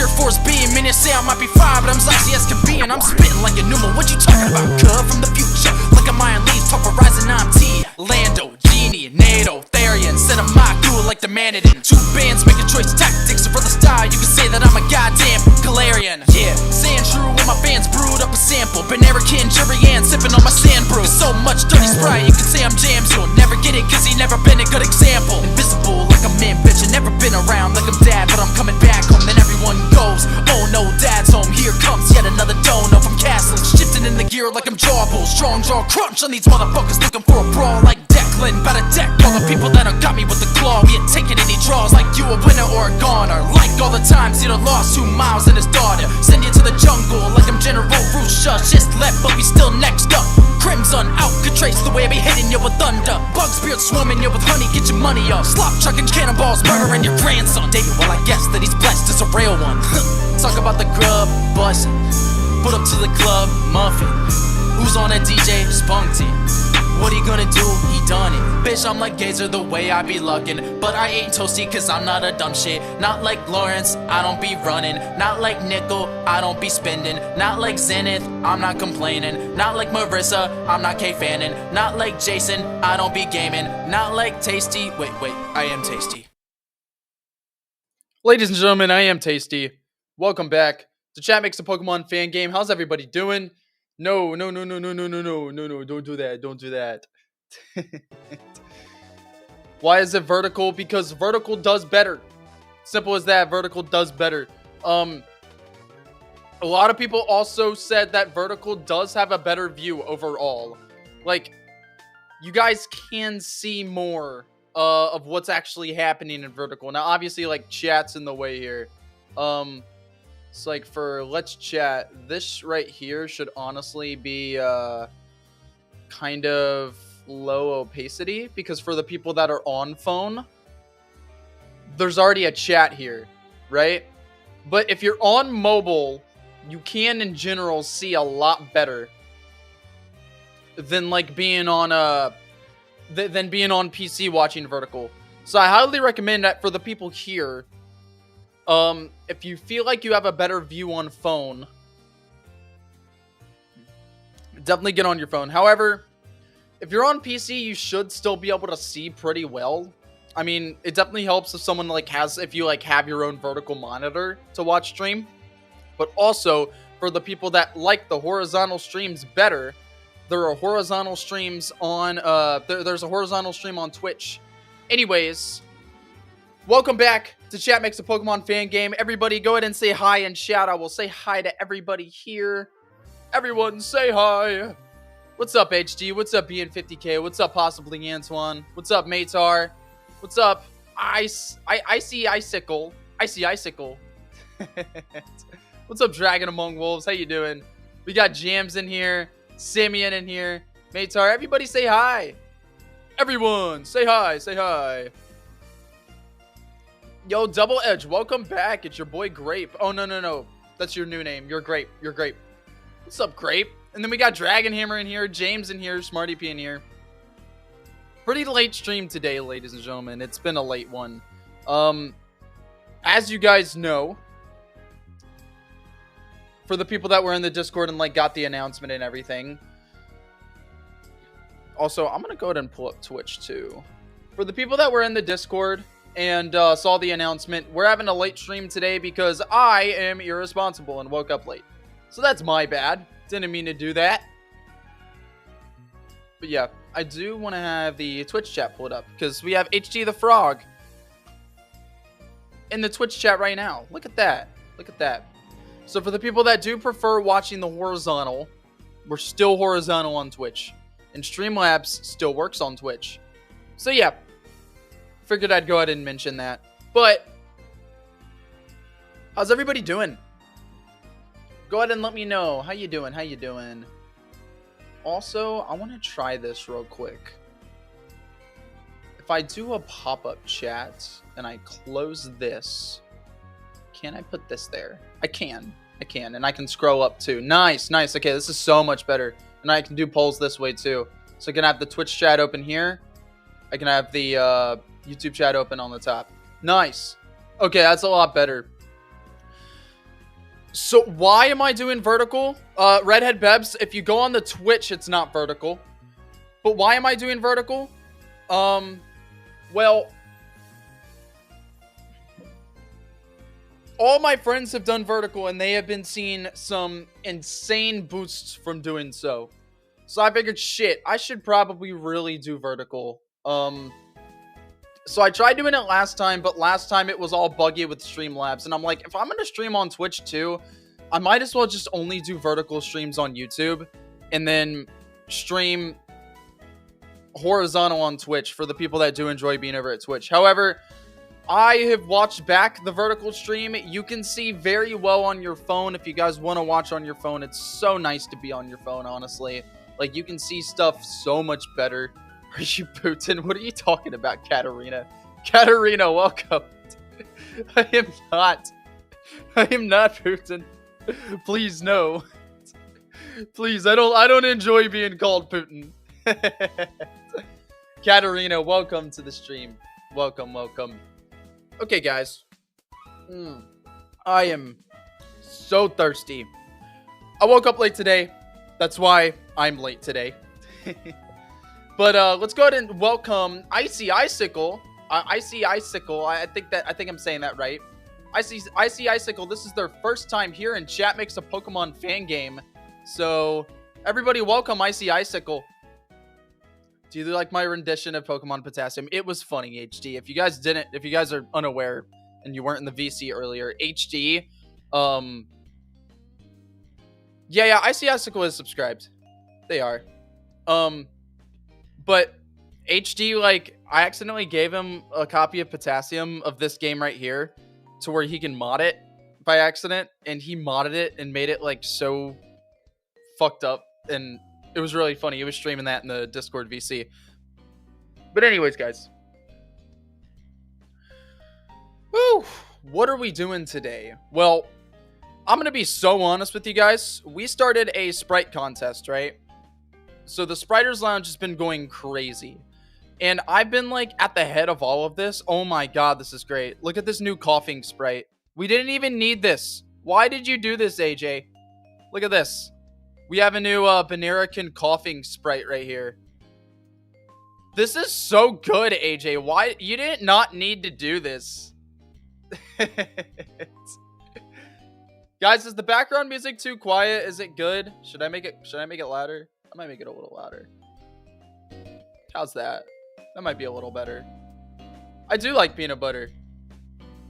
sheer force beam. And you say I might be fire, but I'm as icy as can be. And I'm spitting like a pneumo, what you talking about? Cut from the future, like a Mayan leaf, top horizon, I'm T. Lando, Genie, NATO, Therian, set a mock duel like the Manadin. Two bands making choice tactics, so for the style, you can say that I'm a goddamn Galarian. Yeah, saying true when my fans brewed up a sample. Banerican, Jerry Ann, sipping on my sand brew. So much dirty Sprite, you can say I'm jams. You'll never get it, cause he never been a good example. Invisible like a man, bitch, I never been around like I'm dad, but I'm coming back home. Then everyone goes, oh no, dad's home. Here comes yet another dono from castles, shifting in the gear like I'm Jawbull. Strong jaw crunch on these motherfuckers looking for a brawl like Declan. Better deck all the people that got me with the claw. We ain't taking any draws like you a winner or a goner. Like all the times he'd have lost 2 miles and his daughter. Send you to the jungle like I'm General Rusha. Just left but we still next up. Crimson out, could trace the way I be hitting you with thunder. Bug spirit swarming you with honey, get your money up. Slop chucking cannonballs, murdering your grandson. David, well I guess that he's blessed as a real one. Talk about the grub, bussin'. Put up to the club, muffin. Who's on a DJ? Spunky. What he gonna do? He done it. Bitch, I'm like Gazer the way I be luckin'. But I ain't toasty cause I'm not a dumb shit. Not like Lawrence, I don't be running. Not like Nickel, I don't be spending. Not like Zenith, I'm not complaining. Not like Marissa, I'm not K-fanning. Not like Jason, I don't be gaming. Not like Tasty, wait, I am Tasty. Ladies and gentlemen, I am Tasty. Welcome back to Chat Makes a Pokemon Fan Game. How's everybody doing? No, don't do that. Why is it vertical? Because vertical does better. Simple as that, vertical does better. A lot of people also said that vertical does have a better view overall. Like, you guys can see more of what's actually happening in vertical. Now, obviously, like, chat's in the way here. It's like for Let's Chat, this right here should honestly be kind of low opacity, because for the people that are on phone, there's already a chat here, right? But if you're on mobile, you can in general see a lot better than like being on than being on PC watching vertical. So I highly recommend that for the people here. If you feel like you have a better view on phone, definitely get on your phone. However, if you're on PC, you should still be able to see pretty well. I mean, it definitely helps if someone if you have your own vertical monitor to watch stream. But also, for the people that like the horizontal streams better, there are horizontal streams on, there's a horizontal stream on Twitch. Anyways, welcome back to Chat Makes a Pokemon Fan Game. Everybody go ahead and say hi in chat. I will say hi to everybody here. Everyone say hi. What's up, HD? What's up, BN50K? What's up, Possibly Antoine? What's up, Matar? What's up, I see Icicle. I see Icicle. What's up, Dragon Among Wolves? How you doing? We got Jams in here. Simeon in here. Matar, everybody say hi. Everyone, say hi, say hi. Yo, Double Edge, welcome back. It's your boy Grape. Oh, no. That's your new name. You're Grape. You're Grape. What's up, Grape? And then we got Dragon Hammer in here, James in here, Smarty P in here. Pretty late stream today, ladies and gentlemen. It's been a late one. As you guys know, for the people that were in the Discord and got the announcement and everything. Also, I'm gonna go ahead and pull up Twitch too. For the people that were in the Discord and saw the announcement, we're having a late stream today because I am irresponsible and woke up late. So that's my bad. Didn't mean to do that. But yeah, I do want to have the Twitch chat pulled up because we have HD the Frog in the Twitch chat right now. Look at that. Look at that. So for the people that do prefer watching the horizontal, we're still horizontal on Twitch. And Streamlabs still works on Twitch. So yeah, figured I'd go ahead and mention that. But how's everybody doing? Go ahead and let me know. How you doing? How you doing? Also, I want to try this real quick. If I do a pop-up chat and I close this, can I put this there? I can. And I can scroll up too. Nice. Okay, this is so much better. And I can do polls this way too. So I can have the Twitch chat open here. I can have the YouTube chat open on the top. Nice. Okay, that's a lot better. So why am I doing vertical? Redhead Bebs, if you go on the Twitch, it's not vertical. But why am I doing vertical? Well, all my friends have done vertical and they have been seeing some insane boosts from doing so. So I figured, shit, I should probably really do vertical. So I tried doing it last time, but last time it was all buggy with Streamlabs. And I'm like, if I'm going to stream on Twitch too, I might as well just only do vertical streams on YouTube and then stream horizontal on Twitch for the people that do enjoy being over at Twitch. However, I have watched back the vertical stream. You can see very well on your phone if you guys want to watch on your phone. It's so nice to be on your phone, honestly. Like, you can see stuff so much better. Are you Putin? What are you talking about, Katarina? Katarina, welcome. I am not Putin. Please, no. Please, I don't enjoy being called Putin. Katarina, welcome to the stream. Welcome. Okay, guys. I am so thirsty. I woke up late today. That's why I'm late today. But let's go ahead and welcome Icy Icicle. Icy Icicle. I think I'm saying that right. Icy Icicle. This is their first time here, and chat makes a Pokemon fan game. So everybody, welcome Icy Icicle. Do you like my rendition of Pokemon Potassium? It was funny, HD. If you guys are unaware and you weren't in the VC earlier, HD, yeah, Icy Icicle is subscribed. They are. But HD, like, I accidentally gave him a copy of Potassium of this game right here to where he can mod it by accident, and he modded it and made it, like, so fucked up, and it was really funny. He was streaming that in the Discord VC. But anyways, guys. Woo! What are we doing today? Well, I'm going to be so honest with you guys. We started a Sprite contest, right? So the Spriters Lounge has been going crazy. And I've been, like, at the head of all of this. Oh my god, this is great. Look at this new coughing Sprite. We didn't even need this. Why did you do this, AJ? Look at this. We have a new Banerican coughing Sprite right here. This is so good, AJ. Why? You did not need to do this. Guys, is the background music too quiet? Is it good? Should I make it louder? I might make it a little louder. How's that? That might be a little better. I do like peanut butter.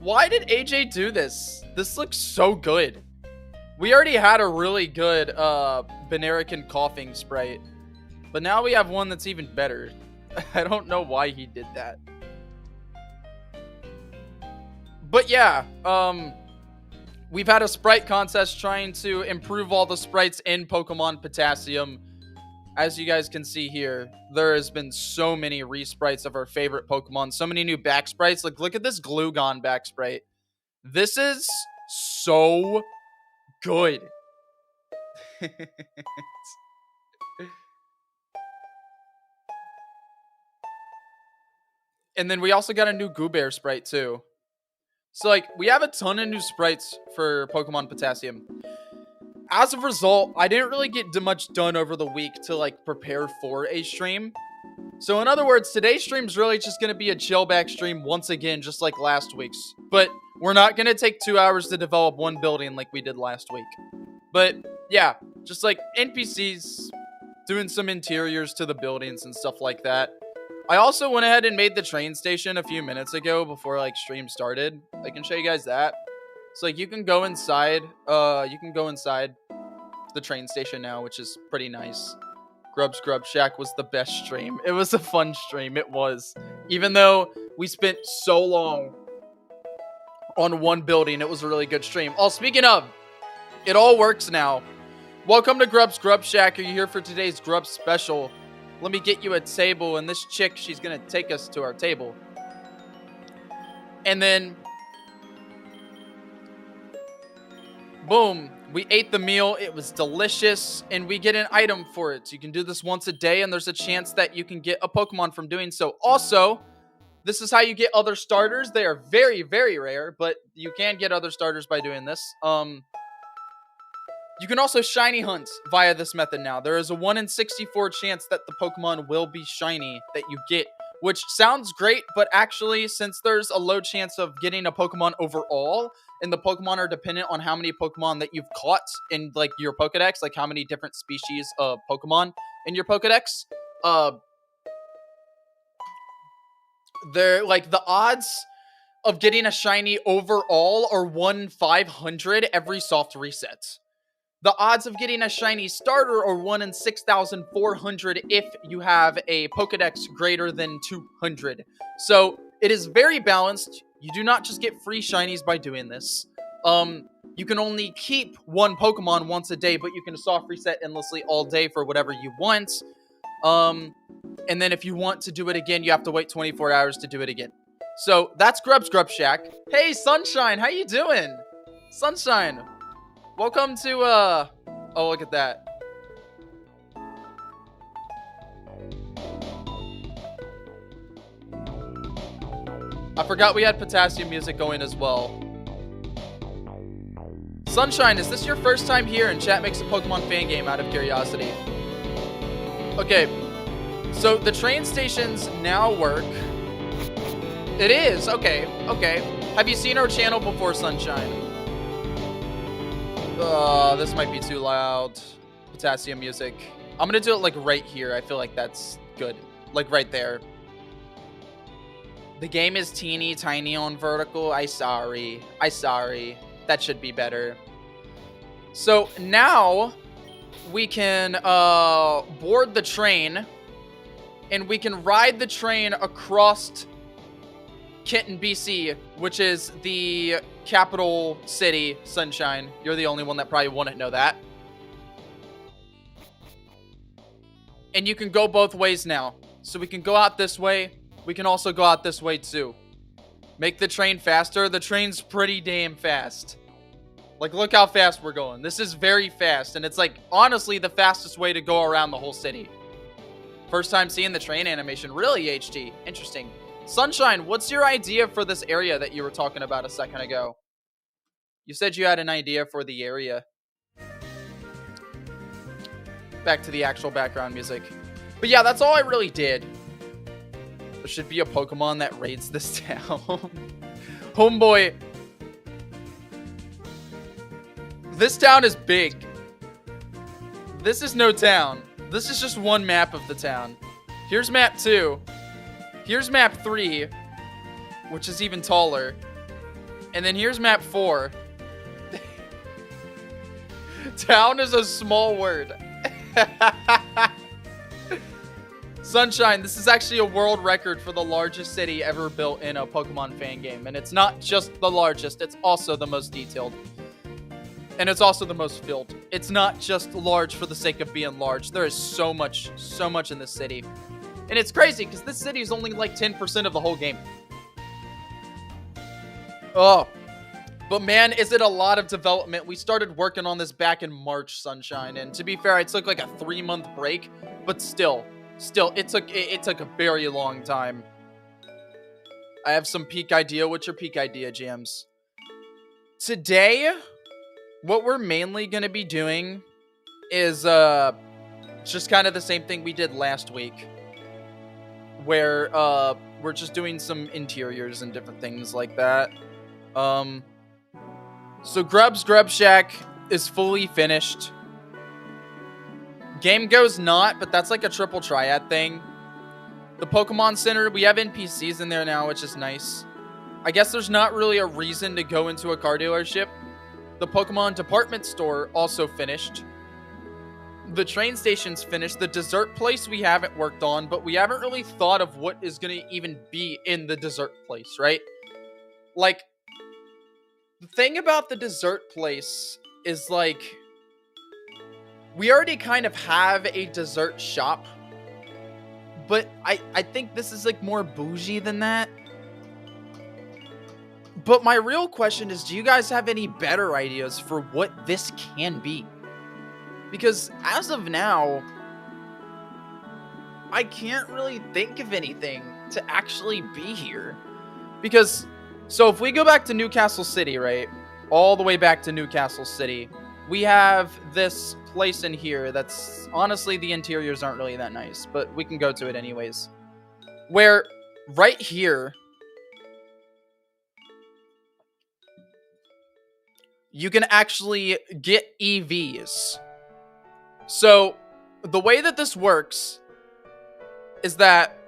Why did AJ do this? This looks so good. We already had a really good Banerican coughing Sprite. But now we have one that's even better. I don't know why he did that. But yeah, we've had a Sprite contest trying to improve all the sprites in Pokemon Potassium. As you guys can see here, there has been so many resprites of our favorite Pokemon. So many new back sprites. Like, look at this Glugon back sprite. This is so good. And then we also got a new Goobear sprite too. So, like, we have a ton of new sprites for Pokemon Potassium. As a result, I didn't really get much done over the week to, like, prepare for a stream. So, in other words, today's stream's really just going to be a chill back stream once again, just like last week's. But we're not going to take 2 hours to develop one building like we did last week. But, yeah, just, like, NPCs, doing some interiors to the buildings and stuff like that. I also went ahead and made the train station a few minutes ago before, like, stream started. I can show you guys that. So, like, you can go inside the train station now, which is pretty nice. Grub Shack was the best stream. It was a fun stream. It was. Even though we spent so long on one building, it was a really good stream. Oh, speaking of, it all works now. Welcome to Grub Shack. Are you here for today's Grub special? Let me get you a table, and this chick, she's gonna take us to our table. And then, boom, we ate the meal. It was delicious, and we get an item for it. So you can do this once a day, and there's a chance that you can get a Pokemon from doing so. Also, this is how you get other starters. They are very, very rare, but you can get other starters by doing this. You can also shiny hunt via this method now. There is a 1 in 64 chance that the Pokemon will be shiny that you get, which sounds great, but actually, since there's a low chance of getting a Pokemon overall, and the Pokemon are dependent on how many Pokemon that you've caught in, like, your Pokedex, like how many different species of Pokemon in your Pokedex, they're, like, the odds of getting a shiny overall are 1 in 500 every soft reset. The odds of getting a shiny starter are 1 in 6,400 if you have a Pokedex greater than 200. So it is very balanced. You do not just get free shinies by doing this. You can only keep one Pokemon once a day, but you can soft reset endlessly all day for whatever you want. And then if you want to do it again, you have to wait 24 hours to do it again. So that's Grub's Grub Shack. Hey, Sunshine, how you doing? Sunshine, welcome to, oh, look at that. I forgot we had potassium music going as well. Sunshine, is this your first time here? And chat makes a Pokemon fan game out of curiosity. Okay, so the train stations now work. It is, okay. Have you seen our channel before, Sunshine? This might be too loud. Potassium music. I'm gonna do it like right here. I feel like that's good. Like right there. The game is teeny tiny on vertical. I sorry. That should be better. So now we can board the train, and we can ride the train across Kitten, BC, which is the capital city. Sunshine, you're the only one that probably wouldn't know that. And you can go both ways now. So we can go out this way. We can also go out this way too. Make the train faster. The train's pretty damn fast. Like, look how fast we're going. This is very fast. And it's like, honestly, the fastest way to go around the whole city. First time seeing the train animation. Really, HT? Interesting. Sunshine, what's your idea for this area that you were talking about a second ago? You said you had an idea for the area. Back to the actual background music. But yeah, that's all I really did. There should be a Pokemon that raids this town. Homeboy. This town is big. This is no town. This is just one map of the town. Here's map 2. Here's map 3, which is even taller. And then here's map 4. Town is a small word. Sunshine, this is actually a world record for the largest city ever built in a Pokemon fan game. And it's not just the largest, it's also the most detailed. And it's also the most filled. It's not just large for the sake of being large. There is so much in this city. And it's crazy, because this city is only like 10% of the whole game. Oh. But man, is it a lot of development. We started working on this back in March, Sunshine. And to be fair, I took like a 3-month break. But still, it took a very long time. I have some peak idea. What's your peak idea, Jams? Today, what we're mainly going to be doing is just kind of the same thing we did last week. Where we're just doing some interiors and different things like that. So Grub's Grub Shack is fully finished. Game Go's not, but that's like a triple triad thing. The Pokemon Center, we have NPCs in there now, which is nice. I guess there's not really a reason to go into a car dealership. The Pokemon department store also finished. The train station's finished. The dessert place we haven't worked on, but we haven't really thought of what is going to even be in the dessert place, right? Like, the thing about the dessert place is, like, we already kind of have a dessert shop, but I think this is, like, more bougie than that. But my real question is, do you guys have any better ideas for what this can be? Because as of now, I can't really think of anything to actually be here. Because, so if we go back to Newcastle City, right? All the way back to Newcastle City. we have this place in here that's honestly, the interiors aren't really that nice, but we can go to it anyways. Where right here, you can actually get EVs. So the way that this works is that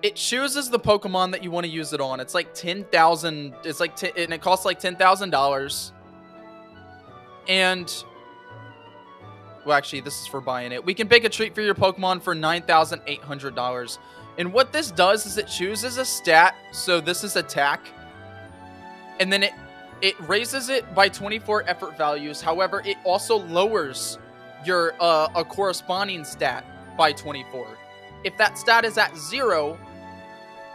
it chooses the Pokemon that you want to use it on. It's like 10,000. It's like, and it costs like $10,000. And, well, actually, this is for buying it. We can pick a treat for your Pokemon for $9,800. And what this does is it chooses a stat. So this is attack. And then it raises it by 24 effort values. However, it also lowers your a corresponding stat by 24. If that stat is at 0,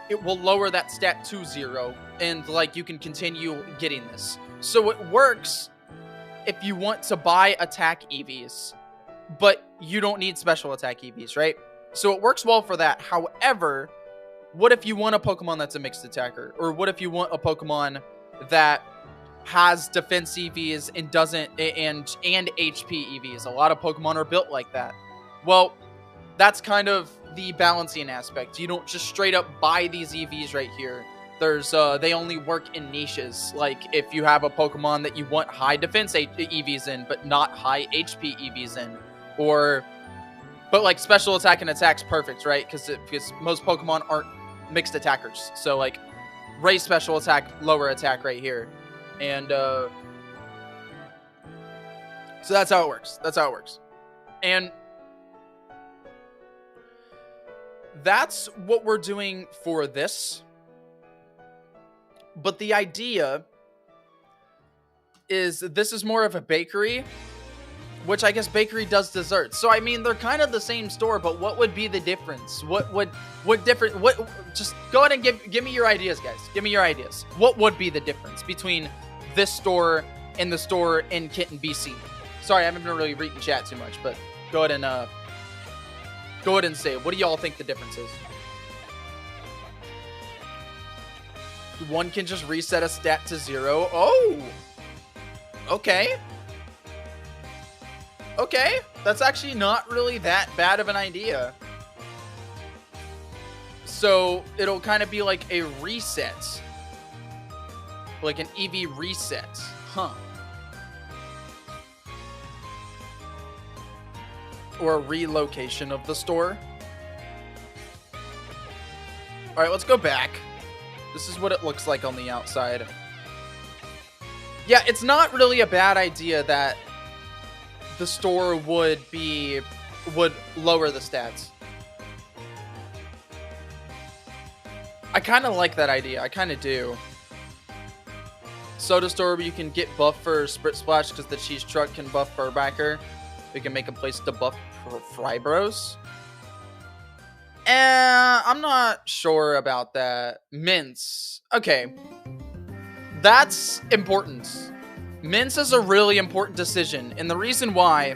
it will lower that stat to 0, and like you can continue getting this. So it works if you want to buy attack EVs, but you don't need special attack EVs, right? So it works well for that. However, what if you want a Pokemon that's a mixed attacker? Or what if you want a Pokemon that has defense EVs and doesn't and HP EVs? A lot of Pokemon are built like that. Well, that's kind of the balancing aspect. You don't just straight up buy these EVs right here. There's they only work in niches. Like if you have a Pokemon that you want high defense EVs in, but not high HP EVs in, but like special attack and attack's perfect, right? Because most Pokemon aren't mixed attackers. So like raise special attack, lower attack right here, and so that's how it works. That's how it works, and that's what we're doing for this. But the idea is this is more of a bakery, which I guess bakery does desserts. So I mean, they're kind of the same store, but what would be the difference? Just go ahead and give me your ideas, guys. Give me your ideas. What would be the difference between this store and the store in Kitten, BC? Sorry, I haven't been really reading chat too much, but go ahead and say, what do y'all think the difference is? One can just reset a stat to 0. Oh! Okay. Okay. That's actually not really that bad of an idea. So, it'll kind of be like a reset. Like an EV reset. Huh. Or a relocation of the store. Alright, let's go back. This is what it looks like on the outside. Yeah, it's not really a bad idea that the store would lower the stats. I kind of like that idea. I kind of do. Soda store where you can get buff for Sprit Splash because the cheese truck can buff Furbacker. We can make a place to buff Frybros. I'm not sure about that. Mints. Okay. That's important. Mints is a really important decision. And the reason why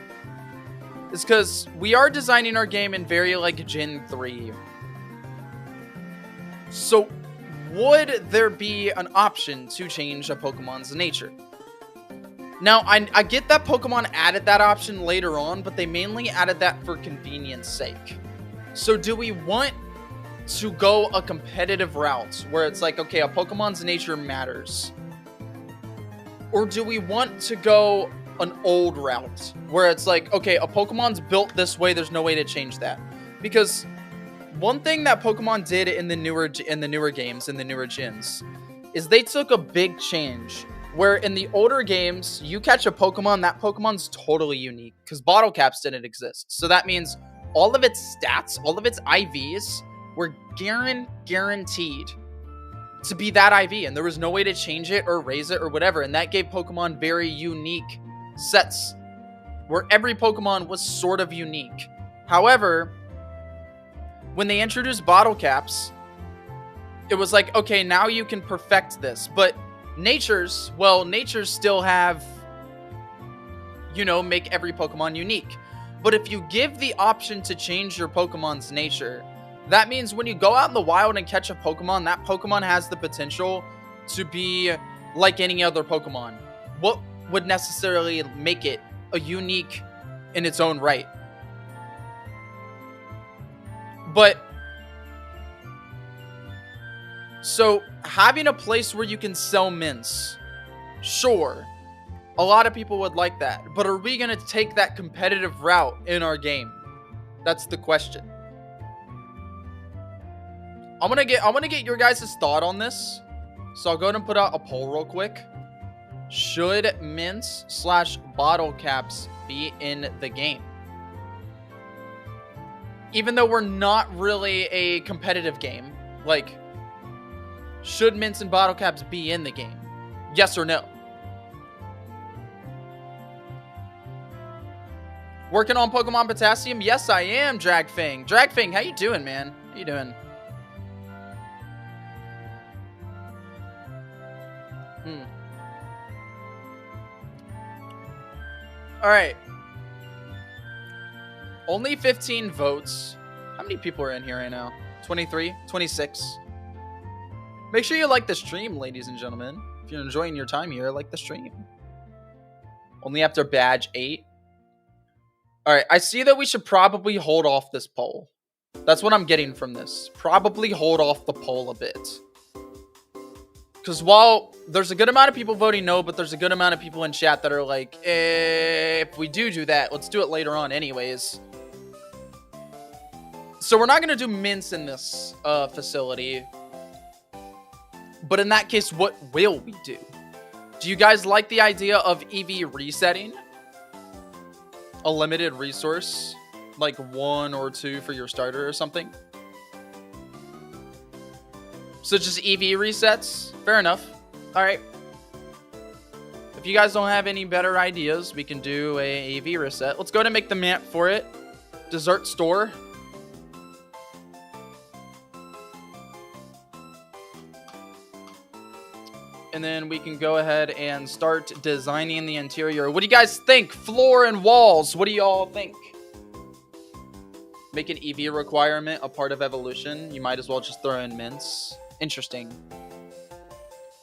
is because we are designing our game in very like Gen 3. So would there be an option to change a Pokemon's nature? Now, I get that Pokemon added that option later on, but they mainly added that for convenience sake. So do we want to go a competitive route where it's like, okay, a Pokemon's nature matters? Or do we want to go an old route where it's like, okay, a Pokemon's built this way, there's no way to change that? Because one thing that Pokemon did in the newer games, in the newer gens, is they took a big change. Where in the older games, you catch a Pokemon, that Pokemon's totally unique because bottle caps didn't exist. So that means all of its stats, all of its IVs were guaranteed to be that IV, and there was no way to change it or raise it or whatever. And that gave Pokemon very unique sets where every Pokemon was sort of unique. However, when they introduced bottle caps, it was like, okay, now you can perfect this. But natures still have, make every Pokemon unique. But if you give the option to change your Pokemon's nature, that means when you go out in the wild and catch a Pokemon, that Pokemon has the potential to be like any other Pokemon. would necessarily make it a unique in its own right. But so having a place where you can sell mints, sure, a lot of people would like that. But are we gonna take that competitive route in our game? That's the question. I'm gonna get your guys' thought on this. So I'll go ahead and put out a poll real quick. Should mints / bottle caps be in the game? Even though we're not really a competitive game, like, should mints and bottle caps be in the game? Yes or no? Working on Pokemon Potassium? Yes, I am, Dragfang. Dragfang, how you doing, man? How you doing? Alright. Only 15 votes. How many people are in here right now? 23? 26? Make sure you like the stream, ladies and gentlemen. If you're enjoying your time here, like the stream. Only after badge 8. Alright, I see that we should probably hold off this poll. That's what I'm getting from this. Probably hold off the poll a bit. Because while there's a good amount of people voting no, but there's a good amount of people in chat that are like, if we do that, let's do it later on anyways. So we're not going to do mints in this facility. But in that case, what will we do? Do you guys like the idea of EV resetting? A limited resource? Like 1 or 2 for your starter or something? So just EV resets? Fair enough. Alright. If you guys don't have any better ideas, we can do a EV reset. Let's go ahead and make the map for it. Dessert store. And then we can go ahead and start designing the interior. What do you guys think? Floor and walls. What do y'all think? Make an EV requirement a part of evolution. You might as well just throw in mints. Interesting.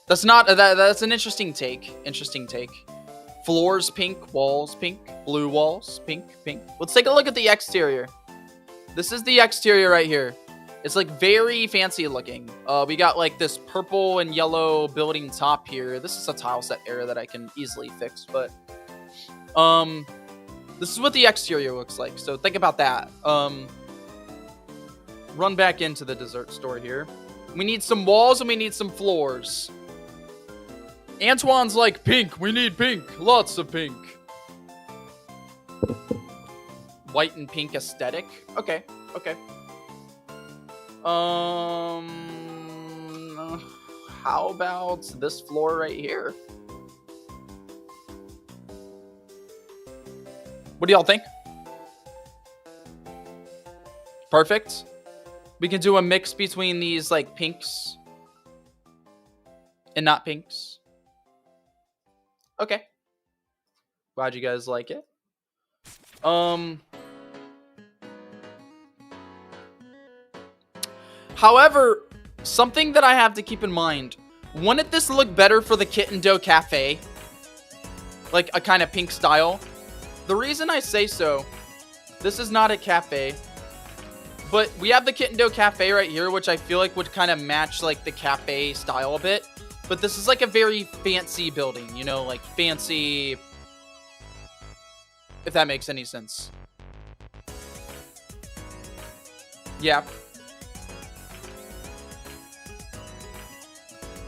That's not that's an interesting take. Interesting take. Floors pink, walls pink, blue walls pink, pink. Let's take a look at the exterior. This is the exterior right here. It's like very fancy looking. We got like this purple and yellow building top here. This is a tile set error that I can easily fix, but this is what the exterior looks like. So think about that. Run back into the dessert store here. We need some walls and we need some floors. Antoine's like, pink. We need pink. Lots of pink. White and pink aesthetic. Okay. Okay. How about this floor right here? What do y'all think? Perfect. We can do a mix between these like pinks and not pinks. Okay. Glad you guys like it. However, something that I have to keep in mind, wouldn't this look better for the Kitten Cafe? Like a kind of pink style? The reason I say so, this is not a cafe, but we have the Kitten Cafe right here, which I feel like would kind of match like the cafe style a bit. But this is like a very fancy building, you know, like fancy, if that makes any sense. Yeah.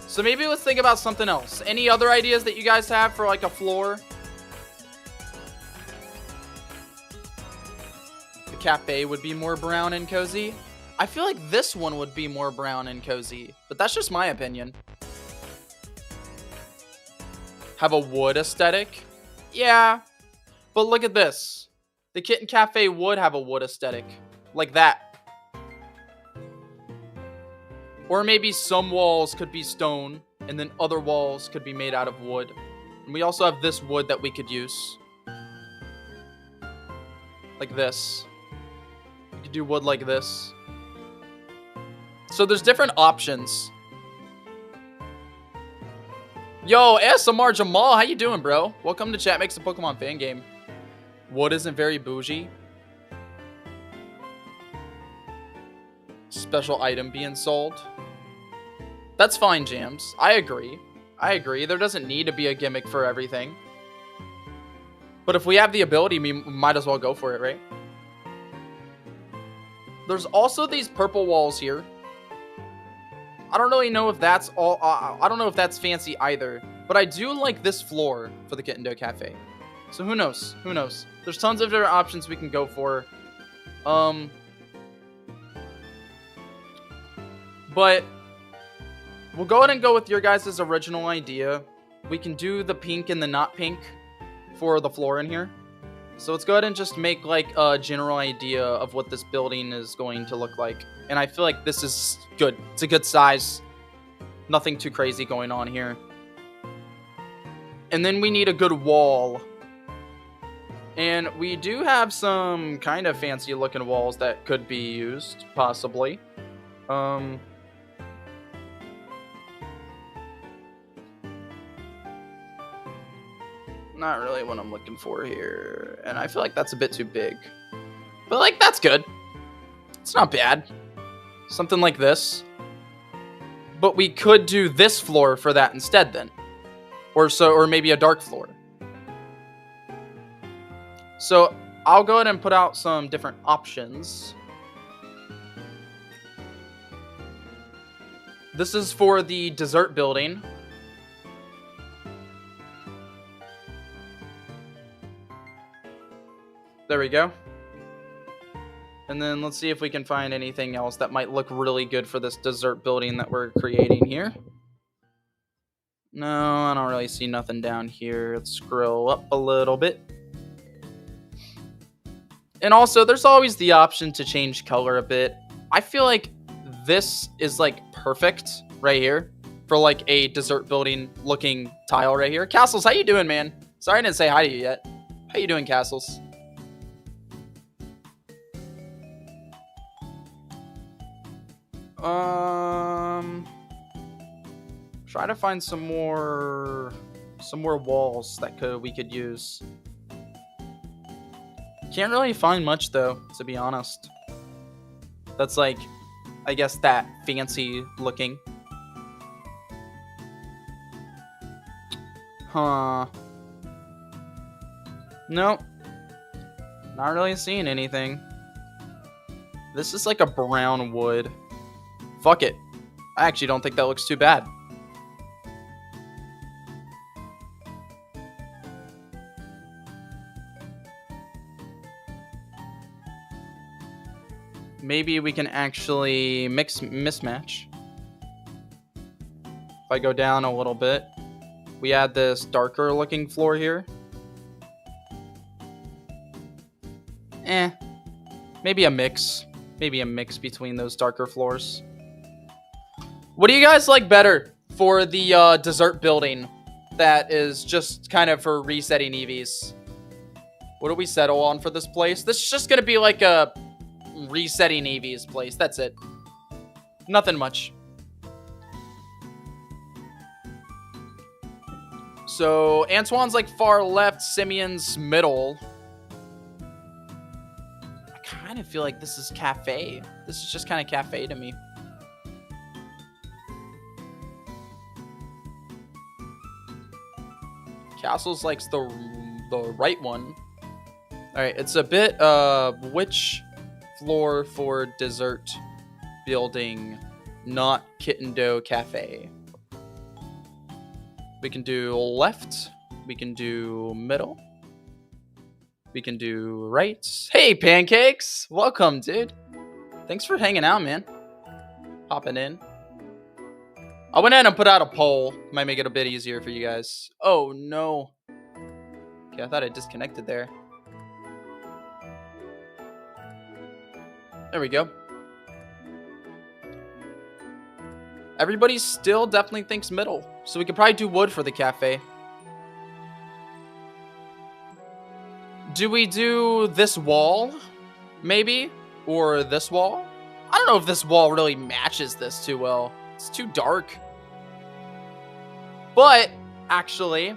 So maybe let's think about something else. Any other ideas that you guys have for like a floor? The cafe would be more brown and cozy. I feel like this one would be more brown and cozy, but that's just my opinion. Have a wood aesthetic? Yeah, but look at this. The Kitten Cafe would have a wood aesthetic, like that. Or maybe some walls could be stone, and then other walls could be made out of wood. And we also have this wood that we could use. Like this. We could do wood like this. So there's different options. Yo, ASMR Jamal, how you doing, bro? Welcome to Chat Makes a Pokemon Fan Game. What isn't very bougie? Special item being sold. That's fine, Jams. I agree. I agree. There doesn't need to be a gimmick for everything. But if we have the ability, we might as well go for it, right? There's also these purple walls here. I don't really know if that's all. I don't know if that's fancy either. But I do like this floor for the Kitten Cafe. So who knows? Who knows? There's tons of different options we can go for. But we'll go ahead and go with your guys' original idea. We can do the pink and the not pink for the floor in here. So let's go ahead and just make like a general idea of what this building is going to look like. And I feel like this is good. It's a good size. Nothing too crazy going on here. And then we need a good wall. And we do have some kind of fancy looking walls that could be used, possibly. Not really what I'm looking for here. And I feel like that's a bit too big. But like, that's good. It's not bad. Something like this. But we could do this floor for that instead then. Or maybe a dark floor. So I'll go ahead and put out some different options. This is for the dessert building. There we go. And then let's see if we can find anything else that might look really good for this dessert building that we're creating here. No, I don't really see nothing down here. Let's scroll up a little bit. And also, there's always the option to change color a bit. I feel like this is like perfect right here for like a dessert building looking tile right here. Castles, how you doing, man? Sorry I didn't say hi to you yet. How you doing, Castles? Try to find some more walls that we could use. Can't really find much though, to be honest. That's like, I guess that fancy looking. Huh. Nope. Not really seeing anything. This is like a brown wood. Fuck it. I actually don't think that looks too bad. Maybe we can actually mismatch. If I go down a little bit, we add this darker looking floor here. Maybe a mix. Maybe a mix between those darker floors. What do you guys like better for the dessert building that is just kind of for resetting EVs? What do we settle on for this place? This is just going to be like a resetting EVs place. That's it. Nothing much. So Antoine's like far left, Simeon's middle. I kind of feel like this is cafe. This is just kind of cafe to me. Castles likes the right one. Alright, it's a bit which floor for dessert building, not Kitten Cafe. We can do left. We can do middle. We can do right. Hey, Pancakes! Welcome, dude. Thanks for hanging out, man. Popping in. I went ahead and put out a poll. Might make it a bit easier for you guys. Oh, no. Okay, I thought I disconnected there. There we go. Everybody still definitely thinks middle. So we could probably do wood for the cafe. Do we do this wall? Maybe? Or this wall? I don't know if this wall really matches this too well. It's too dark. But actually,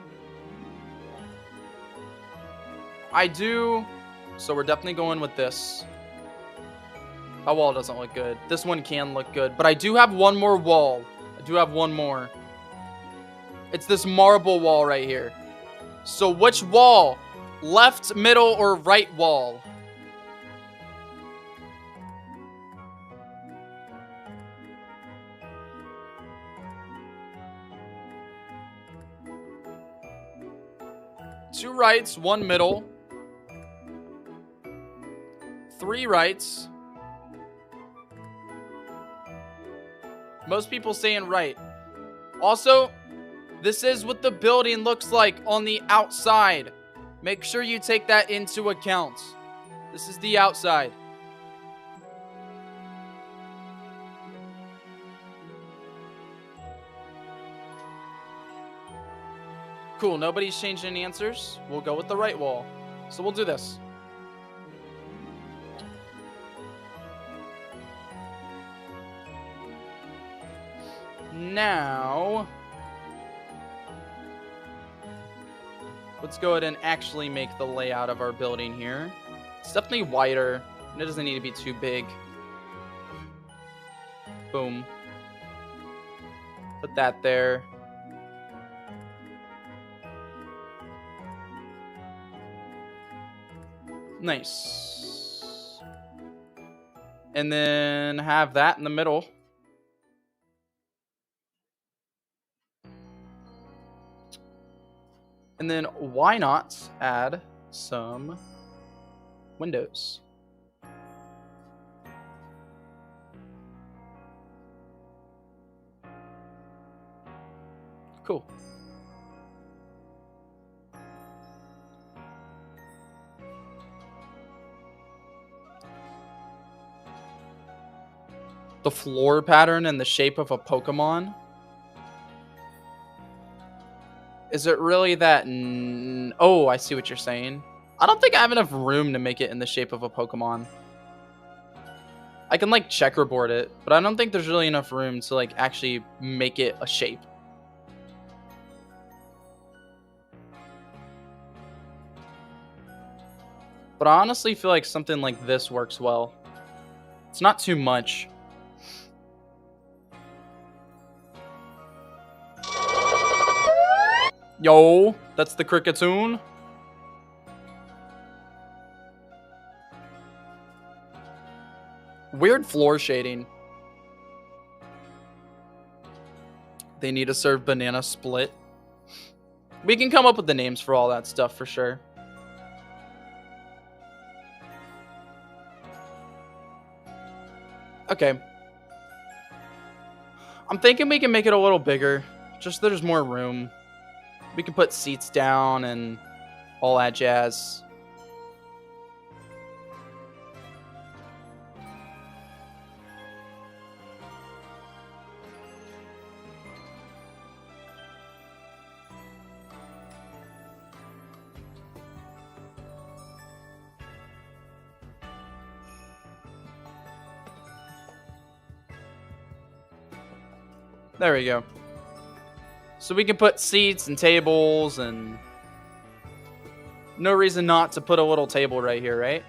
I do. So we're definitely going with this. That wall doesn't look good. This one can look good. But I do have one more wall. I do have one more. It's this marble wall right here. So which wall? Left, middle, or right wall? Two rights, one middle. Three rights. Most people saying right. Also, this is what the building looks like on the outside. Make sure you take that into account. This is the outside. Cool, nobody's changed any answers. We'll go with the right wall. So we'll do this. Now, let's go ahead and actually make the layout of our building here. It's definitely wider, and it doesn't need to be too big. Boom. Put that there. Nice. And then have that in the middle. And then why not add some windows? Cool. The floor pattern in the shape of a Pokemon. Is it really that? Oh, I see what you're saying. I don't think I have enough room to make it in the shape of a Pokemon. I can like checkerboard it, but I don't think there's really enough room to like actually make it a shape. But I honestly feel like something like this works well. It's not too much. Yo, that's the Cricketoon. Weird floor shading. They need to serve banana split. We can come up with the names for all that stuff for sure. Okay. I'm thinking we can make it a little bigger. Just so there's more room. We can put seats down and all that jazz. There we go. So we can put seats and tables and no reason not to put a little table right here, right?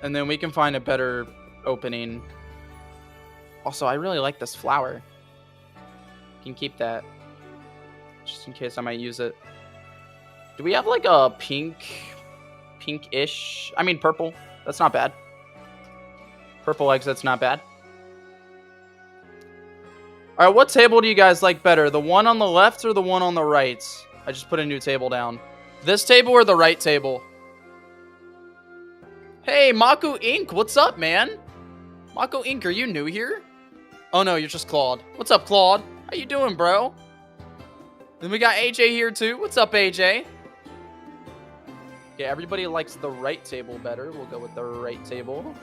And then we can find a better opening. Also, I really like this flower. You can keep that just in case I might use it. Do we have like a pinkish? I mean purple. That's not bad. Purple exit's not bad. All right, what table do you guys like better? The one on the left or the one on the right? I just put a new table down. This table or the right table? Hey, Mako Inc. What's up, man? Mako Inc., are you new here? Oh, no, you're just Claude. What's up, Claude? How you doing, bro? Then we got AJ here, too. What's up, AJ? Okay, everybody likes the right table better. We'll go with the right table.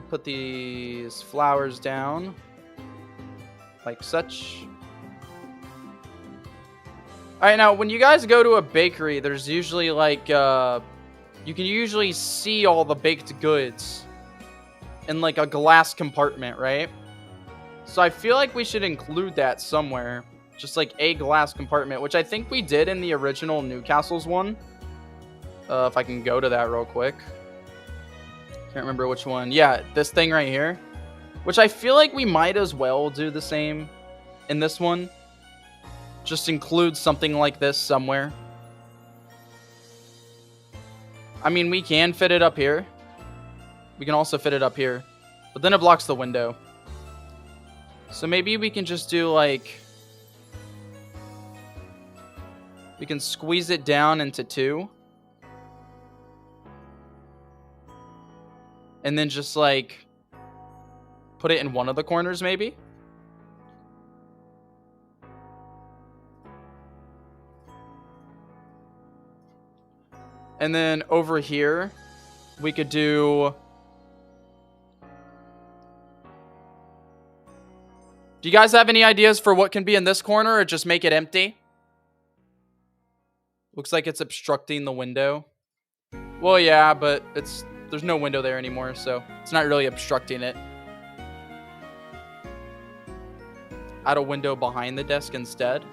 Put these flowers down like such. Alright, now, when you guys go to a bakery, there's usually, like, you can usually see all the baked goods in, like, a glass compartment, right? So I feel like we should include that somewhere. Just, like, a glass compartment, which I think we did in the original Newcastle's one. If I can go to that real quick. Can't remember which one. Yeah, this thing right here. Which I feel like we might as well do the same in this one. Just include something like this somewhere. I mean, we can fit it up here. We can also fit it up here. But then it blocks the window. So maybe we can just do, like... We can squeeze it down into 2. And then just, like... Put it in one of the corners, maybe? And then over here, we could do... Do you guys have any ideas for what can be in this corner, or just make it empty? Looks like it's obstructing the window. Well, yeah, but there's no window there anymore, so it's not really obstructing it. Add a window behind the desk instead.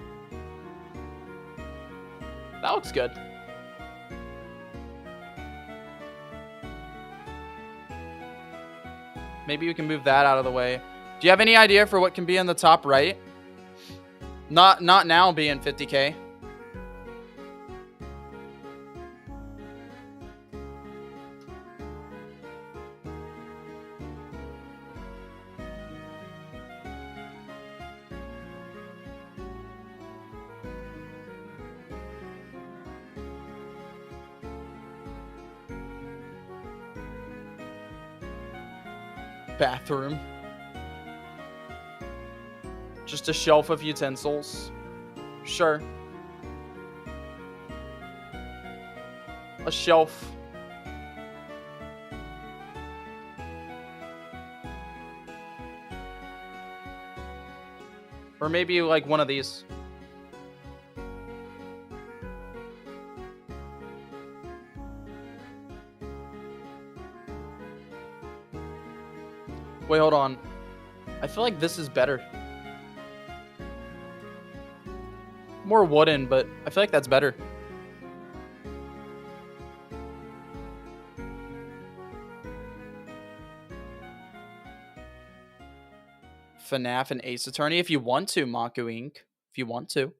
That looks good. Maybe we can move that out of the way. Do you have any idea for what can be in the top right? Not now being 50K. Bathroom. Just a shelf of utensils. Sure. A shelf. Or maybe like one of these. Wait, hold on. I feel like this is better. More wooden, but I feel like that's better. FNAF and Ace Attorney, if you want to, Maku Inc. If you want to.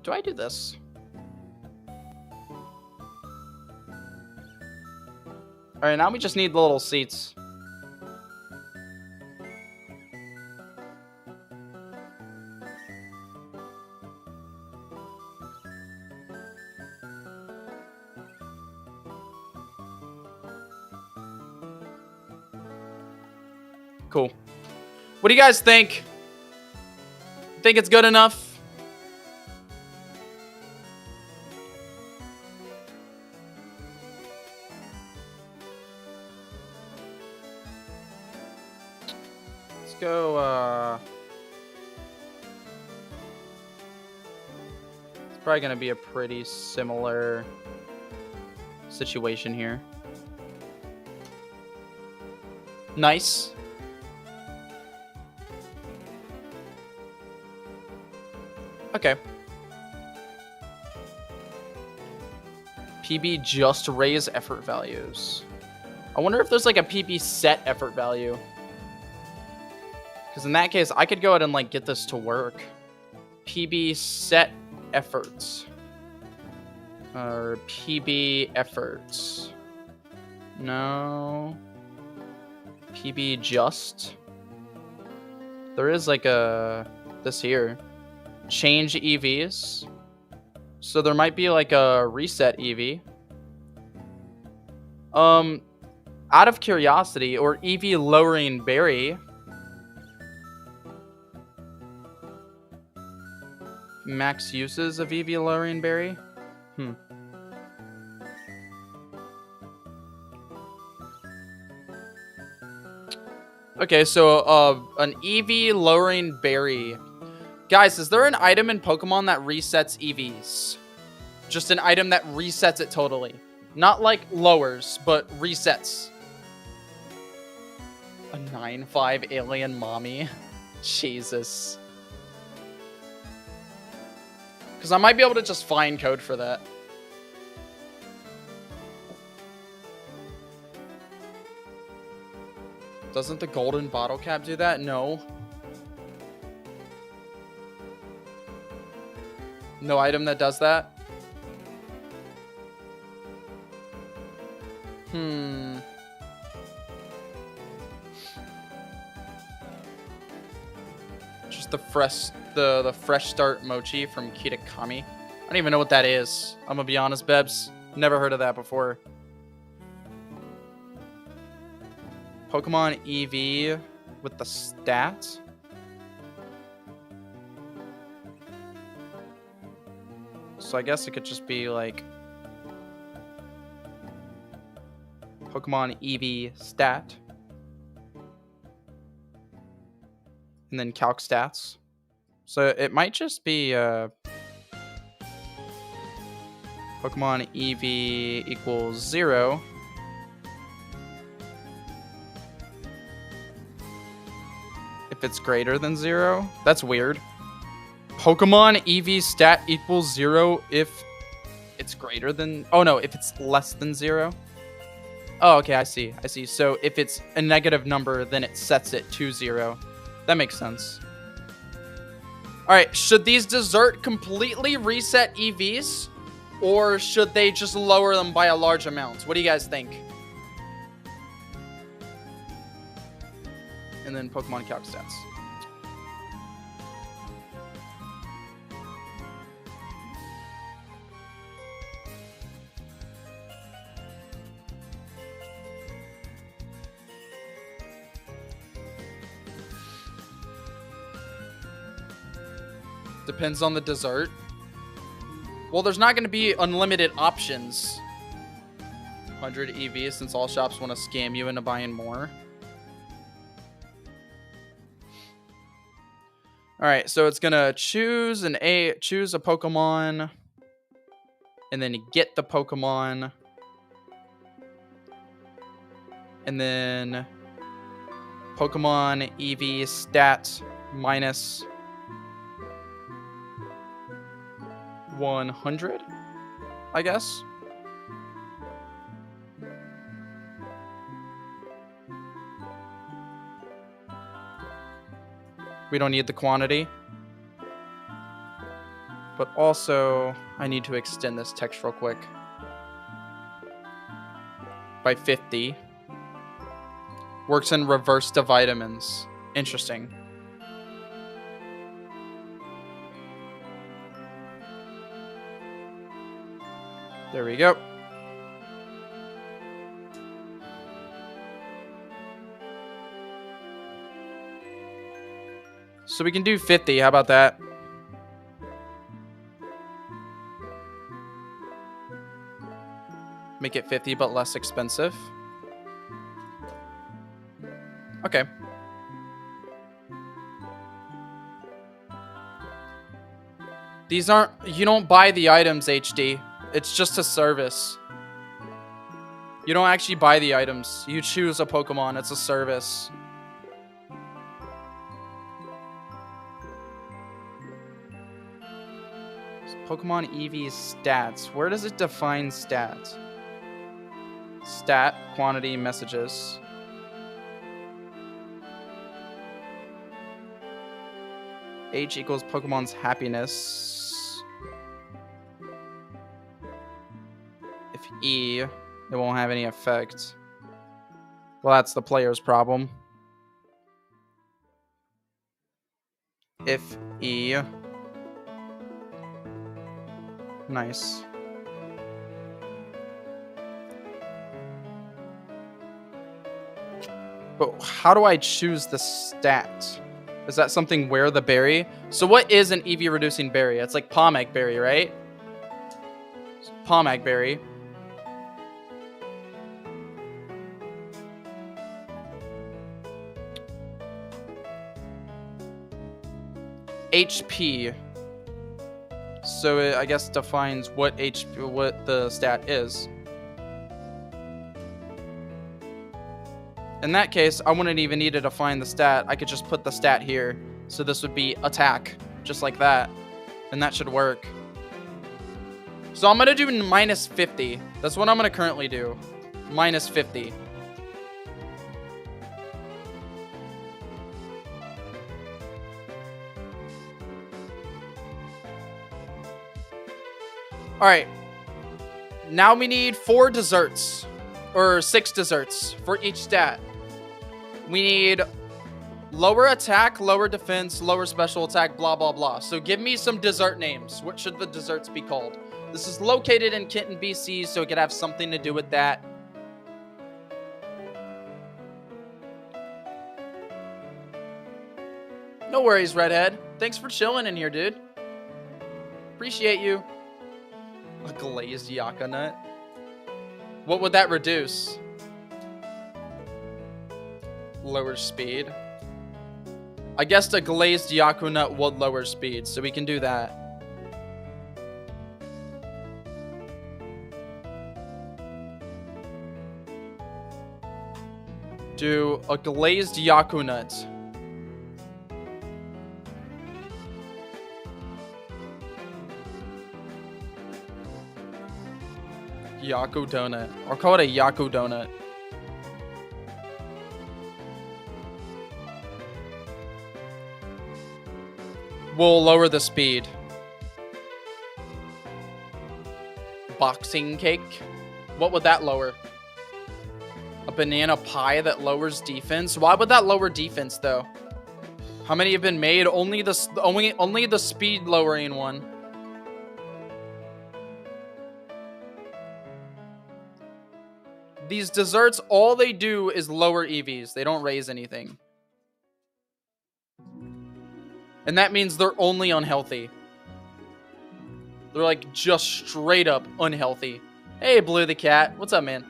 Do I do this? Alright, now we just need the little seats. Cool. What do you guys think? Think it's good enough? Let's go, it's probably gonna be a pretty similar situation here. Nice. Okay. PB just raise effort values. I wonder if there's like a PB set effort value. Because in that case, I could go ahead and like get this to work. PB set efforts. Or PB efforts. No. PB just. There is like a... this here. Change EVs. So there might be like a reset EV. Out of curiosity, or EV lowering berry. Max uses of EV lowering berry. Okay, so an EV lowering berry. Guys, is there an item in Pokemon that resets EVs? Just an item that resets it totally. Not like lowers, but resets. A 9-5 alien mommy. Jesus. Because I might be able to just find code for that. Doesn't the golden bottle cap do that? No. No item that does that? Just the fresh start mochi from Kitten. I don't even know what that is. I'm gonna be honest, Bebs. Never heard of that before. Pokemon EV with the stats. So I guess it could just be like Pokemon EV stat. And then calc stats. So it might just be Pokemon EV equals 0. If it's greater than 0. That's weird. Pokemon EV stat equals 0 if it's greater than... Oh, no, if it's less than 0. Oh, okay, I see. So if it's a negative number, then it sets it to 0. That makes sense. All right, should these dessert completely reset EVs? Or should they just lower them by a large amount? What do you guys think? And then Pokemon calc stats. Depends on the dessert. Well, there's not going to be unlimited options. 100 EV since all shops want to scam you into buying more. All right, so it's going to choose a Pokemon and then get the Pokemon. And then Pokemon EV stat minus 100, I guess. We don't need the quantity. But also, I need to extend this text real quick. By 50. Works in reverse to vitamins. Interesting. There we go. So we can do 50. How about that? Make it 50, but less expensive. Okay. These aren't... You don't buy the items, HD. It's just a service. You don't actually buy the items. You choose a Pokemon. It's a service. Pokemon EV stats. Where does it define stats? Stat, quantity, messages. H equals Pokemon's happiness. If E, it won't have any effect. Well, that's the player's problem. If E. Nice. But how do I choose the stat? Is that something where the berry? So what is an EV reducing berry? It's like Pomegg berry, right? Pomegg berry. HP. So it, I guess, defines what the stat is. In that case, I wouldn't even need to define the stat. I could just put the stat here. So this would be attack, just like that. And that should work. So I'm going to do minus 50. That's what I'm going to currently do. Minus 50. Alright. Now we need 4 desserts. Or 6 desserts for each stat. We need lower attack, lower defense, lower special attack, blah, blah, blah. So give me some dessert names. What should the desserts be called? This is located in Kitten, BC, so it could have something to do with that. No worries, Redhead. Thanks for chilling in here, dude. Appreciate you. A glazed yucca nut. What would that reduce? Lower speed. I guess the glazed Yaku nut would lower speed, so we can do that. Do a glazed Yaku nut. Yaku donut. Or call it a Yaku donut. We'll lower the speed. Boxing cake. What would that lower? A banana pie that lowers defense. Why would that lower defense though? How many have been made? Only the speed lowering one. These desserts, all they do is lower EVs. They don't raise anything. And that means they're only unhealthy. They're like just straight up unhealthy. Hey, Blue the cat. What's up, man?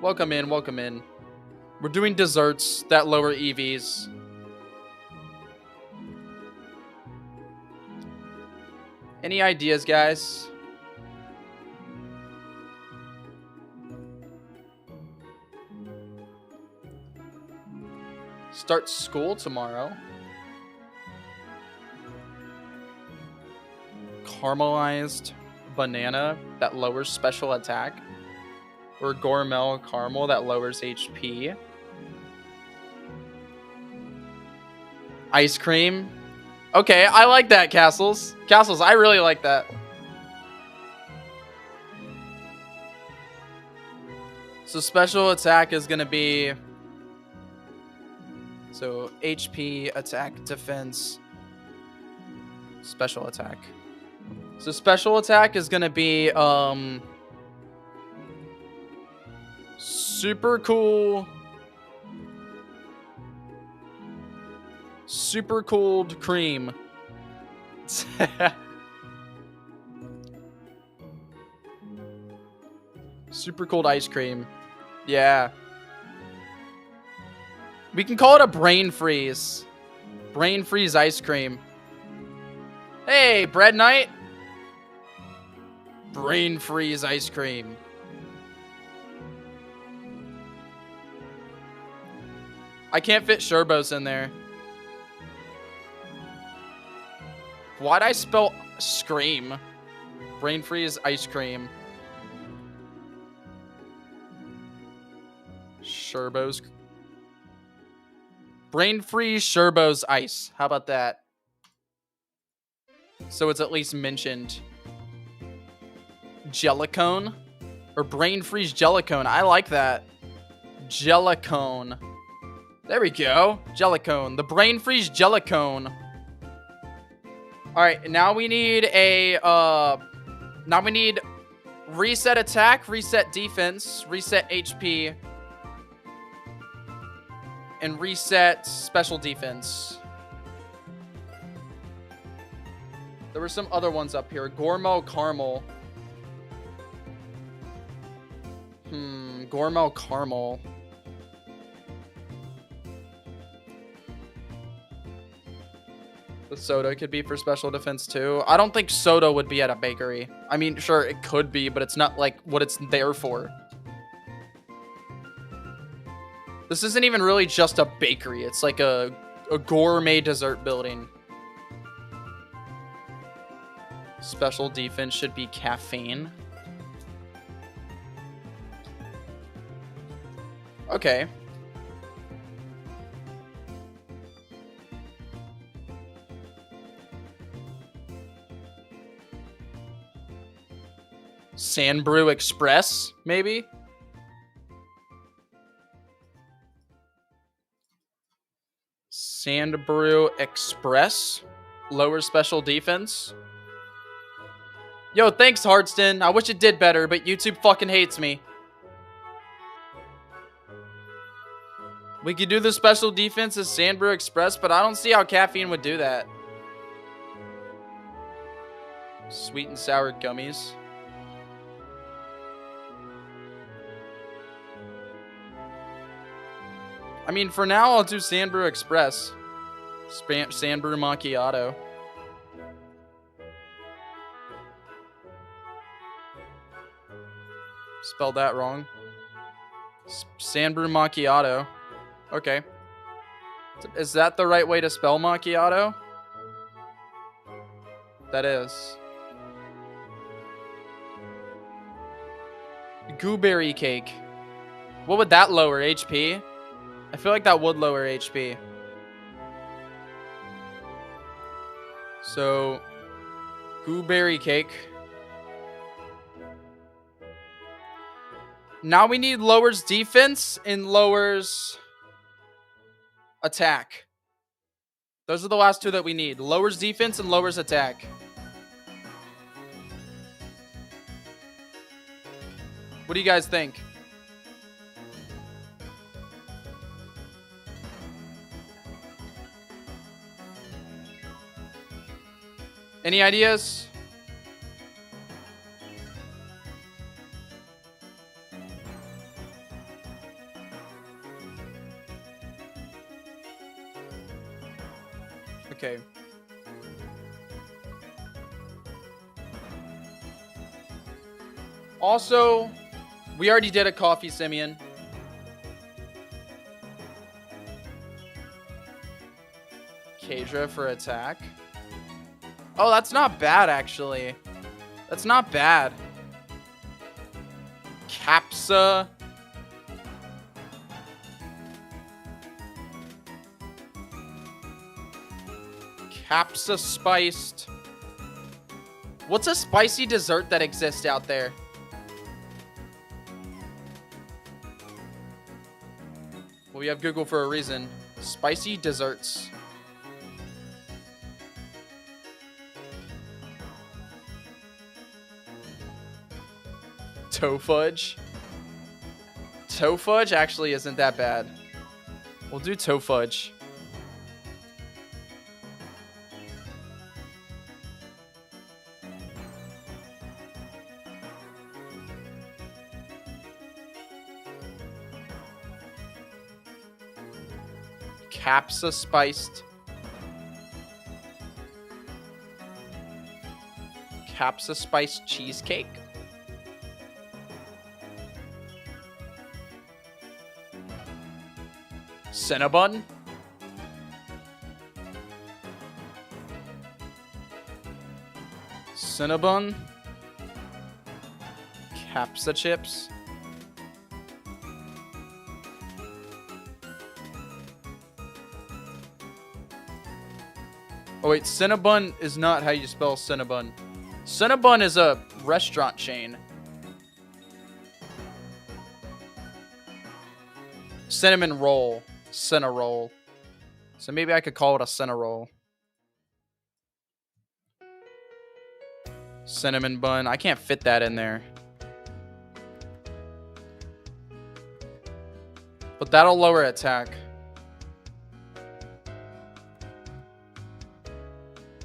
Welcome in, welcome in. We're doing desserts that lower EVs. Any ideas, guys? Start school tomorrow. Caramelized banana that lowers special attack. Or gourmet caramel that lowers HP. Ice cream. Okay, I like that, Castles. Castles, I really like that. So special attack is going to be... So HP, attack, defense, special attack. So special attack is going to be super cool. Super cold cream. Super cold ice cream. Yeah. We can call it a brain freeze. Brain freeze ice cream. Hey, Bread Knight. Brain freeze ice cream. I can't fit Sherbos in there. Why'd I spell scream? Brain freeze ice cream. Sherbos. Brain freeze Sherbos ice. How about that? So it's at least mentioned. Jellicone? Or brain freeze Jellicone. I like that. Jellicone. There we go. Jellicone. The brain freeze Jellicone. Alright, now we need a, now we need reset attack, reset defense, reset HP, and reset special defense. There were some other ones up here. Gourmet caramel. Gourmet caramel. The soda could be for special defense too. I don't think soda would be at a bakery. I mean, sure, it could be, but it's not like what it's there for. This isn't even really just a bakery. It's like a gourmet dessert building. Special defense should be caffeine. Okay. Sandbrew Express, maybe? Sandbrew Express. Lower special defense. Yo, thanks, Hardston. I wish it did better, but YouTube fucking hates me. We could do the special defense as Sandbrew Express, but I don't see how caffeine would do that. Sweet and sour gummies. I mean, for now, I'll do Sandbrew Express. Sandbrew Macchiato. Spelled that wrong. Sandbrew Macchiato. Okay. Is that the right way to spell macchiato? That is. Gooberry cake. What would that lower? HP? I feel like that would lower HP. So, gooberry cake. Now we need lowers defense and lowers attack. Those are the last two that we need. Lowers defense and lowers attack. What do you guys think? Any ideas? Okay. Also, we already did a coffee Simeon. Kadra for attack. Oh, that's not bad, actually. That's not bad. Capsa. Capsa spiced. What's a spicy dessert that exists out there? Well, we have Google for a reason. Spicy desserts. Toe fudge. Toe fudge actually isn't that bad. We'll do toe fudge. Capsa spiced. Capsa spiced cheesecake. Cinnabon. Cinnabon. Capsa chips. Oh wait, Cinnabon is not how you spell Cinnabon. Cinnabon is a restaurant chain. Cinnamon roll. Cinnaroll. So maybe I could call it a Cinnaroll. Cinnamon bun. I can't fit that in there. But that'll lower attack.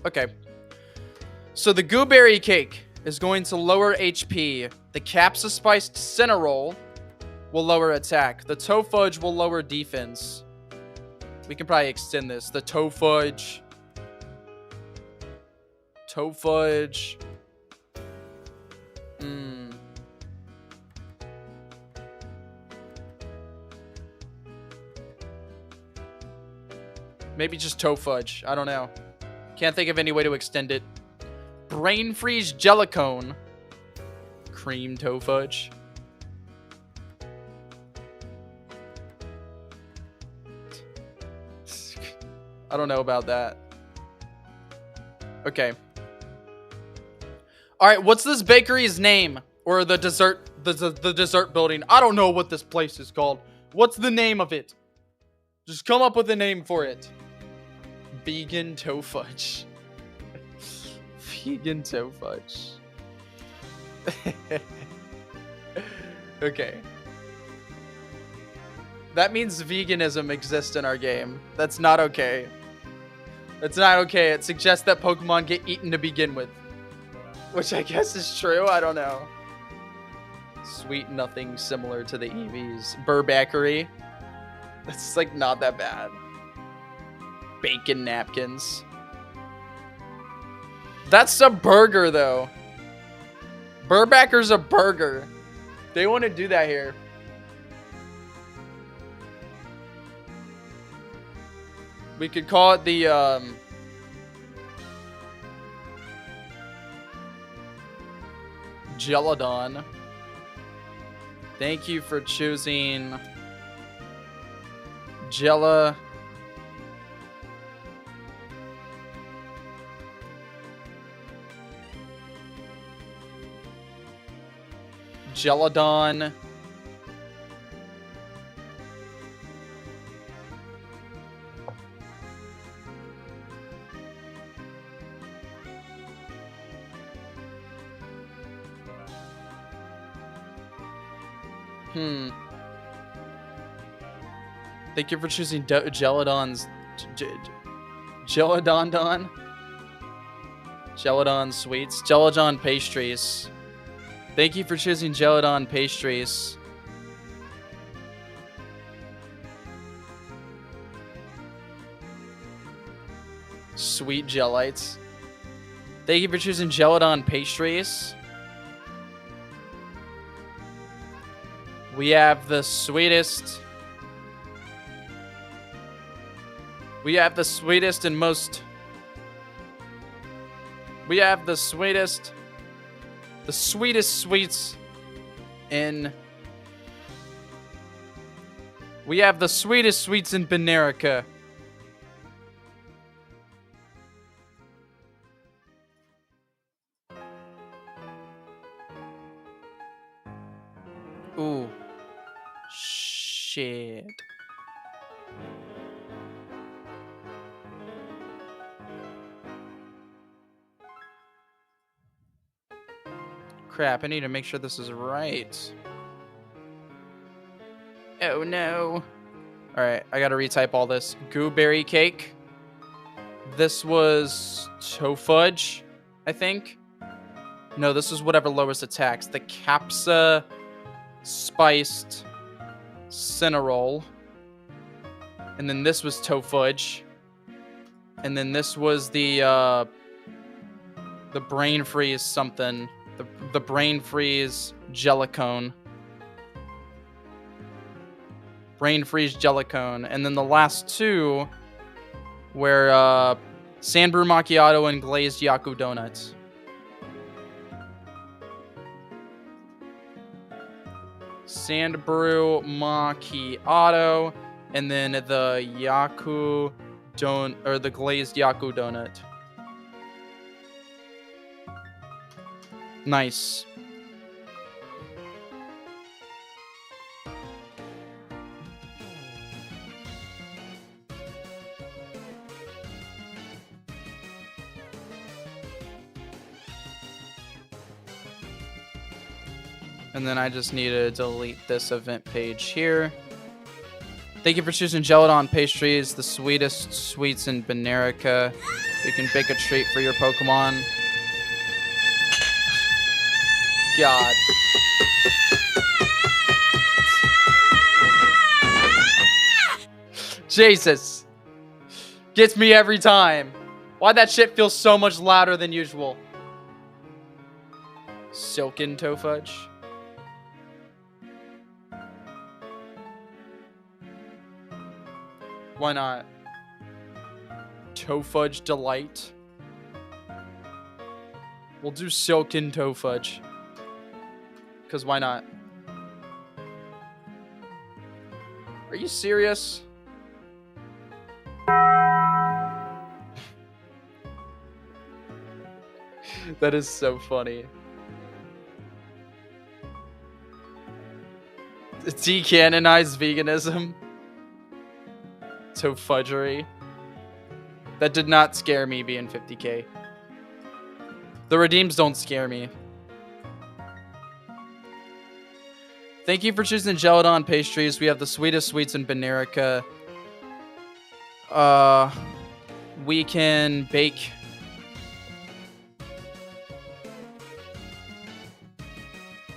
Okay. So the gooberry cake is going to lower HP. The capsa spiced Cinnaroll will lower attack. The toe fudge will lower defense. We can probably extend this. The toe fudge Toe fudge. Maybe just toe fudge. I don't know. Can't think of any way to extend it. Brain freeze jellicone. Cream toe fudge. I don't know about that. Okay. All right, what's this bakery's name? Or the dessert building? I don't know what this place is called. What's the name of it? Just come up with a name for it. Vegan toe fudge. Vegan toe fudge. Okay. That means veganism exists in our game. That's not okay. That's not okay. It suggests that Pokemon get eaten to begin with. Which I guess is true. I don't know. Sweet nothing similar to the EVs. Burbakery. That's like not that bad. Bacon napkins. That's a burger though. Burbacker's a burger. They want to do that here. We could call it the Gelodon. Thank you for choosing Gelodon. Thank you for choosing Gelodon's Gelodon. Gelodon sweets. Gelodon pastries. Thank you for choosing Gelodon pastries. Sweet gelites. Thank you for choosing Gelodon pastries. We have the sweetest. We have the sweetest and most. We have the sweetest. The sweetest sweets in. We have the sweetest sweets in Benerica. Ooh. Shit. Crap, I need to make sure this is right. Oh no. Alright, I gotta retype all this. Gooberry cake. This was toe fudge, I think. No, this is whatever lowers attacks. The Capsa spiced Cinnarol. And then this was toe fudge. And then this was the brain freeze something. The brain freeze jellicone. Brain freeze jellicone. And then the last two were sand brew macchiato and glazed Yaku donuts. Sand brew macchiato and then the Yaku or the glazed Yaku donut. Nice. And then I just need to delete this event page here. Thank you for choosing Gelodon pastries, the sweetest sweets in Benerica. You can bake a treat for your Pokemon. God. Jesus. Gets me every time. Why that shit feels so much louder than usual? Silken toe fudge. Why not? Toe fudge delight. We'll do silken toe fudge. Because why not? Are you serious? That is so funny. Decanonize veganism. So fudgery. That did not scare me being 50k. The redeems don't scare me. Thank you for choosing Geladon pastries. We have the sweetest sweets in Benerica. We can bake.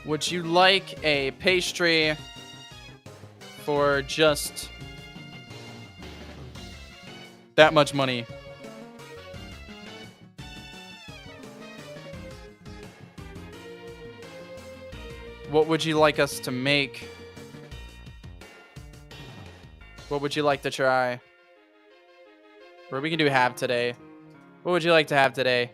Would you like a pastry for just that much money? What would you like us to make? What would you like to try? Or we can do have today. What would you like to have today?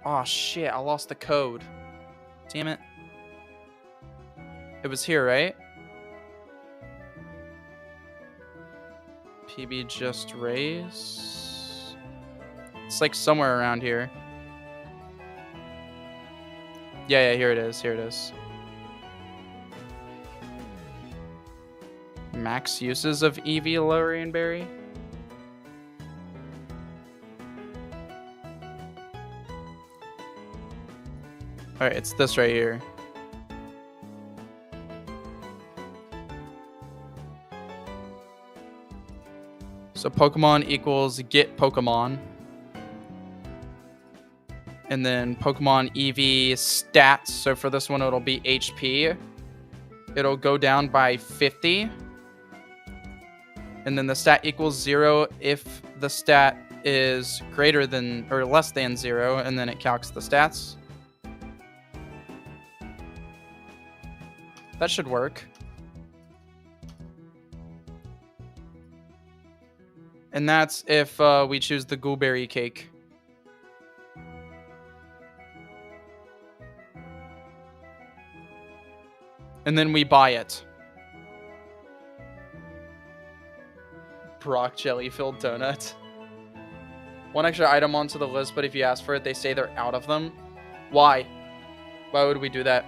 Oh shit, I lost the code. Damn it. It was here, right? PB just raise. It's like somewhere around here. Yeah, here it is. Here it is. Max uses of Eevee Lorian Berry. Alright, it's this right here. So Pokemon equals get Pokemon. And then Pokemon EV stats. So for this one, it'll be HP. It'll go down by 50. And then the stat equals 0 if the stat is greater than or less than 0. And then it calcs the stats. That should work. And that's if we choose the Ghoulberry cake. And then we buy it. Brock jelly-filled donut. One extra item onto the list, but if you ask for it, they say they're out of them. Why? Why would we do that?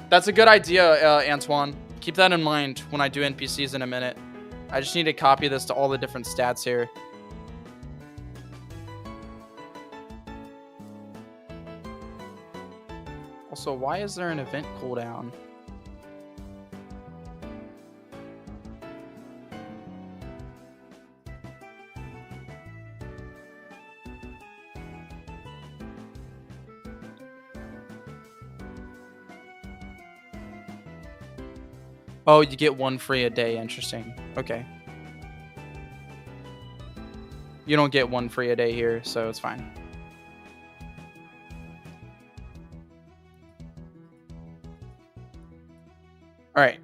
That's a good idea, Antoine. Keep that in mind when I do NPCs in a minute. I just need to copy this to all the different stats here. Also, why is there an event cooldown? Oh, you get one free a day. Interesting. Okay. You don't get one free a day here, so it's fine. All right.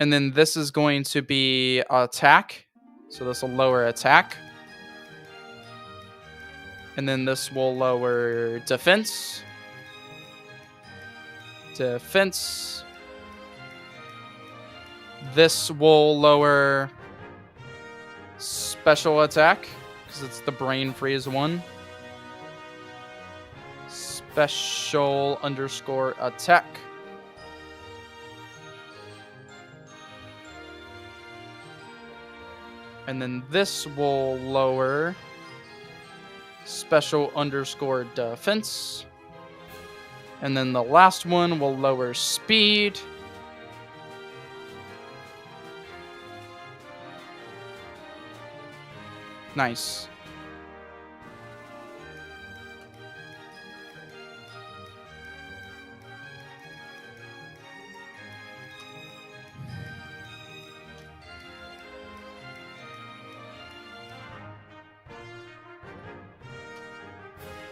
And then this is going to be attack. So this will lower attack. And then this will lower defense. Defense. This will lower special attack, because it's the brain freeze one. Special underscore attack. And then this will lower special underscore defense. And then the last one will lower speed. Nice.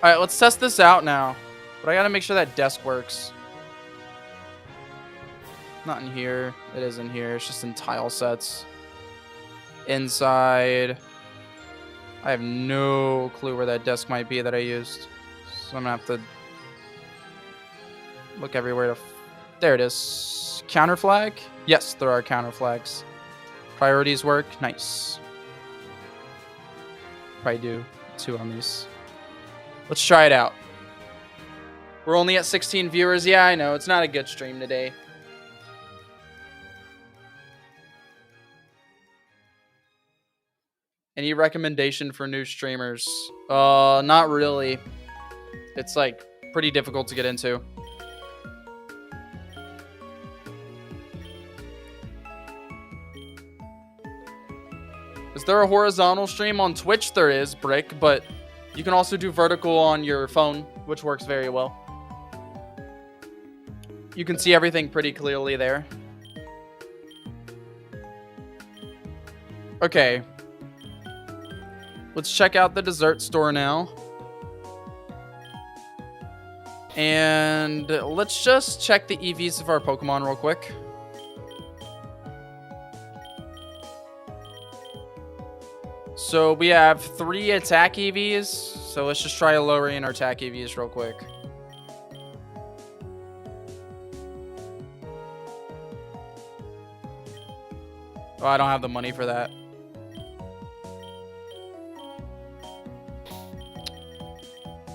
Alright, let's test this out now. But I gotta make sure that desk works. Not in here. It is in here. It's just in tile sets. Inside. I have no clue where that desk might be that I used. So I'm gonna have to look everywhere to... There it is. Counter flag? Yes, there are counter flags. Priorities work. Nice. Probably do 2 on these. Let's try it out. We're only at 16 viewers. Yeah, I know. It's not a good stream today. Any recommendation for new streamers? Not really. It's like pretty difficult to get into. Is there a horizontal stream on Twitch? There is, Brick, but you can also do vertical on your phone, which works very well. You can see everything pretty clearly there. Okay. Let's check out the dessert store now. And let's just check the EVs of our Pokemon real quick. So we have 3 attack EVs. So let's just try lowering our attack EVs real quick. Oh, I don't have the money for that.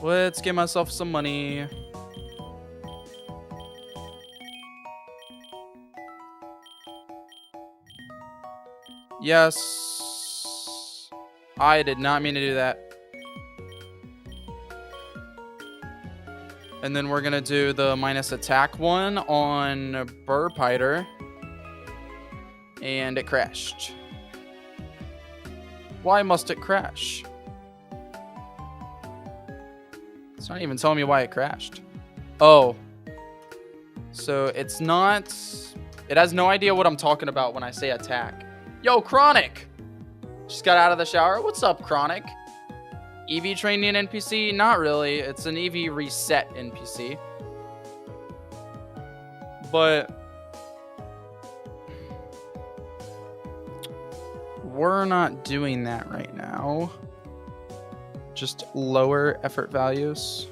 Let's get myself some money. Yes. I did not mean to do that. And then we're going to do the minus attack one on Burpiter. And it crashed. Why must it crash? It's not even telling me why it crashed. Oh. So it's not... It has no idea what I'm talking about when I say attack. Yo, Chronic! Just got out of the shower. What's up, Chronic? EV training NPC? Not really. It's an EV reset NPC. But... we're not doing that right now. Just lower effort values.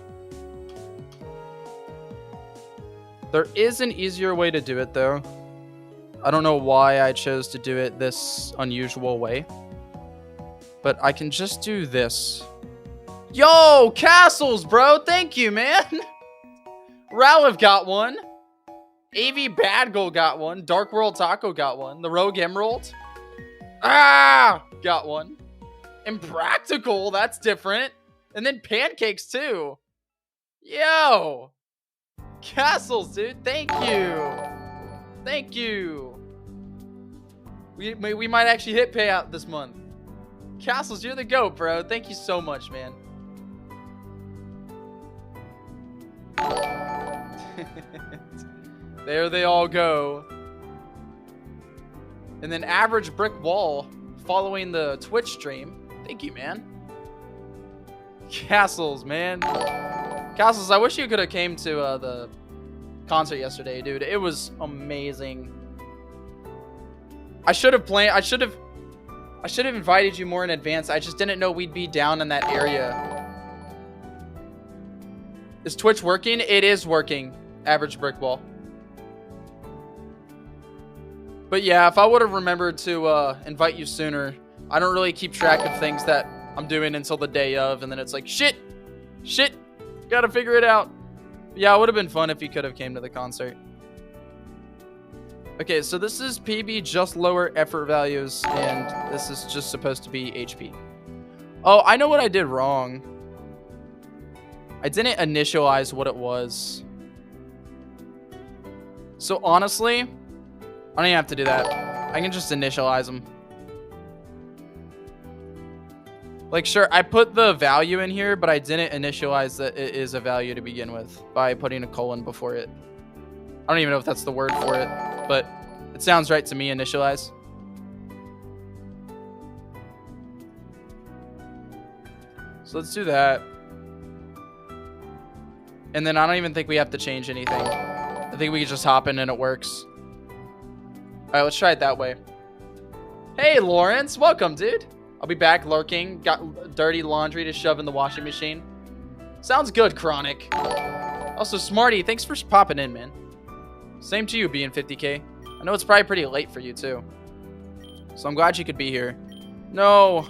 There is an easier way to do it though. I don't know why I chose to do it this unusual way. But I can just do this. Yo, Castles, bro. Thank you, man. Ralph got one. AV Badgold got one. Dark World Taco got one. The Rogue Emerald. Ah! Got one. Impractical. That's different. And then Pancakes, too. Yo. Castles, dude. Thank you. Thank you. We might actually hit payout this month. Castles, you're the GOAT, bro. Thank you so much, man. There they all go. And then Average Brick Wall following the Twitch stream. Thank you, man. Castles, man. Castles, I wish you could have came to the concert yesterday, dude. It was amazing. I should have invited you more in advance. I just didn't know we'd be down in that area. Is Twitch working? It is working, Average Brick Wall. But yeah, if I would have remembered to invite you sooner. I don't really keep track of things that I'm doing until the day of, and then it's like, shit, gotta figure it out. Yeah, it would have been fun if you could have came to the concert. Okay, so this is PB, just lower effort values, and this is just supposed to be HP. Oh, I know what I did wrong. I didn't initialize what it was. So honestly, I don't even have to do that. I can just initialize them. Like, sure, I put the value in here, but I didn't initialize that it is a value to begin with by putting a colon before it. I don't even know if that's the word for it, but it sounds right to me, initialize. So let's do that. And then I don't even think we have to change anything. I think we can just hop in and it works. All right, let's try it that way. Hey, Lawrence. Welcome, dude. I'll be back lurking. Got dirty laundry to shove in the washing machine. Sounds good, Chronic. Also, Smarty, thanks for popping in, man. Same to you, being 50K. I know it's probably pretty late for you, too. So I'm glad you could be here. No.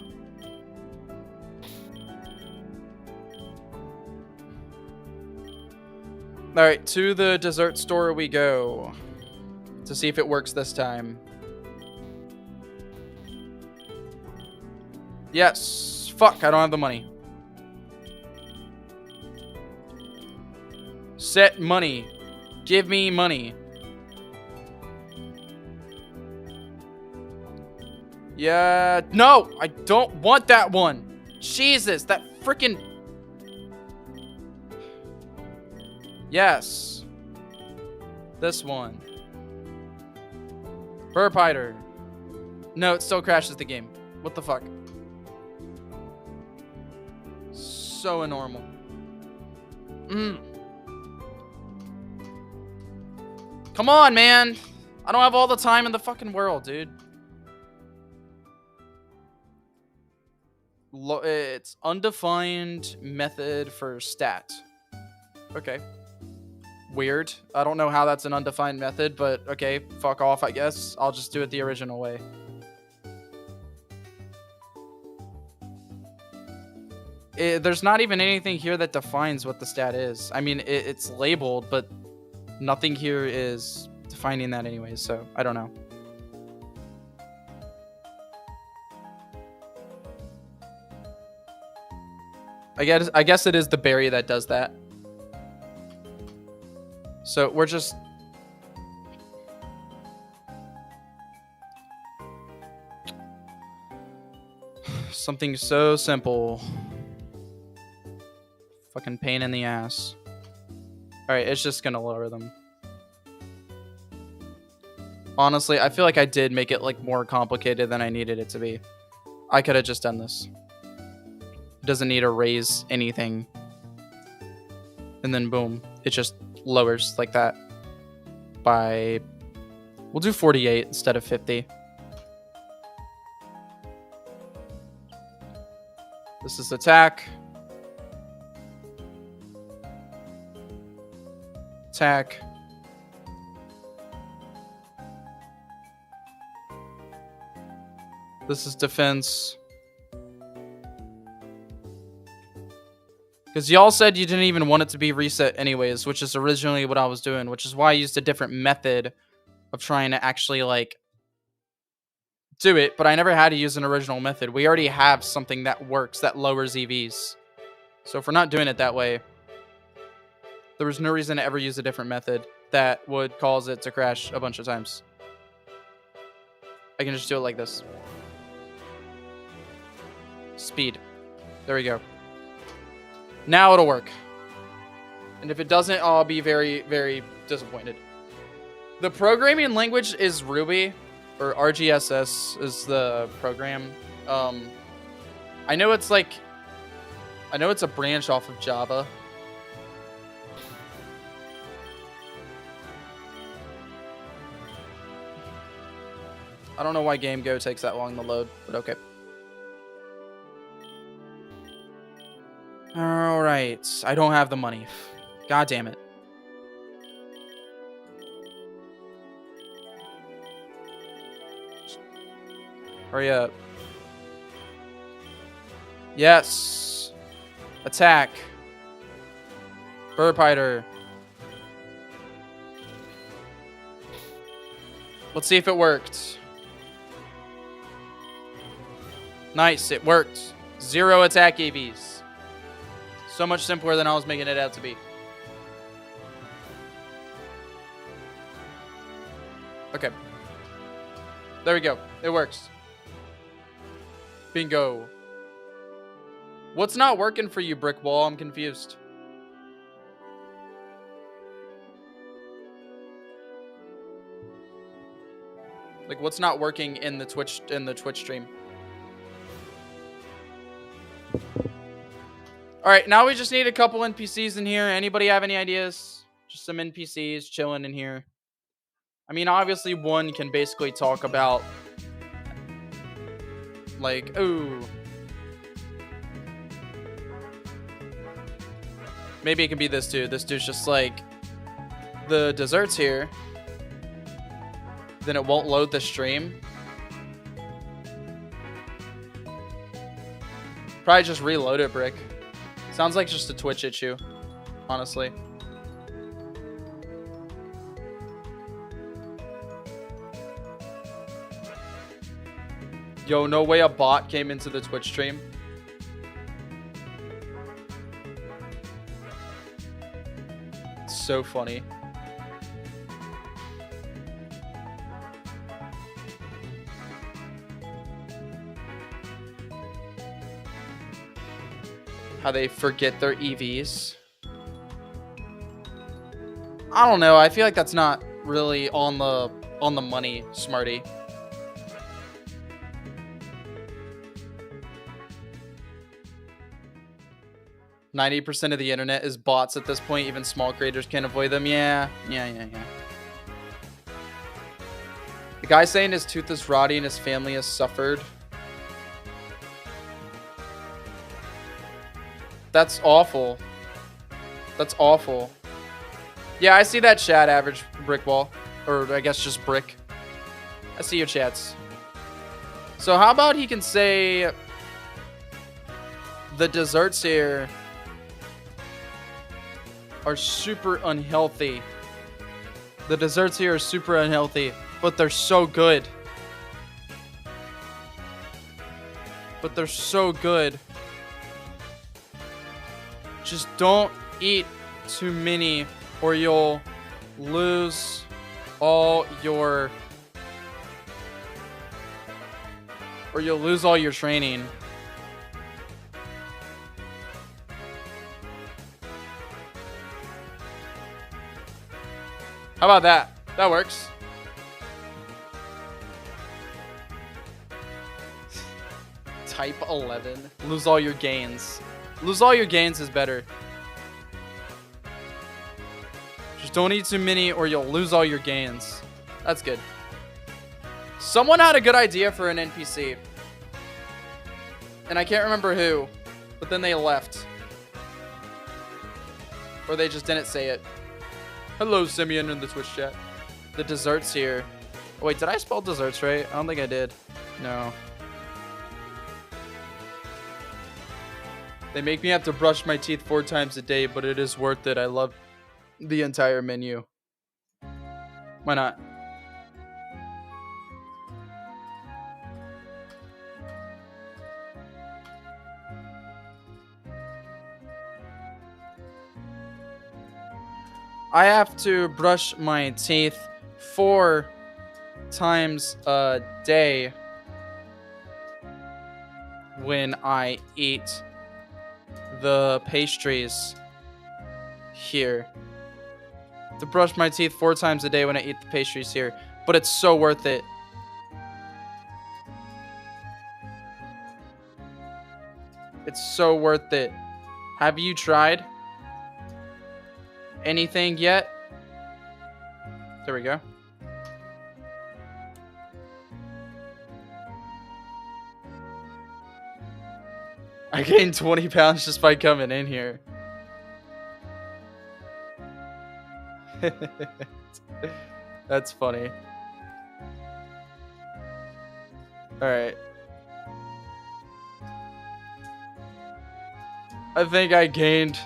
All right, to the dessert store we go. To see if it works this time. Yes. Fuck, I don't have the money. Set money. Give me money. Yeah. No, I don't want that one. Jesus, that freaking... Yes. This one. Burp hider. No, it still crashes the game. What the fuck? So abnormal. Come on, man. I don't have all the time in the fucking world, dude. It's undefined method for stat. Okay. Weird. I don't know how that's an undefined method, but okay, fuck off, I guess. I'll just do it the original way. There's not even anything here that defines what the stat is. I mean, it's labeled, but nothing here is defining that anyways, so I don't know. I guess it is the berry that does that. So we're just... Something so simple. Fucking pain in the ass. Alright, it's just gonna lower them. Honestly, I feel like I did make it like more complicated than I needed it to be. I could have just done this. It doesn't need to raise anything. And then boom, it just lowers like that. By... We'll do 48 instead of 50. This is attack. Attack. This is defense. Because y'all said you didn't even want it to be reset anyways, which is originally what I was doing, which is why I used a different method of trying to actually, like, do it, but I never had to use an original method. We already have something that works, that lowers EVs. So if we're not doing it that way, there was no reason to ever use a different method that would cause it to crash a bunch of times. I can just do it like this. Speed. There we go. Now it'll work. And if it doesn't, I'll be very, very disappointed. The programming language is Ruby, or RGSS is the program. I know it's like... I know it's a branch off of Java. I don't know why GameGo takes that long to load, but okay. Alright, I don't have the money. God damn it. Hurry up. Yes. Attack. Burp hider. Let's see if it worked. Nice, it worked. 0 attack EVs. So much simpler than I was making it out to be. Okay. There we go. It works. Bingo. What's not working for you, Brick Wall? I'm confused. Like, what's not working in the Twitch stream? All right, now we just need a couple NPCs in here. Anybody have any ideas? Just some NPCs chilling in here. I mean, obviously one can basically talk about, like, ooh. Maybe it can be this dude. This dude's just like, the dessert's here. Then it won't load the stream. Probably just reload it, Brick. Sounds like just a Twitch issue, honestly. Yo, no way a bot came into the Twitch stream. It's so funny. How they forget their EVs. I don't know. I feel like that's not really on the money, Smarty. %of the internet is bots at this point. Even small creators can't avoid them. Yeah. The guy saying his tooth is rotty and his family has suffered. That's awful. That's awful. Yeah, I see that chat, average brick wall. Or I guess just brick. I see your chats. So how about he can say the desserts here are super unhealthy. The desserts here are super unhealthy, but they're so good. But they're so good. Just don't eat too many or you'll lose all your training. How about that? That works. Type 11. Lose all your gains. Lose all your gains is better. Just don't eat too many or you'll lose all your gains. That's good. Someone had a good idea for an NPC. And I can't remember who. But then they left. Or they just didn't say it. Hello, Simeon in the Twitch chat. The desserts here. Oh, wait, did I spell desserts right? I don't think I did. No. They make me have to brush my teeth 4 times a day, but it is worth it. I love the entire menu. Why not? I have to brush my teeth 4 times a day when I eat the pastries here. To brush my teeth 4 times a day when I eat the pastries here. But it's so worth it. It's so worth it. Have you tried anything yet? There we go. I gained 20 pounds just by coming in here. That's funny. Alright. I think I gained...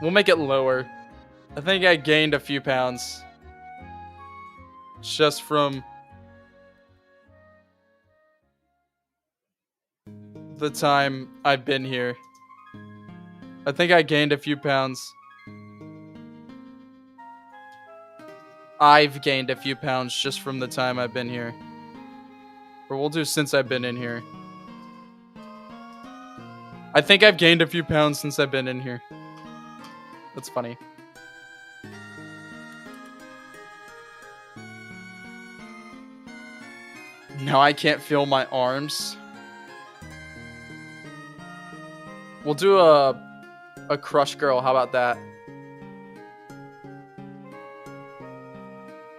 We'll make it lower. I think I gained a few pounds. Just from... the time I've been here. I think I gained a few pounds. I've gained a few pounds just from the time I've been here. Or we'll do since I've been in here. I think I've gained a few pounds since I've been in here. That's funny. Now I can't feel my arms. We'll do a crush girl. How about that?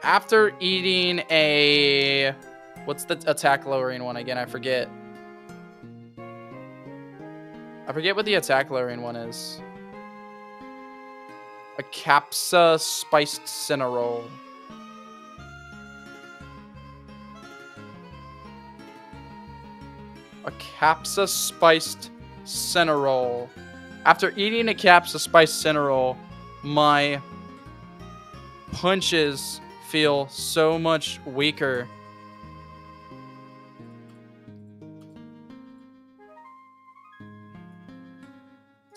After eating a... What's the attack lowering one again? I forget. I forget what the attack lowering one is. A capsa spiced cinnarol. A capsa spiced cinnarol. After eating a capsa spiced cinnarol, my punches feel so much weaker.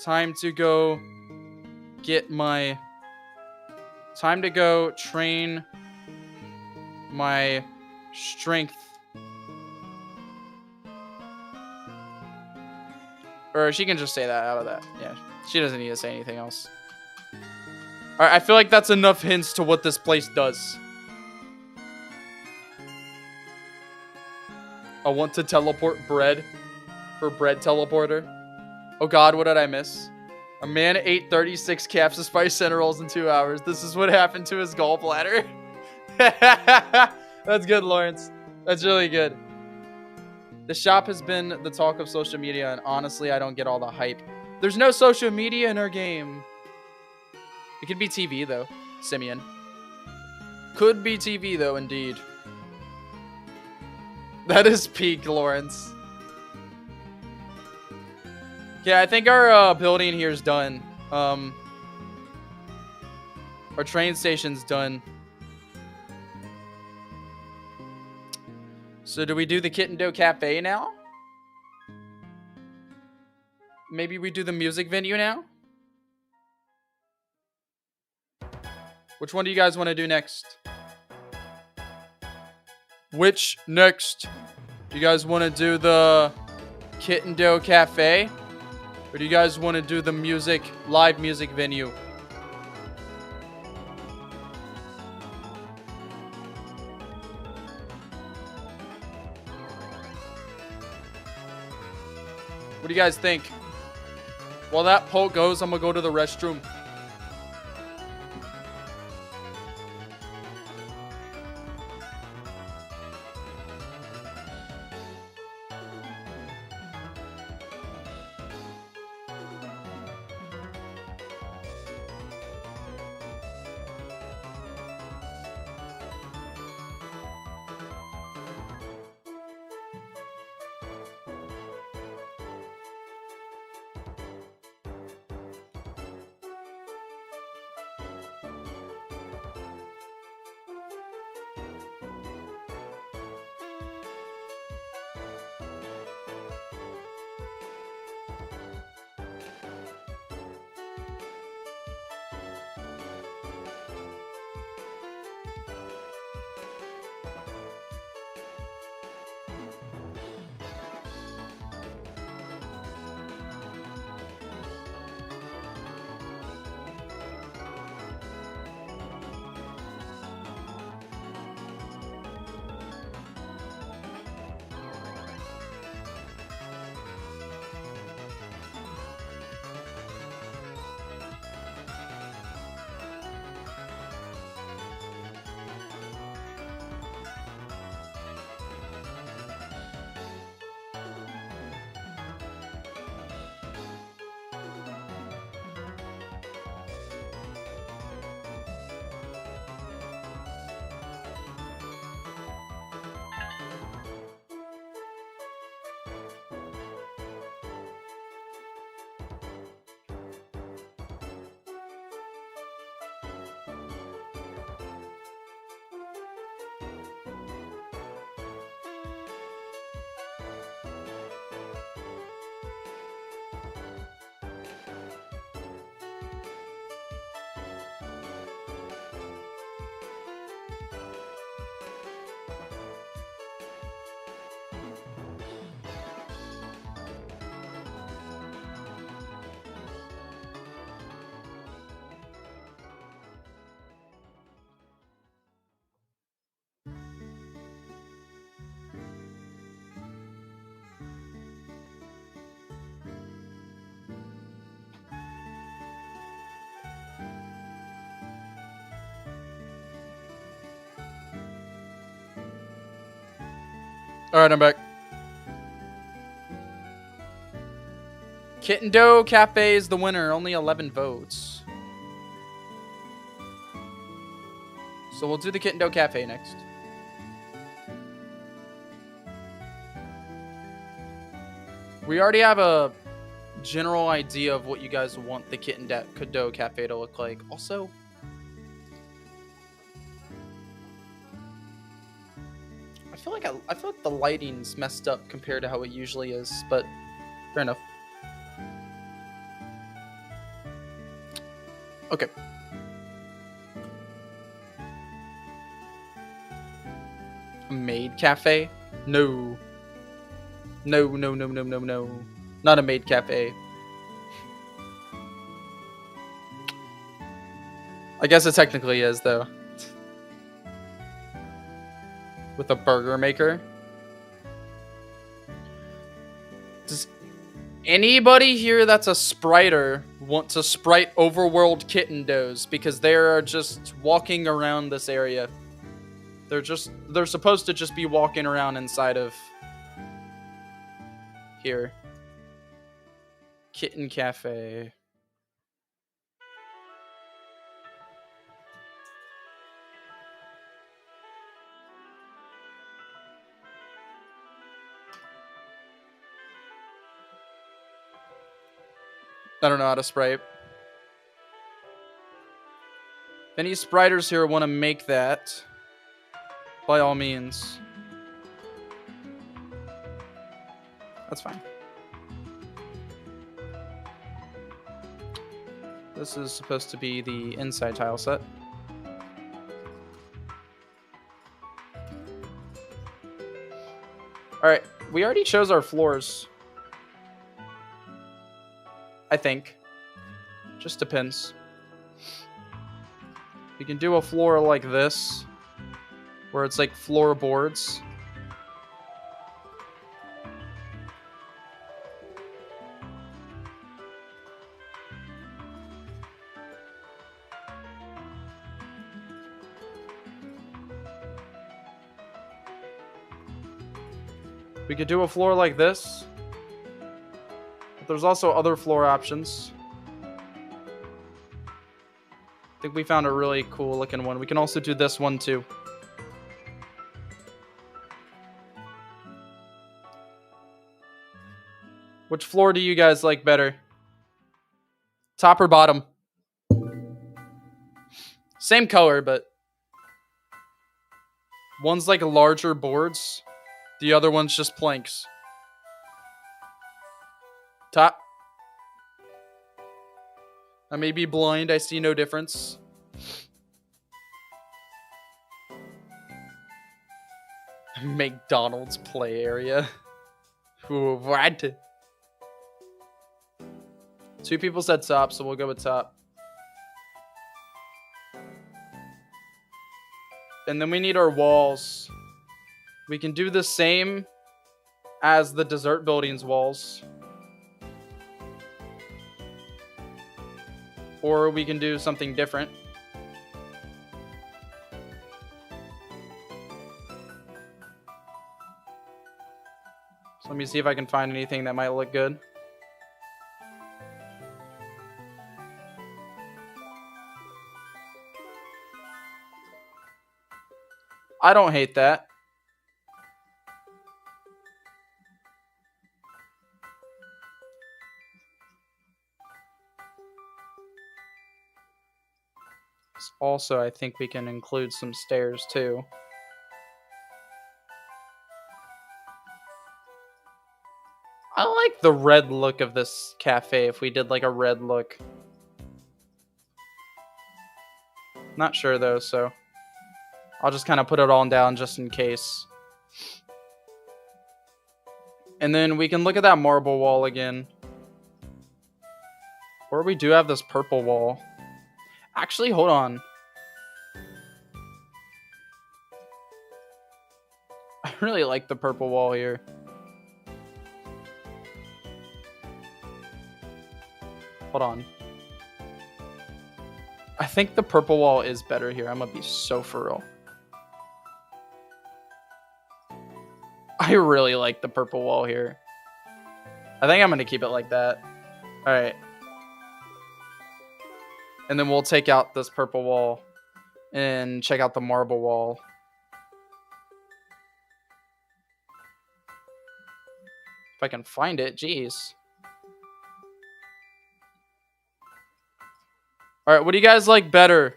Time to go get my... Time to go train my strength. Or she can just say that out of that. Yeah, she doesn't need to say anything else. Alright, I feel like that's enough hints to what this place does. I want to teleport bread for bread teleporter. Oh god, what did I miss? A man ate 36 capsa spice cinnarolls in 2 hours. This is what happened to his gallbladder. That's good, Lawrence. That's really good. The shop has been the talk of social media, and honestly, I don't get all the hype. There's no social media in our game. It could be TV, though, Simeon. Could be TV, though, indeed. That is peak, Lawrence. Yeah, I think our building here is done. Our train station's done. So do we do the Kitten Cafe now? Maybe we do the music venue now? Which one do you guys want to do next? Which next? Do you guys want to do the Kitten Cafe? Or do you guys want to do the live music venue? What do you guys think? While that poll goes, I'm gonna go to the restroom. Alright, I'm back. Kitten Cafe is the winner. Only 11 votes. So we'll do the Kitten Cafe next. We already have a general idea of what you guys want the Kitten Cafe to look like. Also, I feel like the lighting's messed up compared to how it usually is, but fair enough. Okay. A maid cafe? No. No. Not a maid cafe. I guess it technically is, though. With a burger maker. Does anybody here that's a spriter want to sprite overworld kitten does? Because they are just walking around this area. They're supposed to just be walking around inside of here. Kitten Cafe. I don't know how to sprite. If any spriters here want to make that, by all means. That's fine. This is supposed to be the inside tile set. Alright, we already chose our floors. I think. Just depends. We can do a floor like this, where it's like floorboards. We could do a floor like this. But there's also other floor options. I think we found a really cool looking one. We can also do this one too. Which floor do you guys like better? Top or bottom? Same color, but one's like larger boards. The other one's just planks. Top. I may be blind. I see no difference. McDonald's play area. Ooh, what? Two people said top, so we'll go with top. And then we need our walls. We can do the same as the dessert building's walls. Or we can do something different. So let me see if I can find anything that might look good. I don't hate that. Also, I think we can include some stairs too. I like the red look of this cafe if we did like a red look. Not sure though, so I'll just kind of put it all down just in case. And then we can look at that marble wall again. Or we do have this purple wall. Actually, hold on. I really like the purple wall here. Hold on. I think the purple wall is better here. I'm gonna be so for real. I really like the purple wall here. I think I'm going to keep it like that. All right. And then we'll take out this purple wall and check out the marble wall. If I can find it, jeez. All right, what do you guys like better?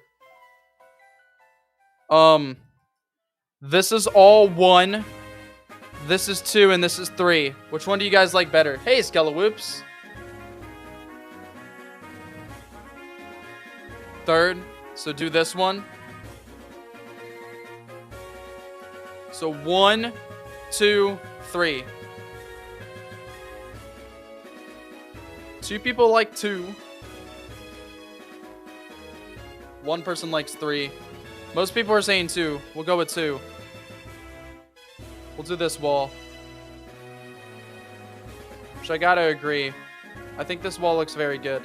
This is all 1. This is 2, and this is 3. Which one do you guys like better? Hey, Skelewoops. Third. So do this one. So 1, 2, 3. 2 people like 2. 1 person likes 3. Most people are saying 2. We'll go with 2. We'll do this wall. Which I gotta agree. I think this wall looks very good.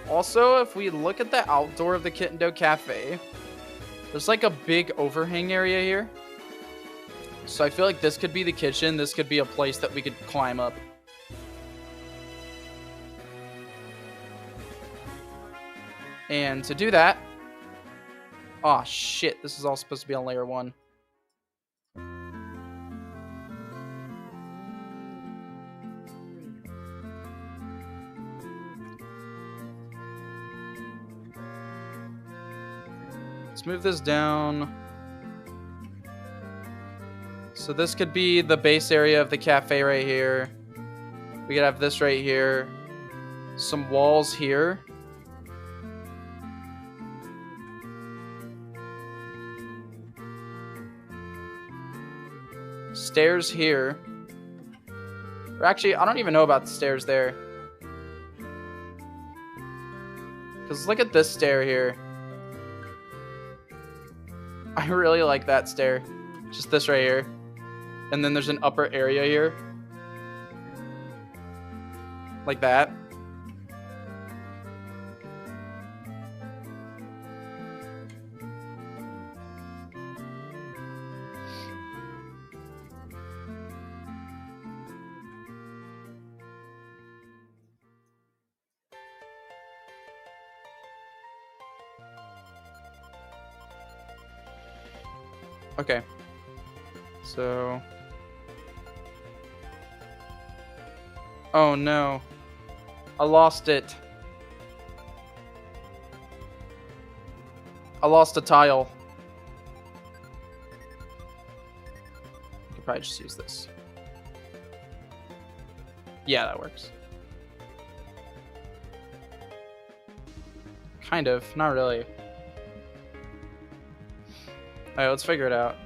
Also, if we look at the outdoor of the Kitten Cafe, there's like a big overhang area here. So I feel like this could be the kitchen. This could be a place that we could climb up. And to do that... Oh, shit. This is all supposed to be on layer 1. Let's move this down. So this could be the base area of the cafe right here. We could have this right here. Some walls here. Stairs here. Or actually, I don't even know about the stairs there. Because look at this stair here. I really like that stair. Just this right here. And then there's an upper area here. Like that. Okay. So... Oh no. I lost it. I lost a tile. I could probably just use this. Yeah, that works. Kind of. Not really. Alright, let's figure it out.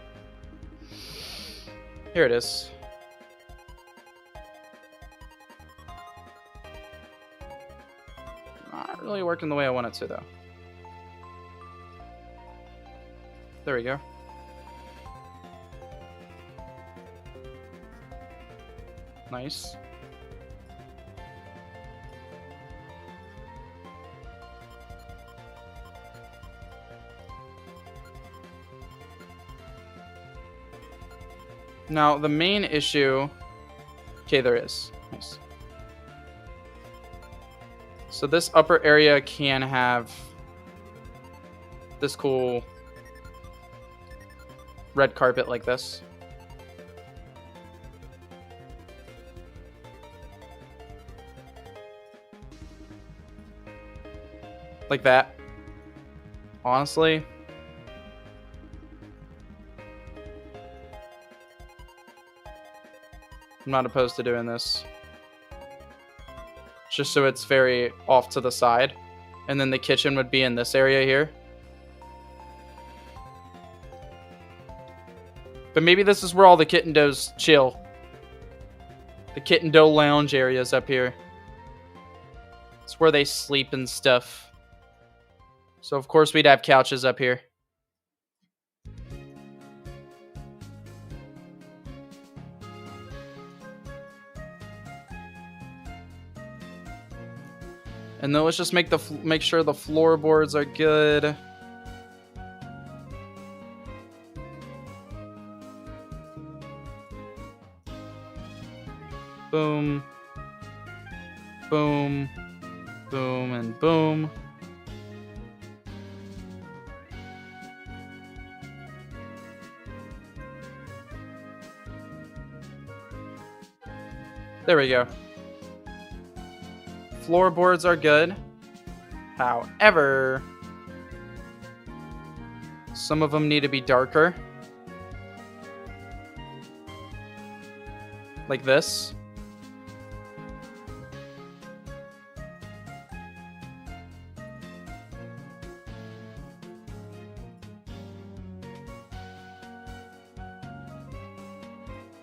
Here it is. Not really working the way I want it to, though. There we go. Nice. Now, the main issue... Okay, there is. Nice. So this upper area can have this cool red carpet like this. Like that. Honestly... I'm not opposed to doing this. Just so it's very off to the side. And then the kitchen would be in this area here. But maybe this is where all the Kitten Does chill. The Kitten Doe lounge area is up here. It's where they sleep and stuff. So of course we'd have couches up here. And then let's just make sure the floorboards are good. Boom. Boom. Boom and boom. There we go. Floorboards are good. However, some of them need to be darker. Like this.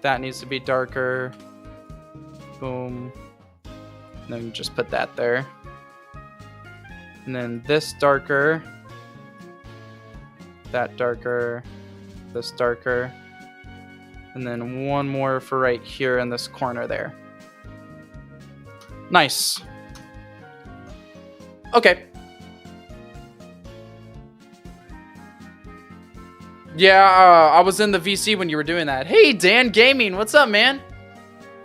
That needs to be darker. Boom. And then just put that there. And then this darker. That darker. This darker. And then one more for right here in this corner there. Nice. Okay. Yeah, I was in the VC when you were doing that. Hey, Dan Gaming, what's up, man?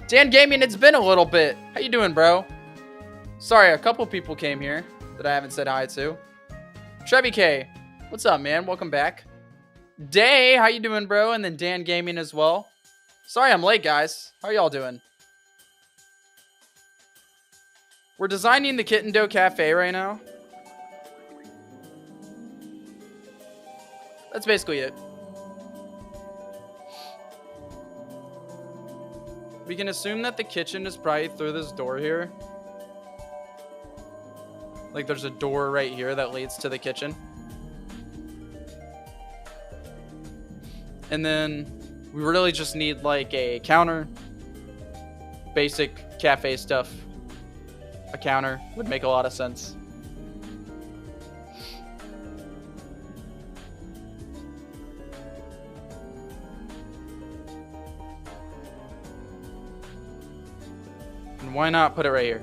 Dan Gaming, it's been a little bit. How you doing, bro? Sorry, a couple people came here that I haven't said hi to. Trevi K, what's up, man? Welcome back. Day, how you doing, bro? And then Dan Gaming as well. Sorry I'm late, guys. How y'all doing? We're designing the Kitten Cafe right now. That's basically it. We can assume that the kitchen is probably through this door here. Like there's a door right here that leads to the kitchen. And then we really just need like a counter. Basic cafe stuff. A counter would make a lot of sense. And why not put it right here?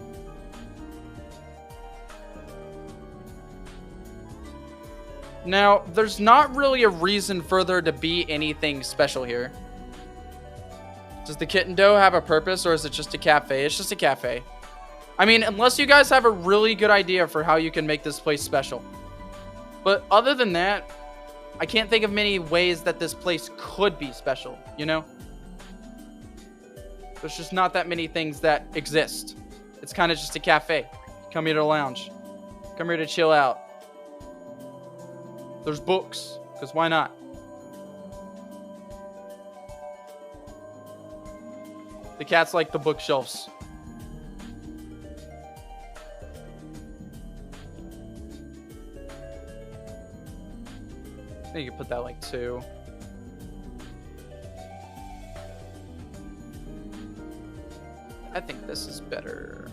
Now, there's not really a reason for there to be anything special here. Does the Kitten Dough have a purpose, or is it just a cafe? It's just a cafe. I mean, unless you guys have a really good idea for how you can make this place special. But other than that, I can't think of many ways that this place could be special, you know? There's just not that many things that exist. It's kind of just a cafe. Come here to lounge. Come here to chill out. There's books, because why not? The cats like the bookshelves. I think you could put that like 2. I think this is better.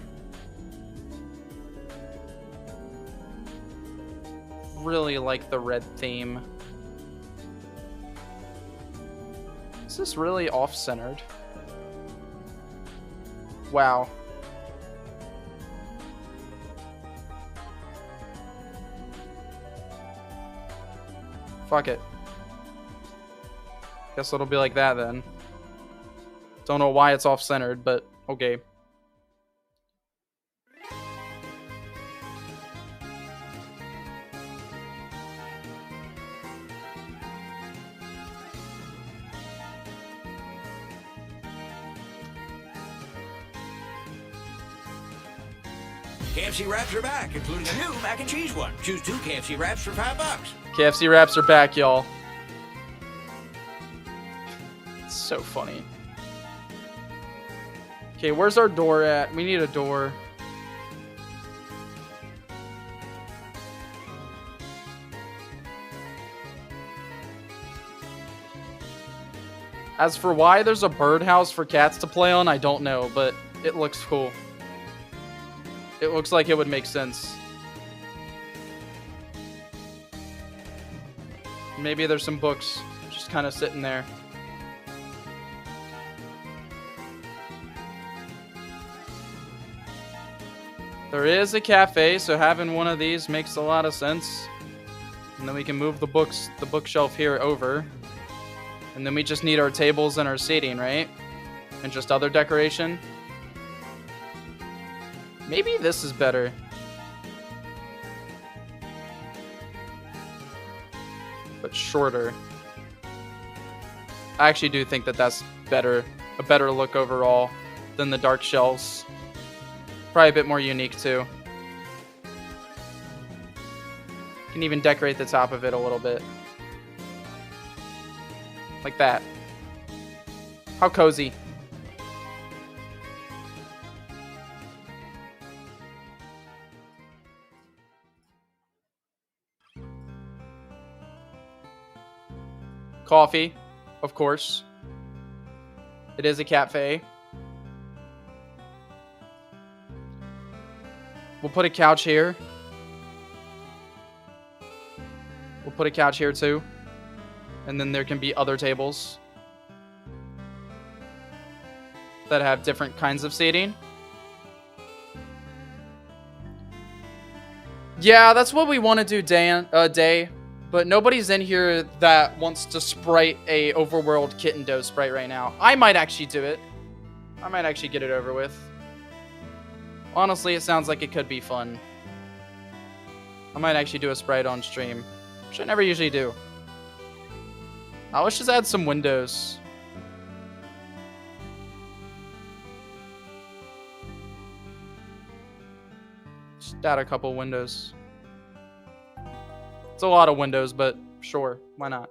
Really like the red theme. Is this really off-centered? Wow. Fuck it. Guess it'll be like that then. Don't know why it's off-centered, but okay. KFC wraps are back, including a new mac and cheese one. Choose 2 KFC wraps for $5. KFC wraps are back, y'all. It's so funny. Okay, where's our door at? We need a door. As for why there's a birdhouse for cats to play on, I don't know, but it looks cool. It looks like it would make sense. Maybe there's some books just kind of sitting there. There is a cafe, so having one of these makes a lot of sense. And then we can move the bookshelf here over. And then we just need our tables and our seating, right? And just other decoration. Maybe this is better. But shorter. I actually do think that that's better. A better look overall than the dark shells. Probably a bit more unique too. You can even decorate the top of it a little bit. Like that. How cozy. Coffee, of course. It is a cafe. We'll put a couch here. We'll put a couch here too. And then there can be other tables that have different kinds of seating. Yeah, that's what we want to do, Day. But nobody's in here that wants to sprite a overworld Kitten dough sprite right now. I might actually do it. I might actually get it over with. Honestly, it sounds like it could be fun. I might actually do a sprite on stream, which I never usually do. Now let's just add some windows. Just add a couple windows. It's a lot of windows, but sure, why not?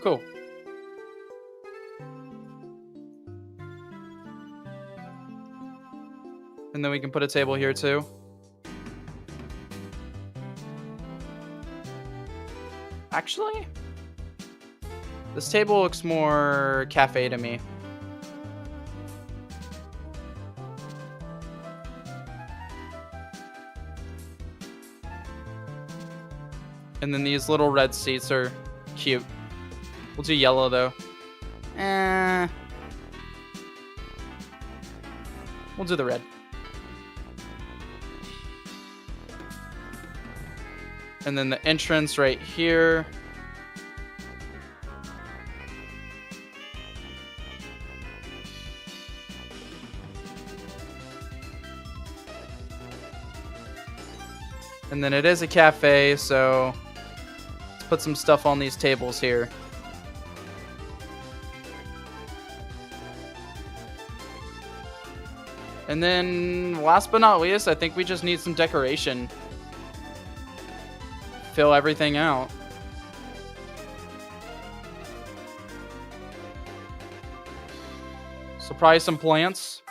Cool. And then we can put a table here too. Actually, this table looks more cafe to me. And then these little red seats are cute. We'll do yellow though. We'll do the red. And then the entrance right here. And then it is a cafe, so let's put some stuff on these tables here. And then last but not least, I think we just need some decoration. Fill everything out. So probably some plants.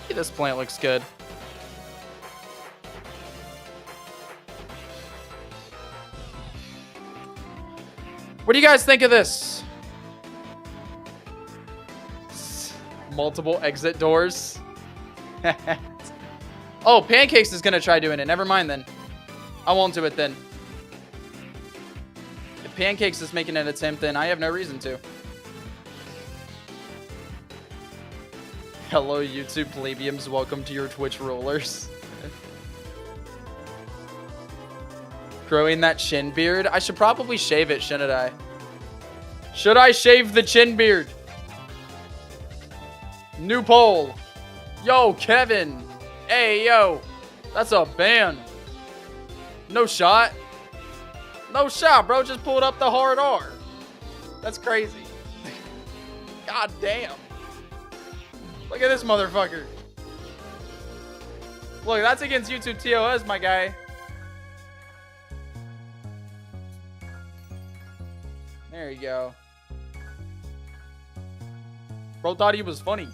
Hey, this plant looks good. What do you guys think of this? Multiple exit doors. Oh, Pancakes is gonna try doing it. Never mind then. I won't do it then. If Pancakes is making an attempt, then I have no reason to. Hello, YouTube plebeians. Welcome to your Twitch rollers. Growing that chin beard. I should probably shave it, shouldn't I? Should I shave the chin beard? New poll. Yo, Kevin. Hey, yo. That's a ban. No shot. No shot, bro. Just pulled up the hard R. That's crazy. God damn. Look at this motherfucker. Look, that's against YouTube TOS, my guy. There you go. Bro thought he was funny.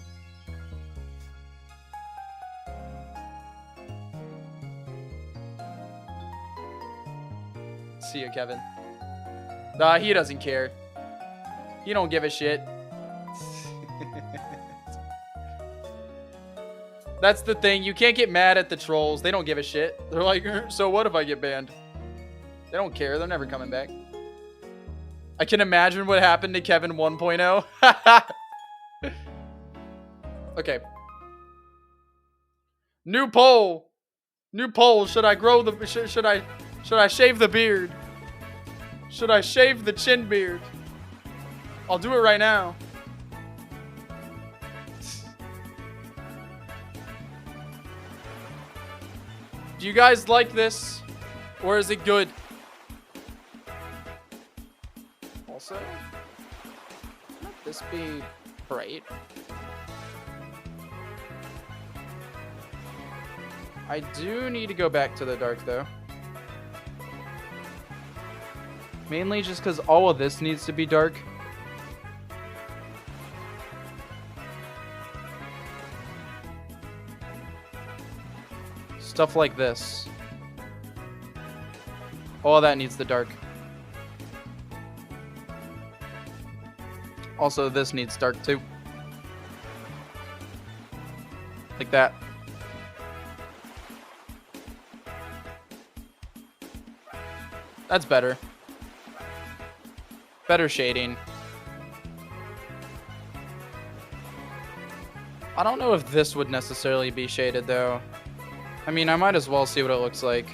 See you, Kevin. Nah, he doesn't care. He don't give a shit. That's the thing. You can't get mad at the trolls. They don't give a shit. They're like, so what if I get banned? They don't care. They're never coming back. I can imagine what happened to Kevin 1.0. Okay. New poll. New poll. Should I grow the... Should I shave the beard? Should I shave the chin beard? I'll do it right now. Do you guys like this? Or is it good? Also, let this be bright. I do need to go back to the dark though. Mainly just because all of this needs to be dark. Stuff like this. All of that needs the dark. Also, this needs dark too. Like that. That's better. Better shading. I don't know if this would necessarily be shaded though. I mean, I might as well see what it looks like.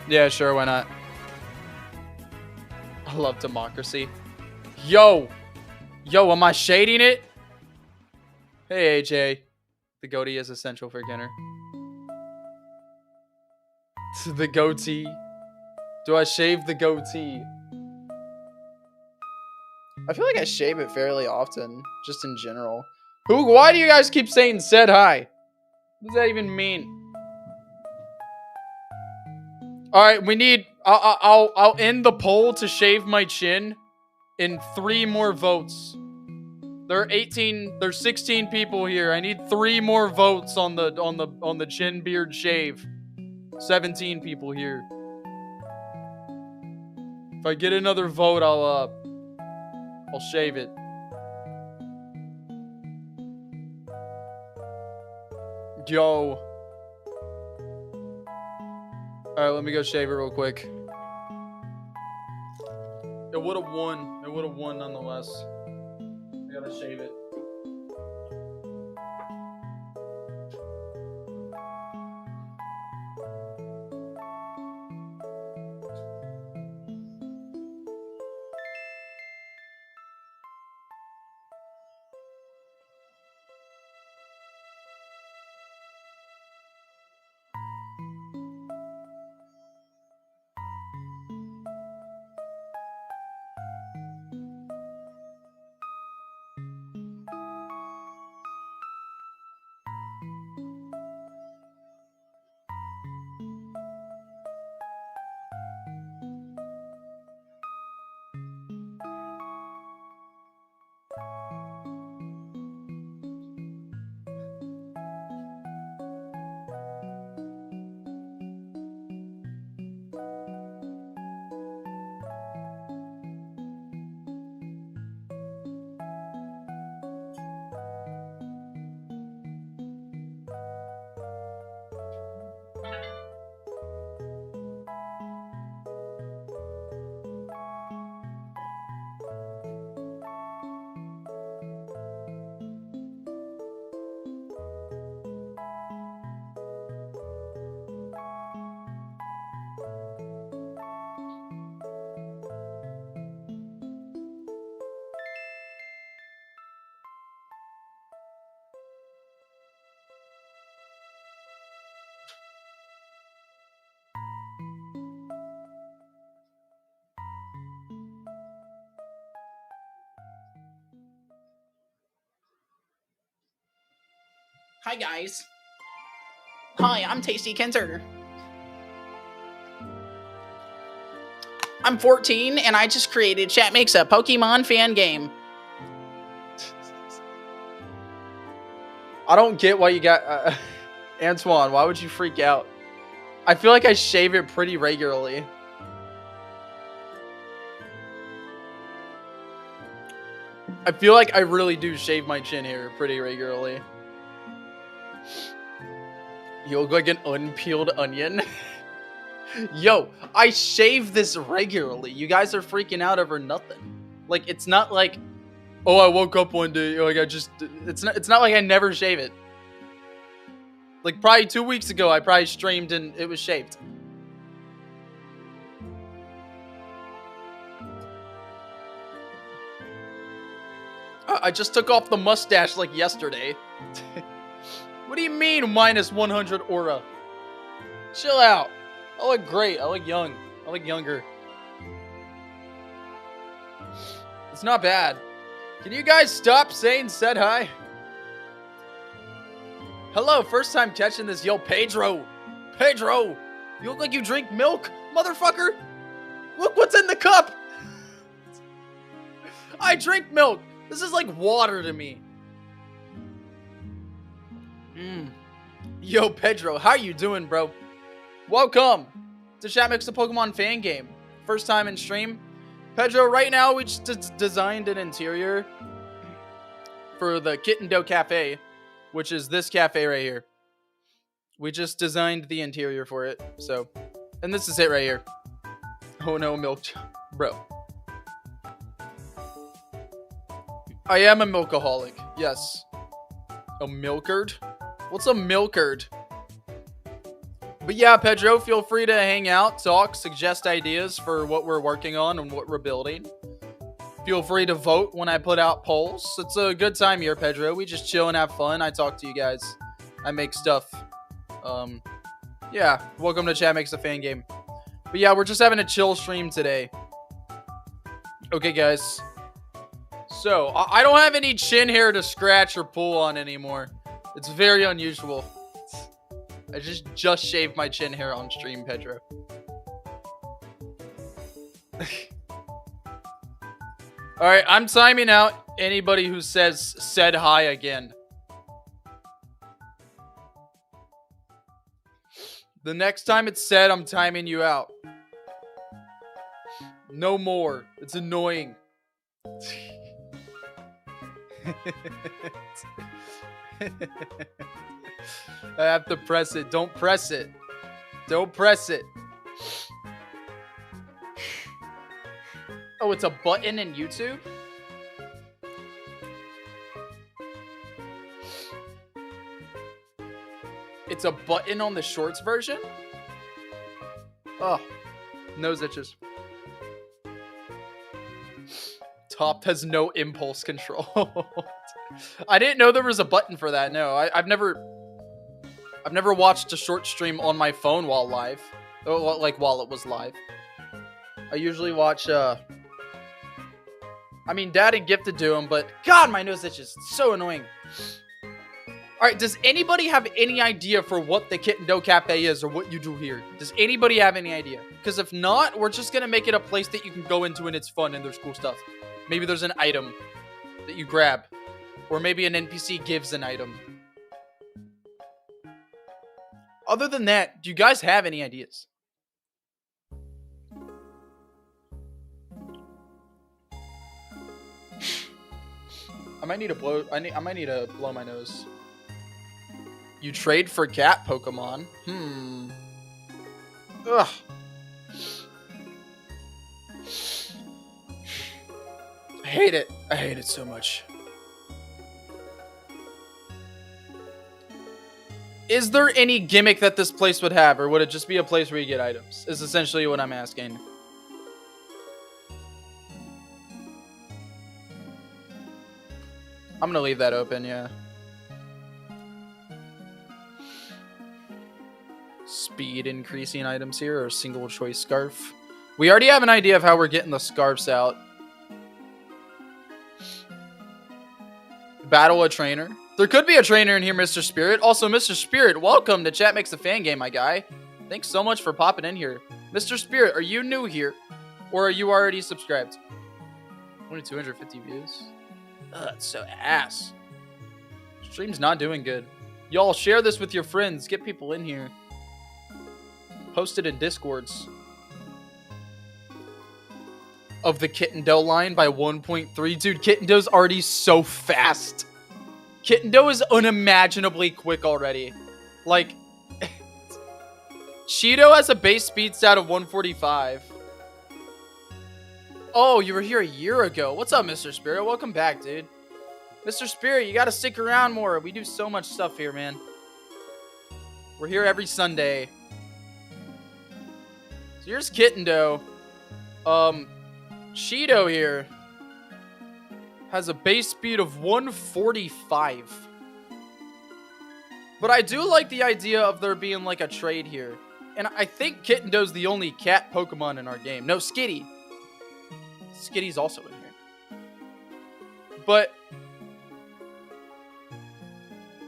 Yeah, sure, why not? I love democracy. Yo! Yo, am I shading it? Hey, AJ. The goatee is essential for Kenner. The goatee. Do I shave the goatee? I feel like I shave it fairly often, just in general. Why do you guys keep saying said hi? What does that even mean? Alright, we need... I'll end the poll to shave my chin in 3 more votes. There's 16 people here. I need 3 more votes on the chin beard shave. 17 people here. If I get another vote, I'll shave it. Yo. Alright, let me go shave it real quick. It would have won. It would have won nonetheless. I gotta shave it. Hi guys. Hi, I'm tyKenter. I'm 14 and I just created Chat Makes a Pokemon fan game. I don't get why you got... Antoine, why would you freak out? I feel like I shave it pretty regularly. I feel like I really do shave my chin hair pretty regularly. You look like an unpeeled onion. Yo, I shave this regularly. You guys are freaking out over nothing. Like, it's not like, oh, I woke up one day, like it's not like I never shave it. Like, probably 2 weeks ago, I probably streamed and it was shaved. I just took off the mustache like yesterday. What do you mean minus 100 aura? Chill out. I look great. I look young. I look younger. It's not bad. Can you guys stop saying said hi? Hello, first time catching this. Yo, Pedro. Pedro, you look like you drink milk, motherfucker. Look what's in the cup. I drink milk. This is like water to me. Yo, Pedro, how you doing, bro? Welcome to Chat Mix the Pokemon fan game. First time in stream. Pedro, right now we just designed an interior for the Kitten Cafe, which is this cafe right here. We just designed the interior for it, so. And this is it right here. Oh no, milk. Bro. I am a milkaholic, yes. A milkard? What's a milkard? But yeah, Pedro, feel free to hang out, talk, suggest ideas for what we're working on and what we're building. Feel free to vote when I put out polls. It's a good time here, Pedro. We just chill and have fun. I talk to you guys. I make stuff. Yeah, welcome to Chat Makes a Fan Game. But yeah, we're just having a chill stream today. Okay, guys. So, I don't have any chin hair to scratch or pull on anymore. It's very unusual. I just shaved my chin hair on stream, Pedro. Alright, I'm timing out anybody who said hi again. The next time it's said, I'm timing you out. No more. It's annoying. I have to press it. Don't press it. Don't press it. Oh, it's a button in YouTube? It's a button on the shorts version? Oh, nose itches. Top has no impulse control. I didn't know there was a button for that. No, I've never watched a short stream on my phone while live. Like while it was live. I usually watch I mean, Dad and Gifted do them, but God, my nose itches. It's so annoying. Alright, does anybody have any idea for what the Kitten Cafe is or what you do here? Does anybody have any idea? Because if not, we're just going to make it a place that you can go into and it's fun and there's cool stuff. Maybe there's an item that you grab. Or maybe an NPC gives an item. Other than that, do you guys have any ideas? I might need to blow my nose. You trade for cat Pokemon? Ugh. I hate it. I hate it so much. Is there any gimmick that this place would have, or would it just be a place where you get items? Is essentially what I'm asking. I'm gonna leave that open, yeah. Speed increasing items here, or single choice scarf. We already have an idea of how we're getting the scarves out. Battle a trainer. There could be a trainer in here, Mr. Spirit. Also, Mr. Spirit, welcome to Chat Makes a Fan Game, my guy. Thanks so much for popping in here. Mr. Spirit, are you new here? Or are you already subscribed? Only 250 views. Ugh, that's so ass. Stream's not doing good. Y'all share this with your friends. Get people in here. posted in Discords of the Kittendo line by 1.3. Dude, Kittendo's already so fast. Kittendo is unimaginably quick already. Like, Cheeto has a base speed stat of 145. Oh, you were here a year ago. What's up, Mr. Spirit? Welcome back, dude. Mr. Spirit, you gotta stick around more. We do so much stuff here, man. We're here every Sunday. So here's Kittendo. Cheeto here has a base speed of 145. But I do like the idea of there being like a trade here. And I think Kittendo's the only cat Pokemon in our game. No, Skitty. Skitty's also in here. But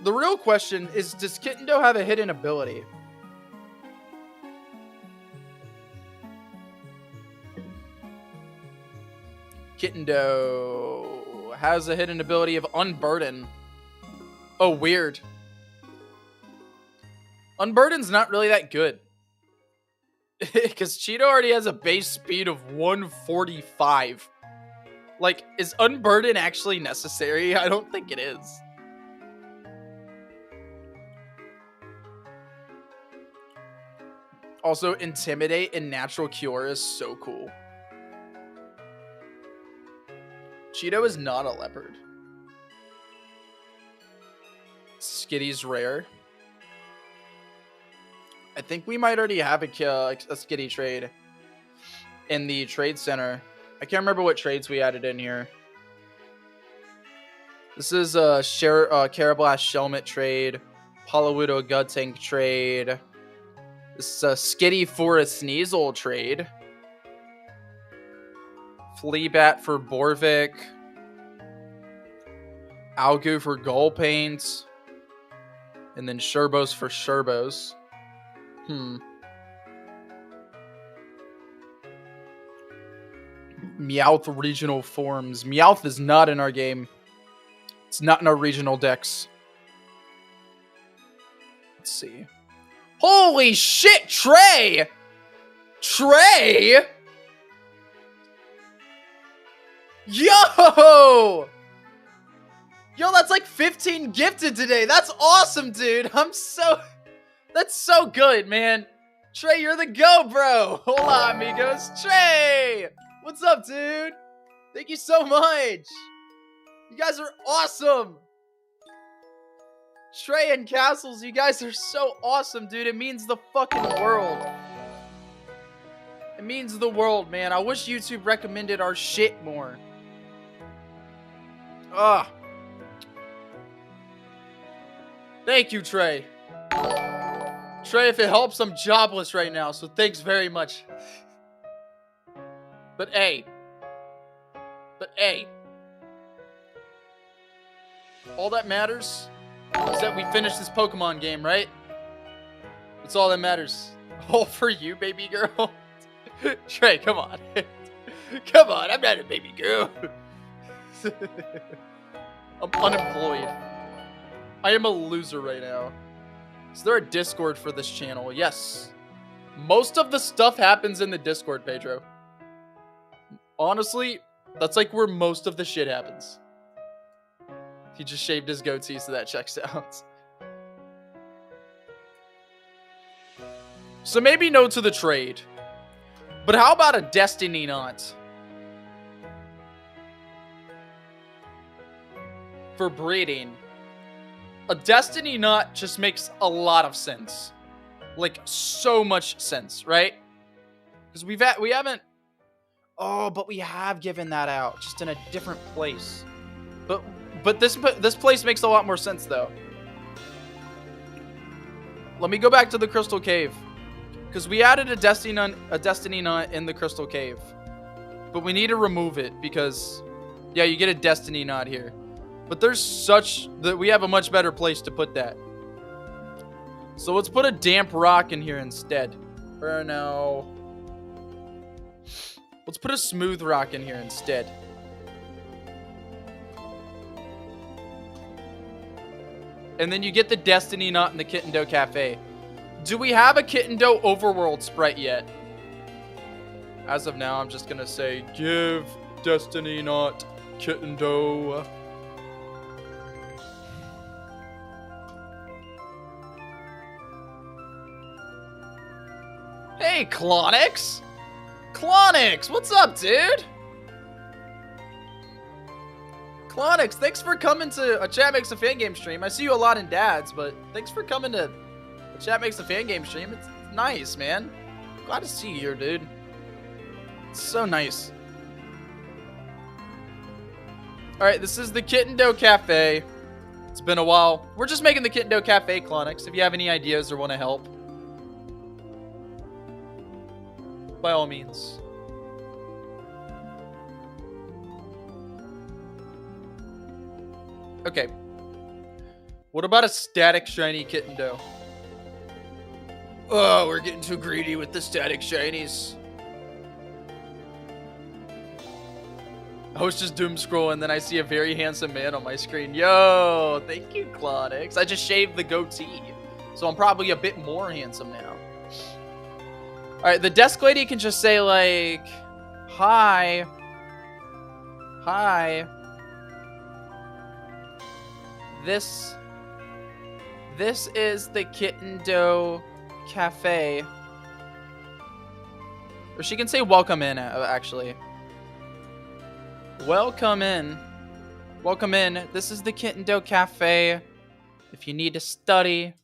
the real question is, does Kittendo have a hidden ability? Kittendo has a hidden ability of Unburden. Oh, weird. Unburden's not really that good. Because Cheeto already has a base speed of 145. Like, is Unburden actually necessary? I don't think it is. Also, Intimidate and Natural Cure is so cool. Cheeto is not a leopard. Skitty's rare. I think we might already have a Skitty trade in the trade center. I can't remember what trades we added in here. This is a Carablast Shelmet trade, Palawudo Guttank trade. This is a Skitty for a Sneasel trade. Fleabat for Borvik. Algu for Gull Paint. And then Sherbos for Sherbos. Meowth regional forms. Meowth is not in our game. It's not in our regional decks. Let's see. Holy shit, Trey! Trey! Yo! Yo, that's like 15 gifted today. That's awesome, dude. That's so good, man. Trey, you're the go, bro. Hola, amigos. Trey! What's up, dude? Thank you so much. You guys are awesome. Trey and Castles, you guys are so awesome, dude. It means the fucking world. It means the world, man. I wish YouTube recommended our shit more. Thank you, Trey. Trey, if it helps, I'm jobless right now, so thanks very much. But hey. All that matters is that we finish this Pokemon game, right? That's all that matters. All for you, baby girl. Trey, come on. Come on, I'm not a baby girl. I'm unemployed. I am a loser right now. Is there a Discord for this channel? Yes. Most of the stuff happens in the Discord, Pedro. Honestly, that's like where most of the shit happens. He just shaved his goatee, so that checks out. So maybe no to the trade. But how about a Destiny Knot? For breeding. A Destiny Knot just makes a lot of sense. Like, so much sense, right? Because we haven't... Oh, but we have given that out, just in a different place. But this place makes a lot more sense, though. Let me go back to the Crystal Cave. Because we added a Destiny Knot in the Crystal Cave. But we need to remove it, because... Yeah, you get a Destiny Knot here. But we have a much better place to put that. So let's put a Damp Rock in here instead. Or no. Let's put a Smooth Rock in here instead. And then you get the Destiny Knot in the Kittendo Cafe. Do we have a Kittendo overworld sprite yet? As of now, I'm just gonna say, give Destiny not Kittendo. Hey, Clonix! Clonix, what's up, dude? Clonix, thanks for coming to a Chat Makes a Fan Game stream. I see you a lot in dads, but thanks for coming to a Chat Makes a Fan Game stream. It's nice, man. Glad to see you here, dude. It's so nice. Alright, this is the Kittendo Cafe. It's been a while. We're just making the Kittendo Cafe, Clonix. If you have any ideas or want to help, by all means. Okay. What about a static shiny Kittendo? Oh, we're getting too greedy with the static shinies. I was just doom scrolling, then I see a very handsome man on my screen. Yo, thank you, Clonix. I just shaved the goatee, so I'm probably a bit more handsome now. Alright, the desk lady can just say, like, hi. Hi. This is the Kittendo Cafe. Or she can say welcome in, actually. Welcome in. Welcome in. This is the Kittendo Cafe. If you need to study,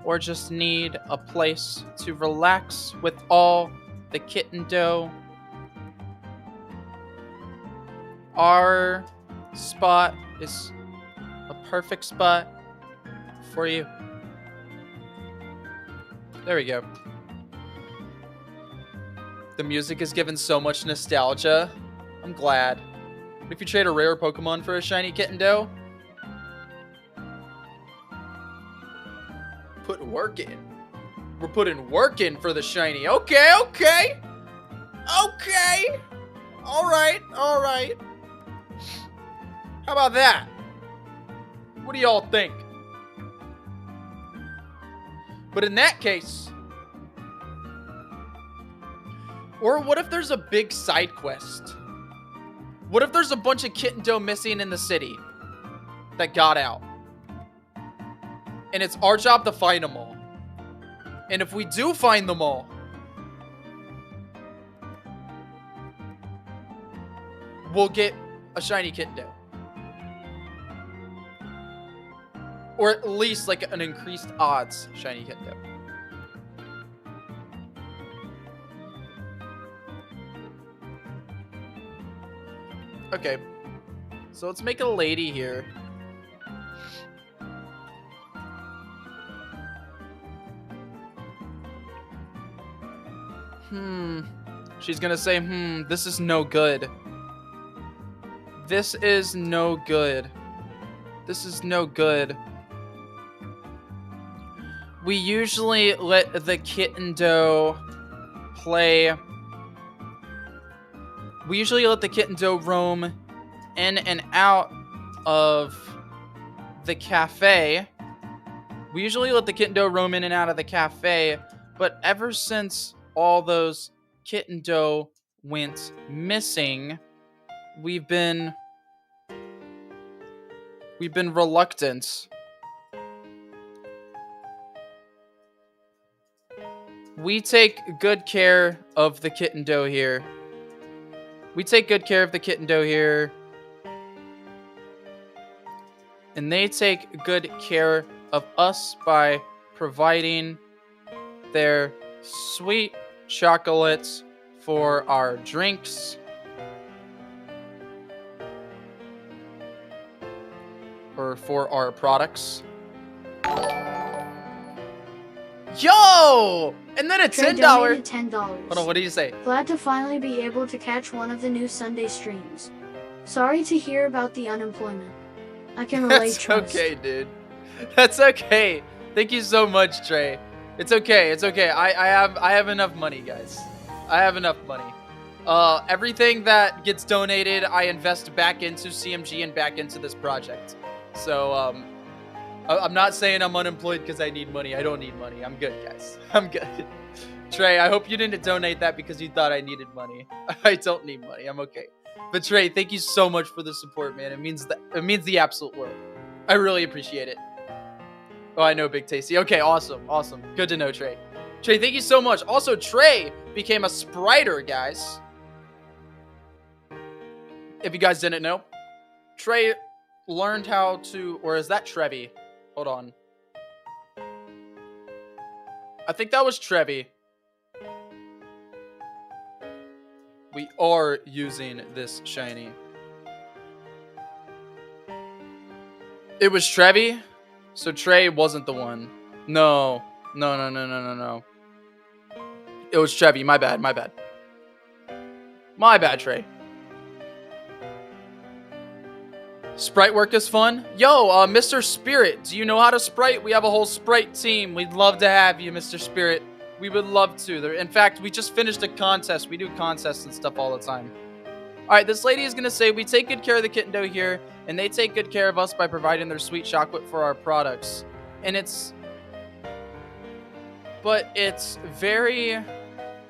or just need a place to relax with all the Kittendo, our spot is a perfect spot for you. There we go. The music is given so much nostalgia. I'm glad. What if you trade a rare Pokemon for a shiny Kittendo? Put work in. We're putting work in for the shiny. Okay, okay. Okay. Alright, alright. How about that? What do y'all think? But in that case... Or what if there's a big side quest? What if there's a bunch of Kittendo missing in the city that got out? And it's our job to find them all. And if we do find them all, we'll get a shiny Kittendo. Or at least like an increased odds shiny Kittendo. Okay, so let's make a lady here. She's gonna say, this is no good. This is no good. This is no good. We usually let the Kittendo play... We usually let the Kittendo roam in and out of the cafe. We usually let the Kittendo roam in and out of the cafe, but ever since all those Kittendo went missing, we've been reluctant. We take good care of the Kittendo here. We take good care of the Kittendo here. And they take good care of us by providing their sweet chocolates for our drinks. Or for our products. Yo! And then a $10. $10. Hold on, what did you say? Glad to finally be able to catch one of the new Sunday streams. Sorry to hear about the unemployment. I can relate. That's okay, dude. That's okay. Thank you so much, Trey. It's okay. It's okay. I have enough money, guys. I have enough money. Everything that gets donated, I invest back into CMG and back into this project. So, I'm not saying I'm unemployed because I need money. I don't need money. I'm good, guys. I'm good. Trey, I hope you didn't donate that because you thought I needed money. I don't need money. I'm okay. But Trey, thank you so much for the support, man. It means the absolute world. I really appreciate it. Oh, I know, Big Tasty. Okay, awesome. Awesome. Good to know, Trey. Trey, thank you so much. Also, Trey became a spriter, guys. If you guys didn't know, Trey learned how to, or is that Trevi? Hold on. I think that was Trevi. We are using this shiny. It was Trevi, so Trey wasn't the one. No. It was Trevi. My bad. My bad, Trey. Sprite work is fun. Yo, Mr. Spirit, do you know how to sprite? We have a whole sprite team. We'd love to have you, Mr. Spirit. We would love to. In fact, we just finished a contest. We do contests and stuff all the time. All right, this lady is going to say, we take good care of the kitten dough here, and they take good care of us by providing their sweet chocolate for our products. And it's very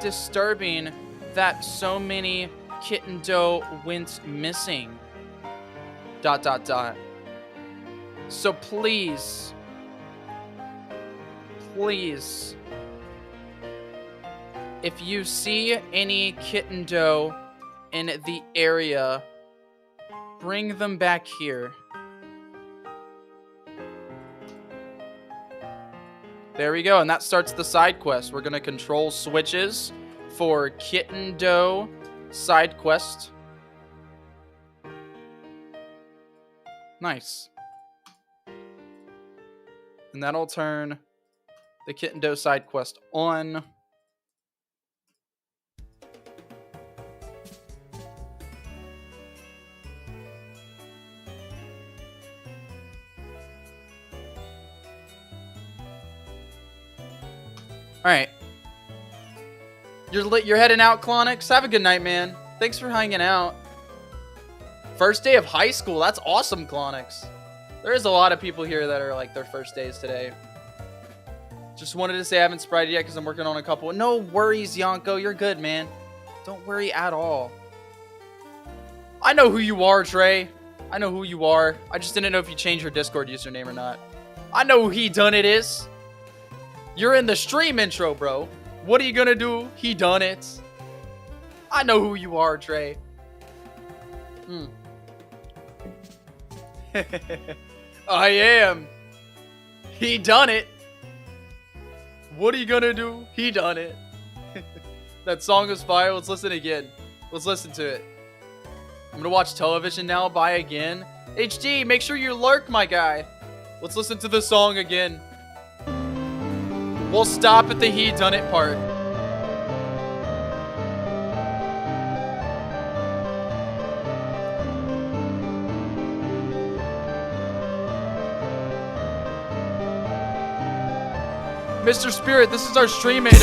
disturbing that so many kitten dough went missing. ... So please, if you see any kitten dough in the area, bring them back here. There we go, and that starts the side quest. We're gonna control switches for kitten dough side quest. Nice. And that'll turn the kitten dough side quest on. Alright. You're heading out, Clonix? Have a good night, man. Thanks for hanging out. First day of high school. That's awesome, Clonix. There's a lot of people here that are like their first days today. Just wanted to say I haven't sprited yet because I'm working on a couple. No worries, Yonko. You're good, man. Don't worry at all. I know who you are, Trey. I know who you are. I just didn't know if you changed your Discord username or not. I know who he done it is. You're in the stream intro, bro. What are you gonna do? He done it. I know who you are, Trey. I am. He done it. What are you gonna do? He done it. That song is fire. Let's listen again. Let's listen to it. I'm gonna watch television now. Bye again. HD, make sure you lurk, my guy. Let's listen to the song again. We'll stop at the he done it part. Mr. Spirit, this is our stream intro.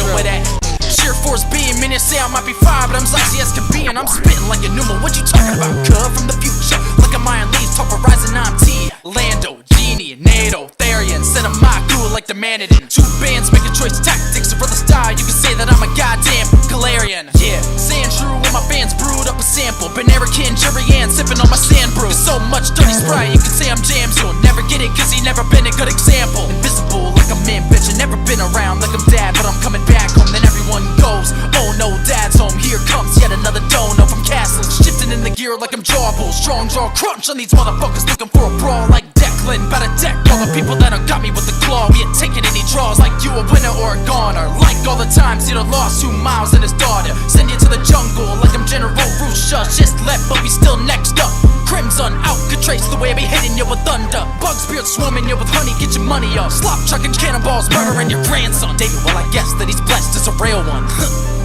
Sheer force being, minutes say I might be fire, but I'm saucy as can be, and I'm spitting like a pneumo. What you talking about? Cut from the future, like a Mayan leaves, top horizon, I'm T. Lando, Genie, NATO, Therian, set a mock cool like the Manadin. Two bands making choice tactics, or for the style, you can say that I'm a goddamn Galarian. Yeah, saying true when my fans brewed up a sample. Banerican, Jerry Ann, sipping on my sand brew. So much dirty Sprite, you can say I'm jams. You'll never get it, cause he never been a good example. Invisible like a man, bitch, I never been around like I'm dad, but I'm coming back home, then everyone goes, oh no, dad's home, here comes yet another dono from castles, shifting in the gear like I'm Jawbull, strong jaw crunch on these motherfuckers looking for a brawl like Declan, better deck all the people that done got me with the claw, we ain't taking any draws like you a winner or a goner, like all the times he'd have lost 2 miles and his daughter, send you to the jungle like I'm General Rusha, just left but we still next up, Crimson out, could trace the way I be hitting you with thunder, bug spirit swarming you with honey, get your money up, slop chucking cannonballs, murdering your grandson, David, well I guess that he's blessed as a real one.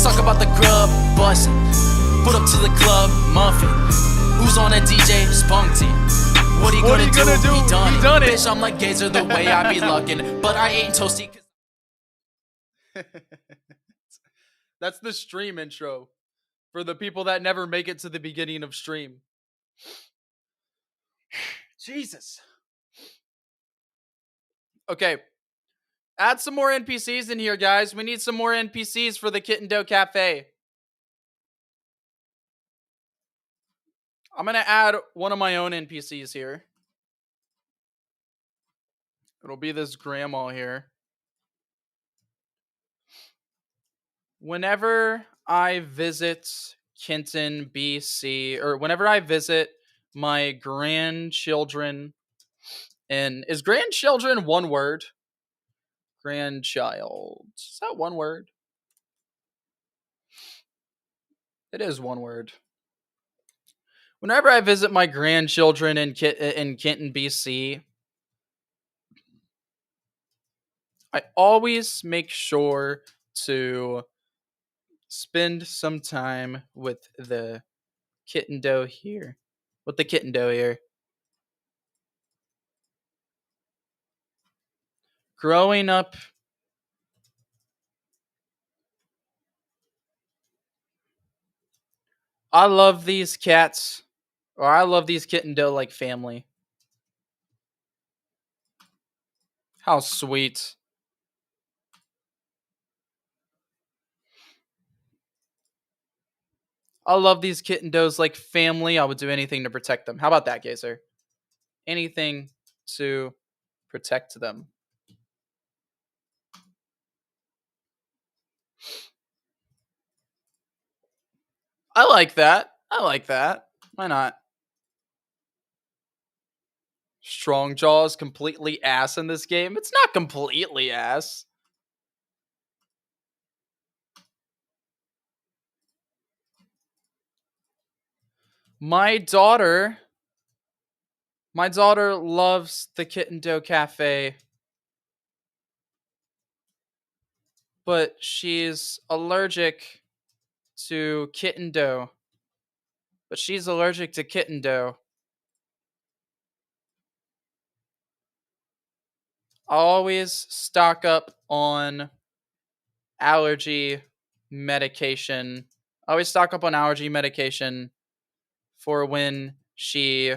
Talk about the grub, bussin', put up to the club, muffin. Who's on a DJ? Spunky. What are you gonna do? He done it. Bitch, I'm like Gazer the way I be luckin', but I ain't toasty. That's the stream intro for the people that never make it to the beginning of stream. Jesus. Okay. Add some more NPCs in here, guys. We need some more NPCs for the Kitten Cafe. I'm going to add one of my own NPCs here. It'll be this grandma here. Whenever I visit Kitten, BC, or whenever I visit my grandchildren, and is grandchildren one word? Grandchild. Is that one word? It is one word. Whenever I visit my grandchildren in Kitten, BC, I always make sure to spend some time with the kitten doe here. With the kitten doe here. Growing up, I love these cats, or I love these kitten doe like family. How sweet. I love these kitten does like family. I would do anything to protect them. How about that, Gazer? Anything to protect them. I like that. I like that. Why not? Strong Jaw is completely ass in this game. It's not completely ass. My daughter loves the Kitten Doe Cafe, but she's allergic to kitten dough. But she's allergic to kitten dough. I always stock up on allergy medication. I always stock up on allergy medication for when she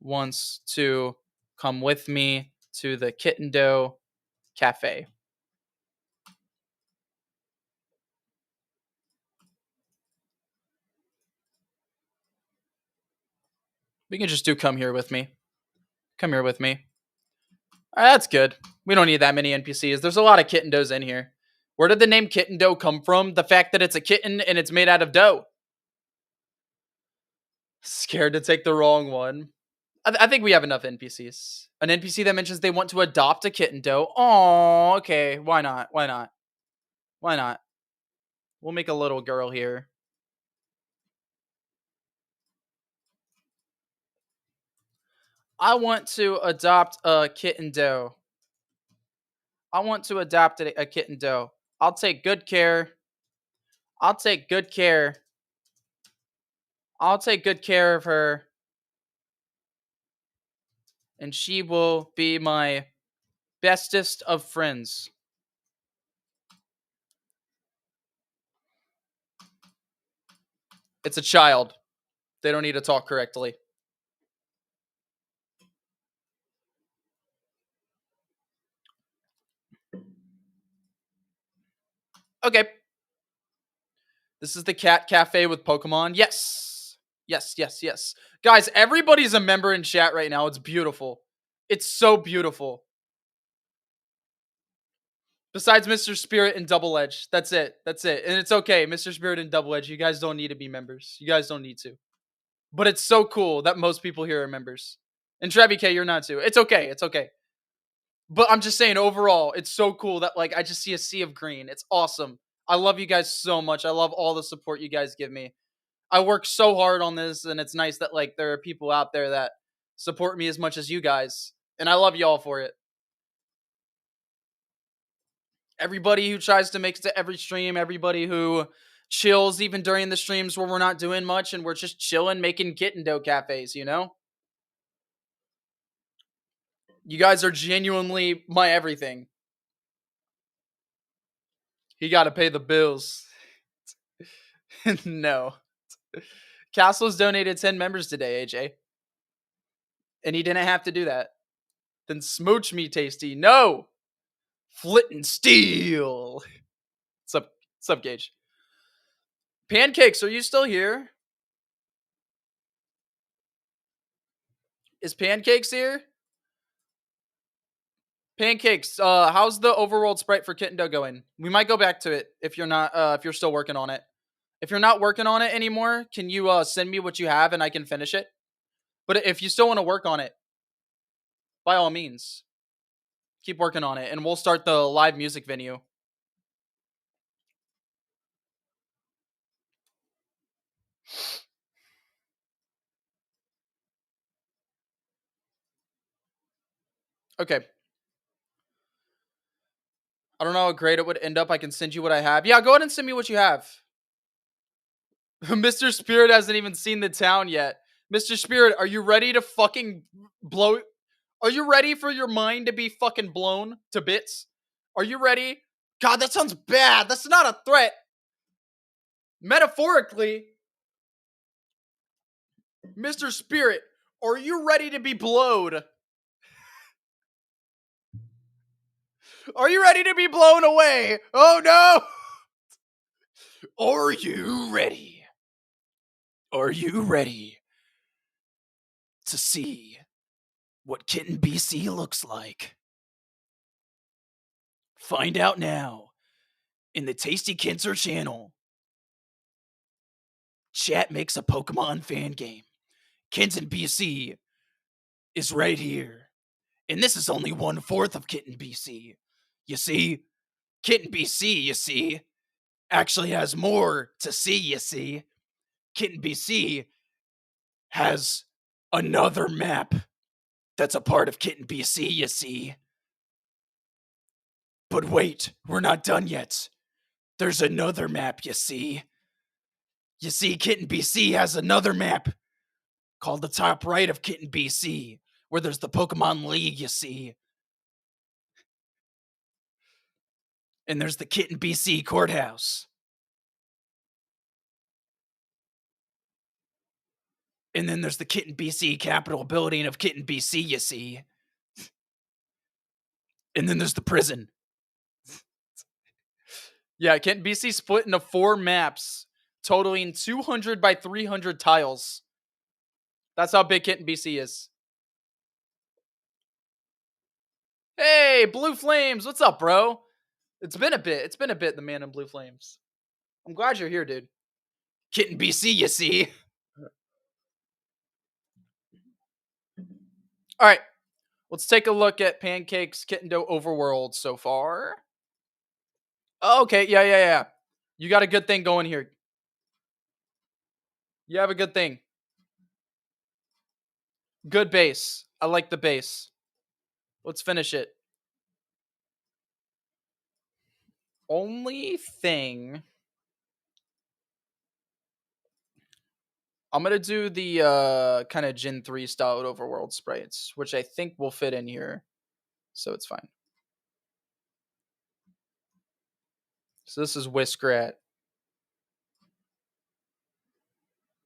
wants to come with me to the Kitten Doe Cafe. We can just do come here with me. Come here with me. All right, that's good. We don't need that many NPCs. There's a lot of kitten does in here. Where did the name Kitten Doe come from? The fact that it's a kitten and it's made out of dough. Scared to take the wrong one. I think we have enough NPCs. An NPC that mentions they want to adopt a kitten doe. Oh, okay. Why not? Why not? Why not? We'll make a little girl here. I want to adopt a kitten doe. I want to adopt a kitten doe. I'll take good care. I'll take good care. I'll take good care of her. And she will be my bestest of friends. It's a child. They don't need to talk correctly. Okay. This is the cat cafe with Pokemon. Yes. Yes, yes, yes. Guys, everybody's a member in chat right now. It's beautiful. It's so beautiful. Besides Mr. Spirit and Double Edge. That's it. That's it. And it's okay. Mr. Spirit and Double Edge, you guys don't need to be members. You guys don't need to. But it's so cool that most people here are members. And Trevi K, you're not too. It's okay. It's okay. But I'm just saying, overall, it's so cool that, like, I just see a sea of green. It's awesome. I love you guys so much. I love all the support you guys give me. I work so hard on this, and it's nice that, like, there are people out there that support me as much as you guys. And I love y'all for it. Everybody who tries to make it to every stream, everybody who chills even during the streams where we're not doing much and we're just chilling, making kitten dough cafes, you know? You guys are genuinely my everything. He got to pay the bills. No. Castle's donated 10 members today, AJ. And he didn't have to do that. Then smooch me, Tasty. No. Flint and Steel. What's up, Gage? Pancakes, are you still here? Is Pancakes here? Pancakes, how's the overworld sprite for Kitten going? We might go back to it if you're still working on it. If you're not working on it anymore, can you send me what you have and I can finish it? But if you still want to work on it, by all means, keep working on it and we'll start the live music venue. Okay. I don't know how great it would end up. I can send you what I have. Yeah, go ahead and send me what you have. Mr. Spirit hasn't even seen the town yet. Mr. Spirit, are you ready to fucking blow? Are you ready for your mind to be fucking blown to bits? Are you ready? God, that sounds bad. That's not a threat. Metaphorically, Mr. Spirit, are you ready to be blowed? Are you ready to be blown away? Oh no! Are you ready? Are you ready to see what Kitten BC looks like? Find out now in the tyKenter channel. Chat makes a Pokemon fan game. Kitten BC is right here. And this is only 1/4 of Kitten BC. You see, Kitten BC, you see, actually has more to see, you see. Kitten BC has another map that's a part of Kitten BC, you see. But wait, we're not done yet. There's another map, you see. You see, Kitten BC has another map called the top right of Kitten BC, where there's the Pokemon League, you see. And there's the Kitten BC courthouse. And then there's the Kitten BC Capitol building of Kitten BC, you see. And then there's the prison. Yeah, Kitten BC split into 4 maps, totaling 200 by 300 tiles. That's how big Kitten BC is. Hey, Blue Flames, what's up, bro? It's been a bit, the man in Blue Flames. I'm glad you're here, dude. Kitten BC, you see. All right, let's take a look at Pancake's Kitten Overworld so far. Oh, okay, yeah. You got a good thing going here. You have a good thing. Good base. I like the base. Let's finish it. Only thing, I'm going to do the kind of Gen 3 style overworld sprites, which I think will fit in here. So it's fine. So this is Whiskrat,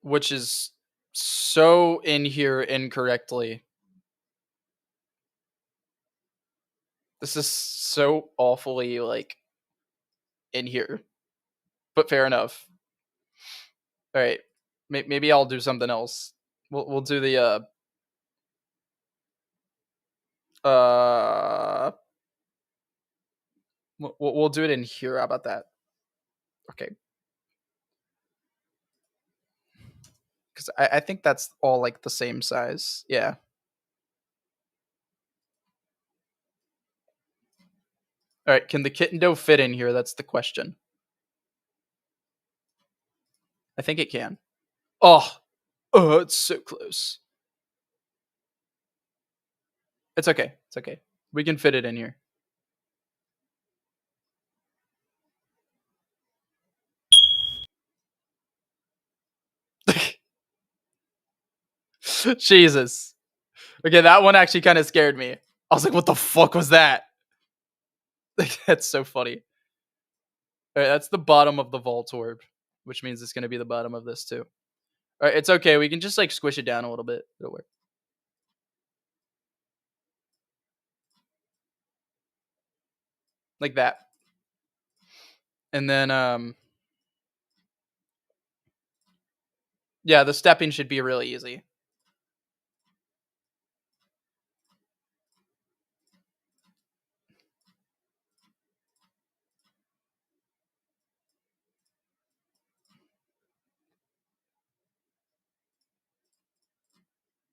which is so in here incorrectly. This is so awfully, like, in here. But fair enough. All right. Maybe I'll do something else. We'll do the we'll do it in here. How about that? Okay. Because I think that's all like the same size. Yeah. All right. Can the Kitten dough fit in here? That's the question. I think it can. Oh, it's so close. It's okay. It's okay. We can fit it in here. Jesus. Okay, that one actually kind of scared me. I was like, what the fuck was that? That's so funny. All right, that's the bottom of the vault orb, which means it's going to be the bottom of this too. All right, it's okay. We can just like squish it down a little bit. It'll work. like that. And then, yeah, the stepping should be really easy.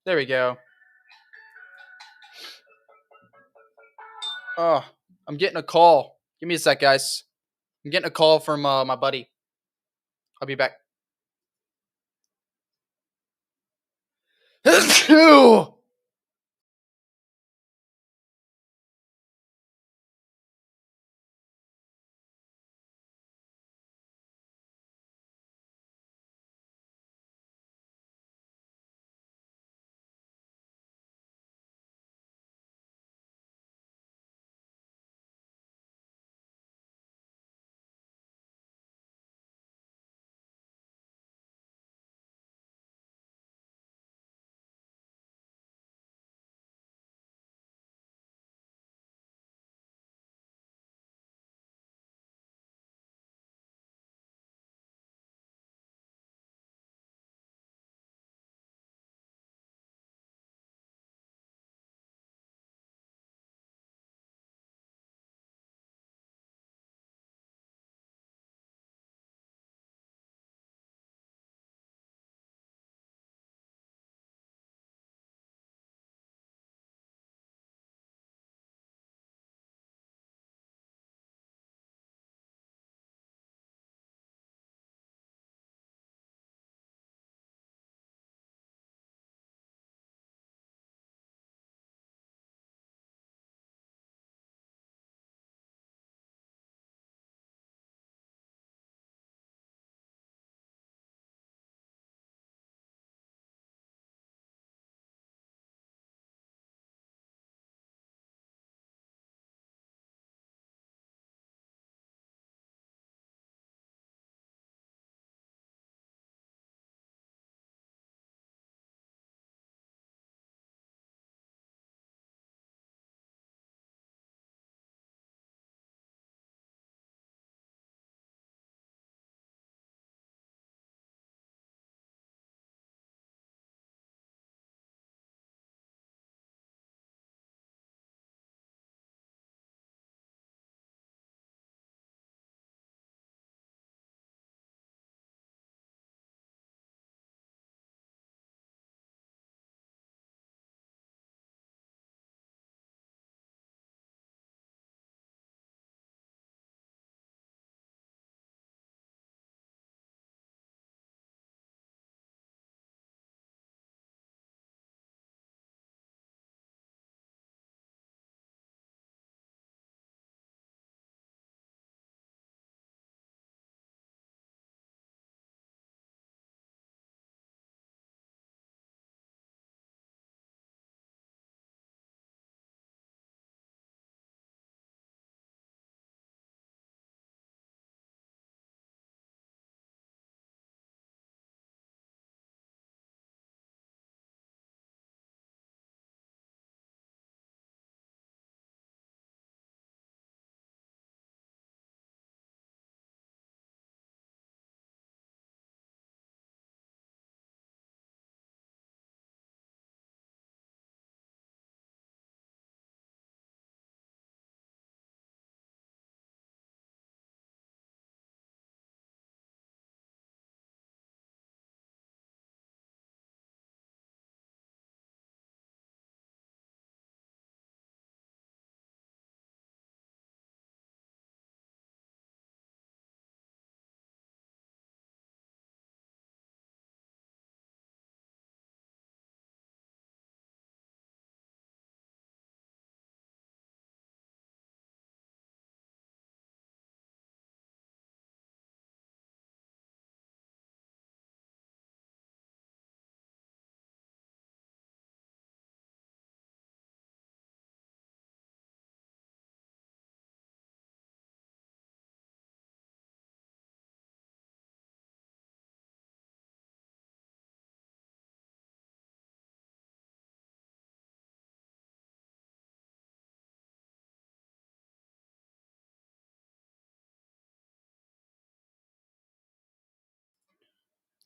There we go. Oh, I'm getting a call. Give me a sec, guys. I'm getting a call from my buddy. I'll be back.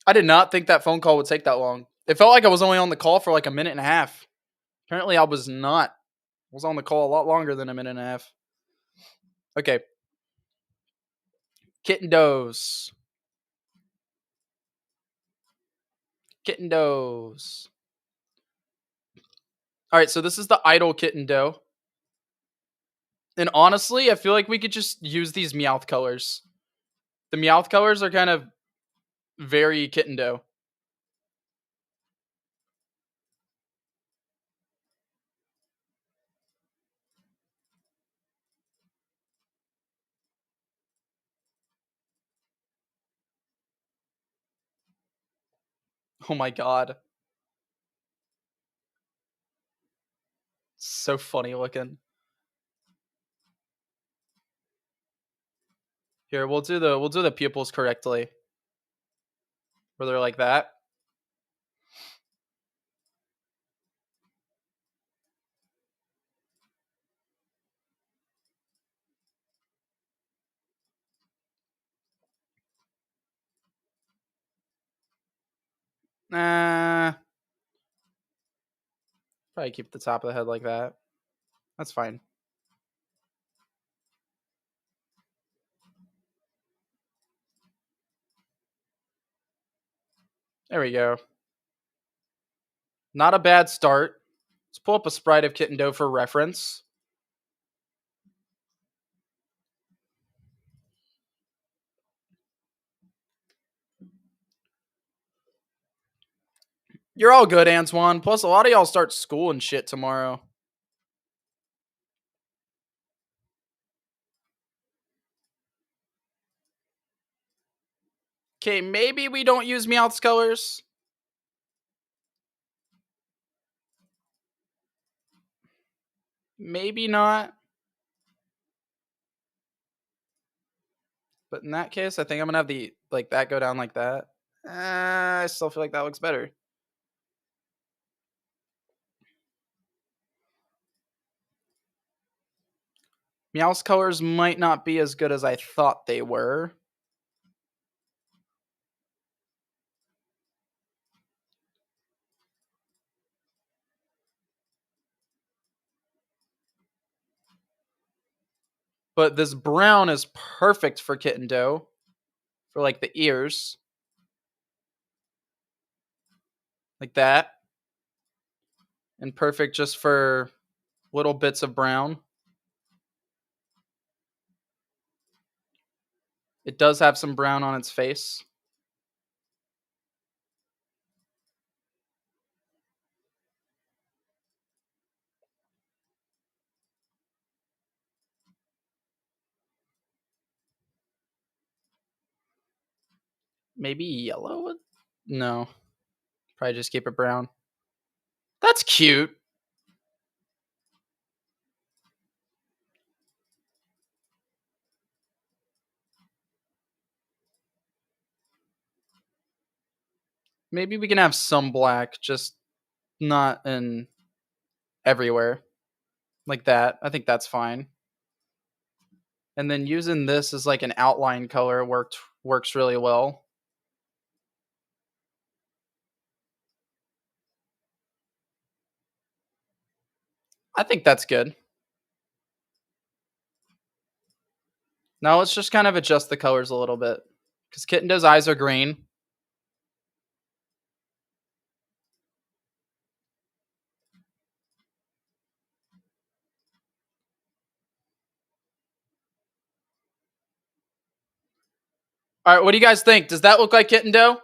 I did not think that phone call would take that long. It felt like I was only on the call for like a minute and a half. Apparently, I was not. I was on the call a lot longer than a minute and a half. Okay. Kitten Does. Kitten Does. All right, so this is the idle Kitten Doe. And honestly, I feel like we could just use these Meowth colors. The Meowth colors are kind of very Kitten Doe. Oh my god. So funny looking. Here, we'll do the pupils correctly. Where they're like that. Nah. Probably keep the top of the head like that. That's fine. There we go. Not a bad start. Let's pull up a sprite of Kitten Doe for reference. You're all good, Antoine. Plus, a lot of y'all start school and shit tomorrow. Okay, maybe we don't use Meowth's colors. Maybe not. But in that case, I think I'm gonna have the like that go down like that. I still feel like that looks better. Meowth's colors might not be as good as I thought they were. But this brown is perfect for Kitten Doe. For like the ears. Like that. And perfect just for little bits of brown. It does have some brown on its face. Maybe yellow? No. Probably just keep it brown. That's cute. Maybe we can have some black, just not in everywhere. Like that. I think that's fine. And then using this as like an outline color works really well. I think that's good. Now let's just kind of adjust the colors a little bit. Because Kitten Doe's eyes are green. All right, what do you guys think? Does that look like Kitten Doe?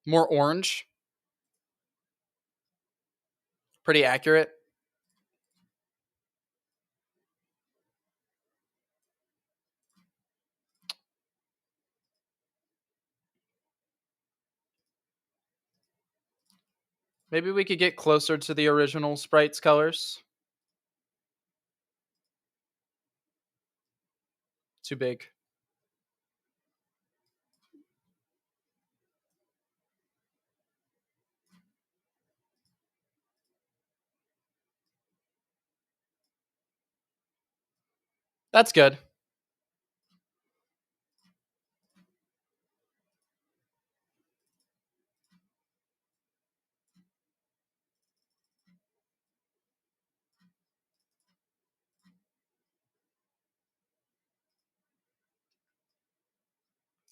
More orange. Pretty accurate. Maybe we could get closer to the original sprite's colors. Too big. That's good.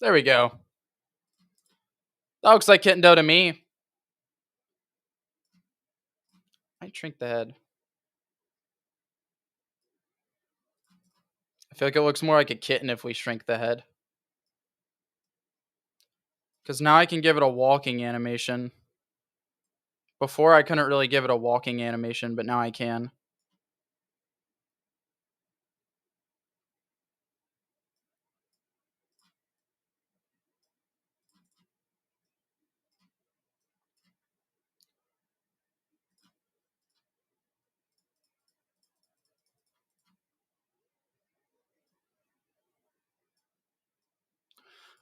There we go. That looks like Kitten to me. Might shrink the head. I feel like it looks more like a kitten if we shrink the head. Because now I can give it a walking animation. Before I couldn't really give it a walking animation, but now I can.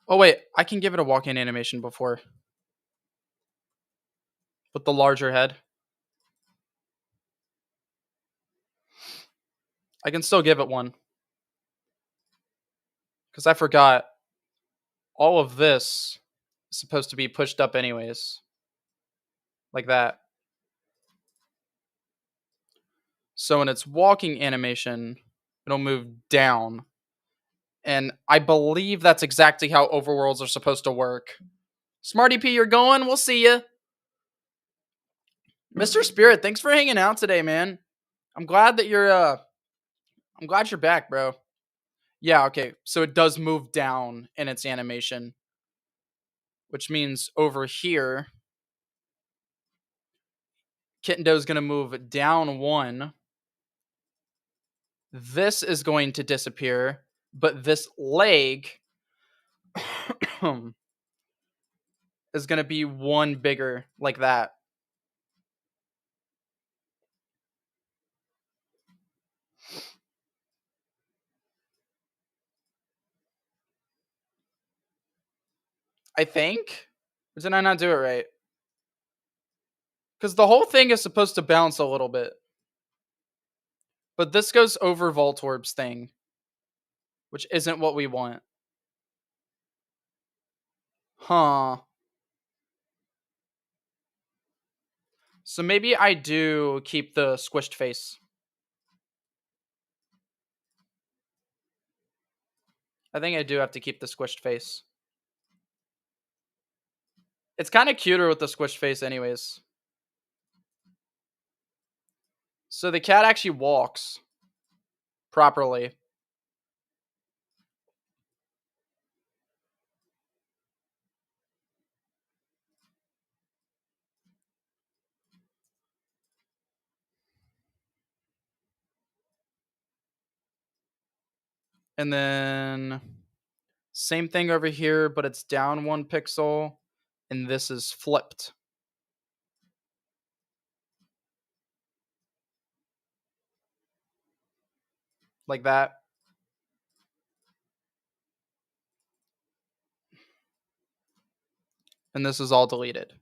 Oh wait, I can give it a walk-in animation before. With the larger head. I can still give it one. Because I forgot. All of this is supposed to be pushed up anyways. Like that. So in its walking animation, it'll move down. And I believe that's exactly how overworlds are supposed to work. Smarty P, you're going? We'll see ya. Mr. Spirit, thanks for hanging out today, man. I'm glad that you're back, bro. Yeah, okay. So it does move down in its animation. Which means over here, Kitten is going to move down one. This is going to disappear, but this leg is going to be one bigger, like that. I think? Or did I not do it right? Because the whole thing is supposed to bounce a little bit. But this goes over Voltorb's thing, which isn't what we want. Huh. So maybe I do keep the squished face. I think I do have to keep the squished face. It's kind of cuter with the squished face anyways. So the cat actually walks properly. And then same thing over here, but it's down 1 pixel. And this is flipped. Like that. And this is all deleted.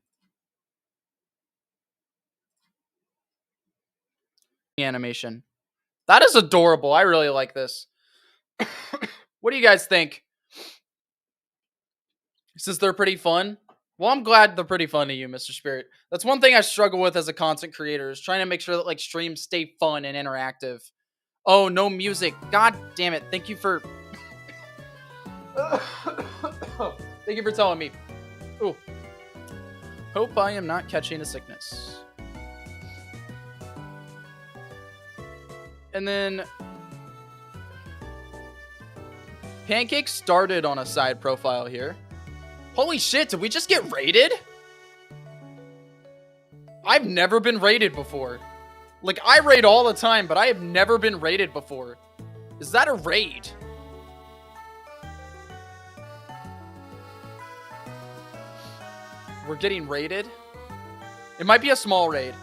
Animation. That is adorable. I really like this. What do you guys think? Since they're pretty fun? Well, I'm glad they're pretty fun to you, Mr. Spirit. That's one thing I struggle with as a content creator, is trying to make sure that like streams stay fun and interactive. Oh, no music. God damn it. Thank you for Thank you for telling me. Ooh. Hope I am not catching a sickness. And then Pancake started on a side profile here. Holy shit, did we just get raided? I've never been raided before. Like, I raid all the time, but I have never been raided before. Is that a raid? We're getting raided? It might be a small raid.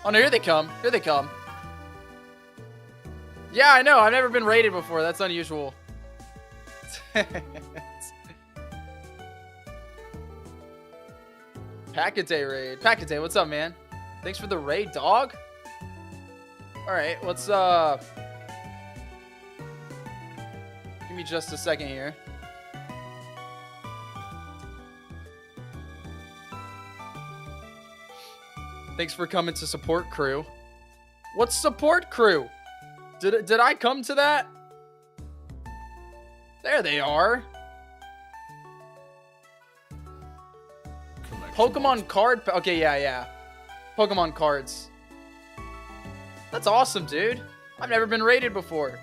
Oh no, here they come. Here they come. Yeah, I know. I've never been raided before. That's unusual. Packate raid. Packate, what's up, man? Thanks for the raid, dog. Alright, let's Give me just a second here. Thanks for coming to support crew. What's support crew? Did I come to that? There they are. Pokemon card. Okay, yeah. Pokemon cards. That's awesome, dude. I've never been raided before.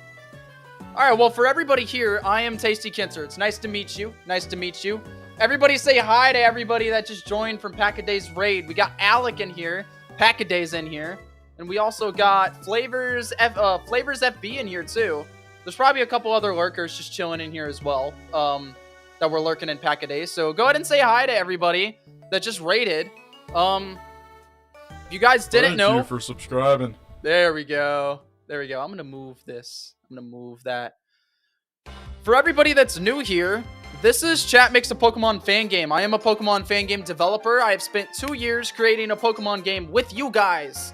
Alright, well, for everybody here, I am tyKenter. It's nice to meet you. Nice to meet you. Everybody say hi to everybody that just joined from Pack-A-Day's raid. We got Alec in here. Pack-A-Day's in here. And we also got Flavors FB in here, too. There's probably a couple other lurkers just chilling in here as well. That were lurking in Pack-A-Day. So go ahead and say hi to everybody that just raided. If you guys didn't know... Thank you for subscribing. There we go. There we go. I'm going to move this. I'm going to move that. For everybody that's new here, this is Chat Makes a Pokemon fan game. I am a Pokemon fan game developer. I have spent 2 years creating a Pokemon game with you guys.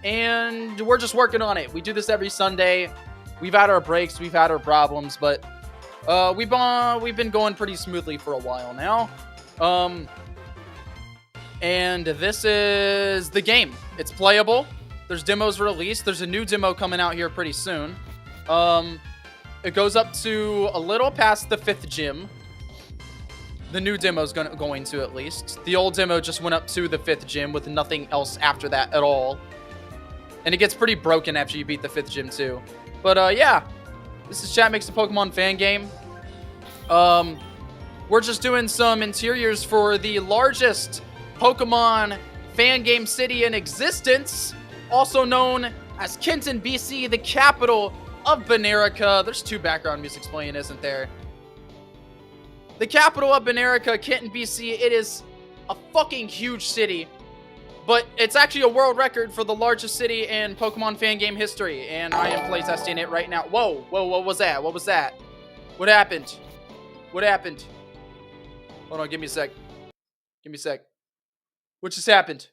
And we're just working on it. We do this every Sunday. We've had our breaks. We've had our problems. But we've been going pretty smoothly for a while now. And this is the game. It's playable. There's demos released. There's a new demo coming out here pretty soon. It goes up to a little past the 5th gym. The new demo's going to, at least. The old demo just went up to the 5th gym with nothing else after that at all. And it gets pretty broken after you beat the 5th gym, too. But, yeah. This is Chat Makes a Pokemon fan game. We're just doing some interiors for the largest Pokemon fan game city in existence. Also known as Kitten, BC, the capital of Banerica. There's 2 background music playing, isn't there? The capital of Banerica, Kitten, BC. It is a fucking huge city. But it's actually a world record for the largest city in Pokemon fan game history. And I am playtesting it right now. Whoa, what was that? What was that? What happened? What happened? Hold on, give me a sec. Give me a sec. What just happened?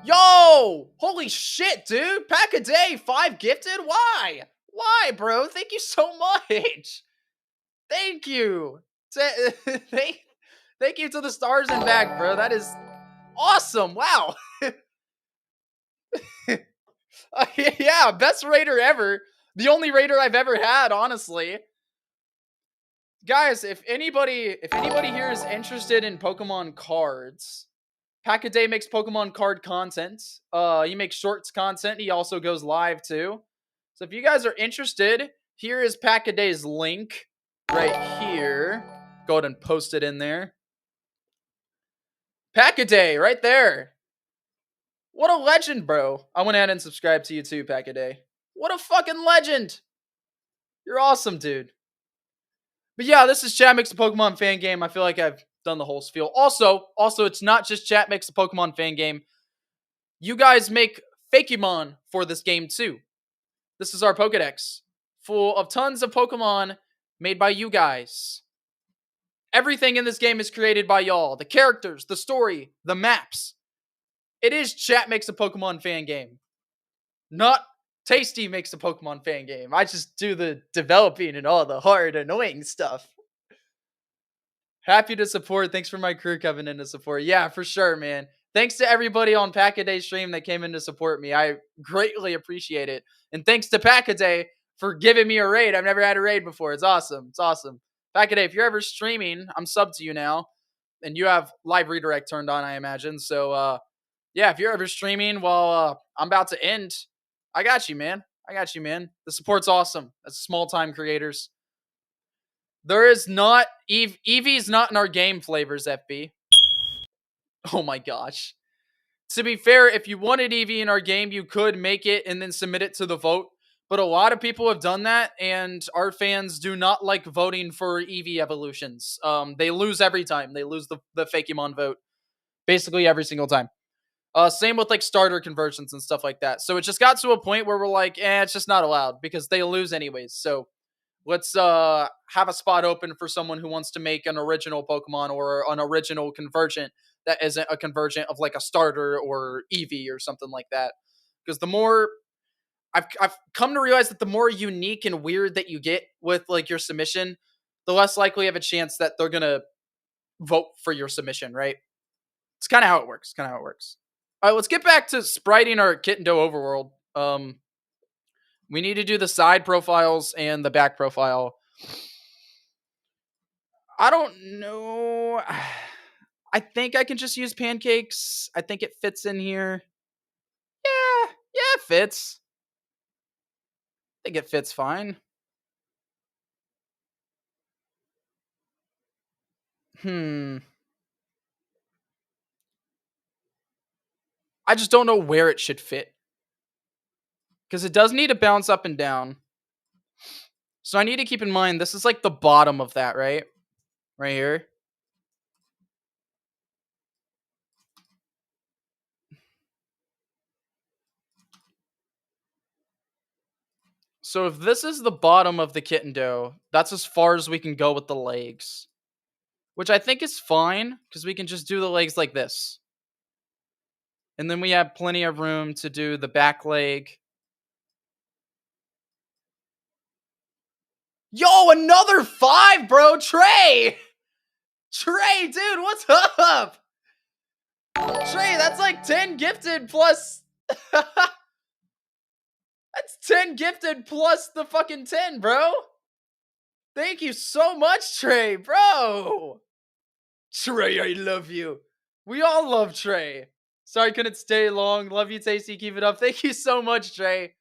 Yo! Holy shit, dude! Pack-A-Day, 5 gifted? Why? Why, bro? Thank you so much! Thank you! Thank you to the stars and back, bro. That is awesome! Wow! Yeah, best raider ever. The only raider I've ever had, honestly. Guys, if anybody here is interested in Pokemon cards... Pack-A-Day makes Pokemon card content. He makes shorts content. He also goes live too. So if you guys are interested, here is Pack-A-Day's link right here. Go ahead and post it in there. Pack-A-Day right there. What a legend, bro. I went ahead and subscribed to you too, Pack-A-Day. What a fucking legend. You're awesome, dude. But yeah, this is Chat Makes a Pokemon fan game. I feel like I've done the whole spiel. Also, it's not just Chat Makes a Pokemon fan game. You guys make Fakemon for this game too. This is our Pokedex full of tons of Pokemon made by you guys. Everything in this game is created by y'all. The characters, the story, the maps. It is Chat Makes a Pokemon fan game. Not Tasty Makes a Pokemon fan game. I just do the developing and all the hard, annoying stuff. Happy to support. Thanks for my crew coming in to support. Yeah, for sure, man. Thanks to everybody on Pack-A-Day stream that came in to support me. I greatly appreciate it. And thanks to Pack-A-Day for giving me a raid. I've never had a raid before. It's awesome. It's awesome. Pack-A-Day, if you're ever streaming, I'm subbed to you now. And you have live redirect turned on, I imagine. So, yeah, if you're ever streaming while I'm about to end, I got you, man. I got you, man. The support's awesome. As small-time creators. There is not... Eevee's not in our game, Flavors FB. Oh my gosh. To be fair, if you wanted Eevee in our game, you could make it and then submit it to the vote. But a lot of people have done that, and our fans do not like voting for Eevee evolutions. They lose every time. They lose the Fakemon vote. Basically every single time. Same with like starter conversions and stuff like that. So it just got to a point where we're like, it's just not allowed because they lose anyways. So let's have a spot open for someone who wants to make an original Pokemon or an original convergent that isn't a convergent of like a starter or Eevee or something like that. Because the more... I've come to realize that the more unique and weird that you get with like your submission, the less likely you have a chance that they're gonna vote for your submission, right? It's kind of how it works. All right, let's get back to spriting our Kitten overworld. We need to do the side profiles and the back profile. I don't know. I think I can just use pancakes. I think it fits in here. Yeah, it fits. I think it fits fine. I just don't know where it should fit. Because it does need to bounce up and down. So I need to keep in mind, this is like the bottom of that, right? Right here. So if this is the bottom of the kitten dough, that's as far as we can go with the legs. Which I think is fine, because we can just do the legs like this. And then we have plenty of room to do the back leg. Yo, another 5, bro! Trey! Trey, dude, what's up? Trey, that's like 10 gifted plus... That's 10 gifted plus the fucking 10, bro! Thank you so much, Trey, bro! Trey, I love you. We all love Trey. Sorry, couldn't stay long. Love you, Tasty. Keep it up. Thank you so much, Trey.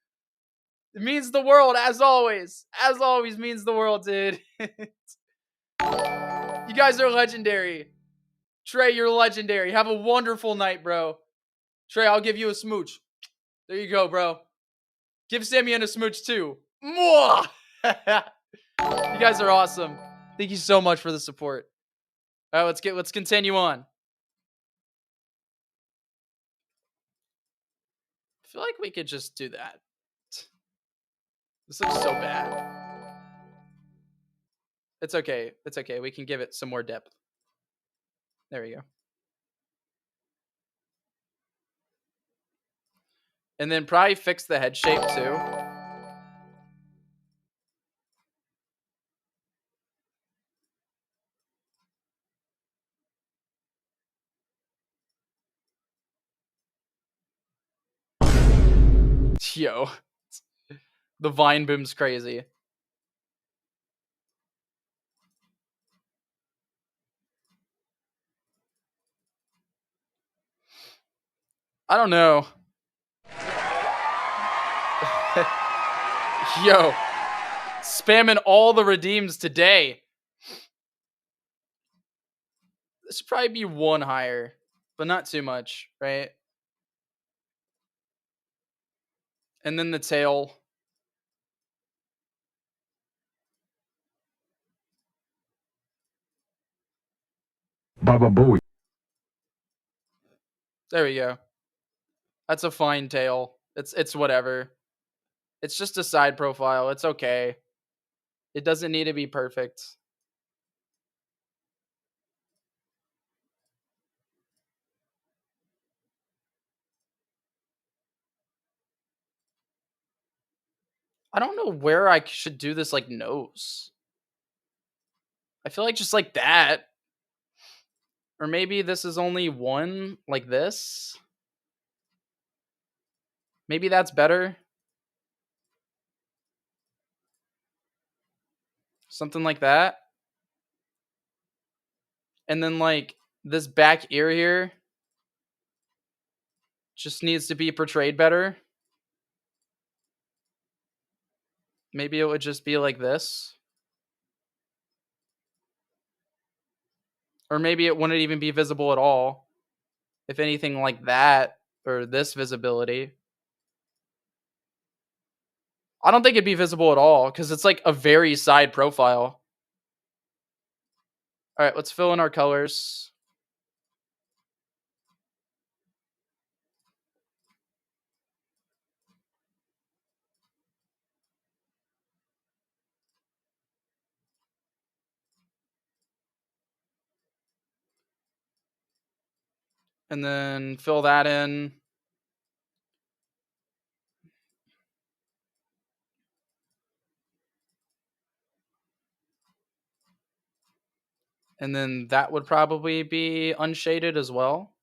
It means the world, as always. As always, means the world, dude. You guys are legendary. Trey, you're legendary. Have a wonderful night, bro. Trey, I'll give you a smooch. There you go, bro. Give Simeon a smooch, too. Mwah! You guys are awesome. Thank you so much for the support. All right, let's continue on. I feel like we could just do that. This looks so bad. It's okay. It's okay. We can give it some more depth. There we go. And then probably fix the head shape too. Yo. The vine boom's crazy. I don't know. Yo. Spamming all the redeems today. This should probably be 1 higher, but not too much, right? And then the tail. Baba Booey. There we go. That's a fine tail. It's whatever. It's just a side profile. It's okay. It doesn't need to be perfect. I don't know where I should do this like nose. I feel like just like that. Or maybe this is only 1 like this. Maybe that's better. Something like that. And then like this back ear here just needs to be portrayed better. Maybe it would just be like this. Or maybe it wouldn't even be visible at all. If anything like that, or this visibility. I don't think it'd be visible at all, because it's like a very side profile. Alright, let's fill in our colors. And then fill that in. And then that would probably be unshaded as well.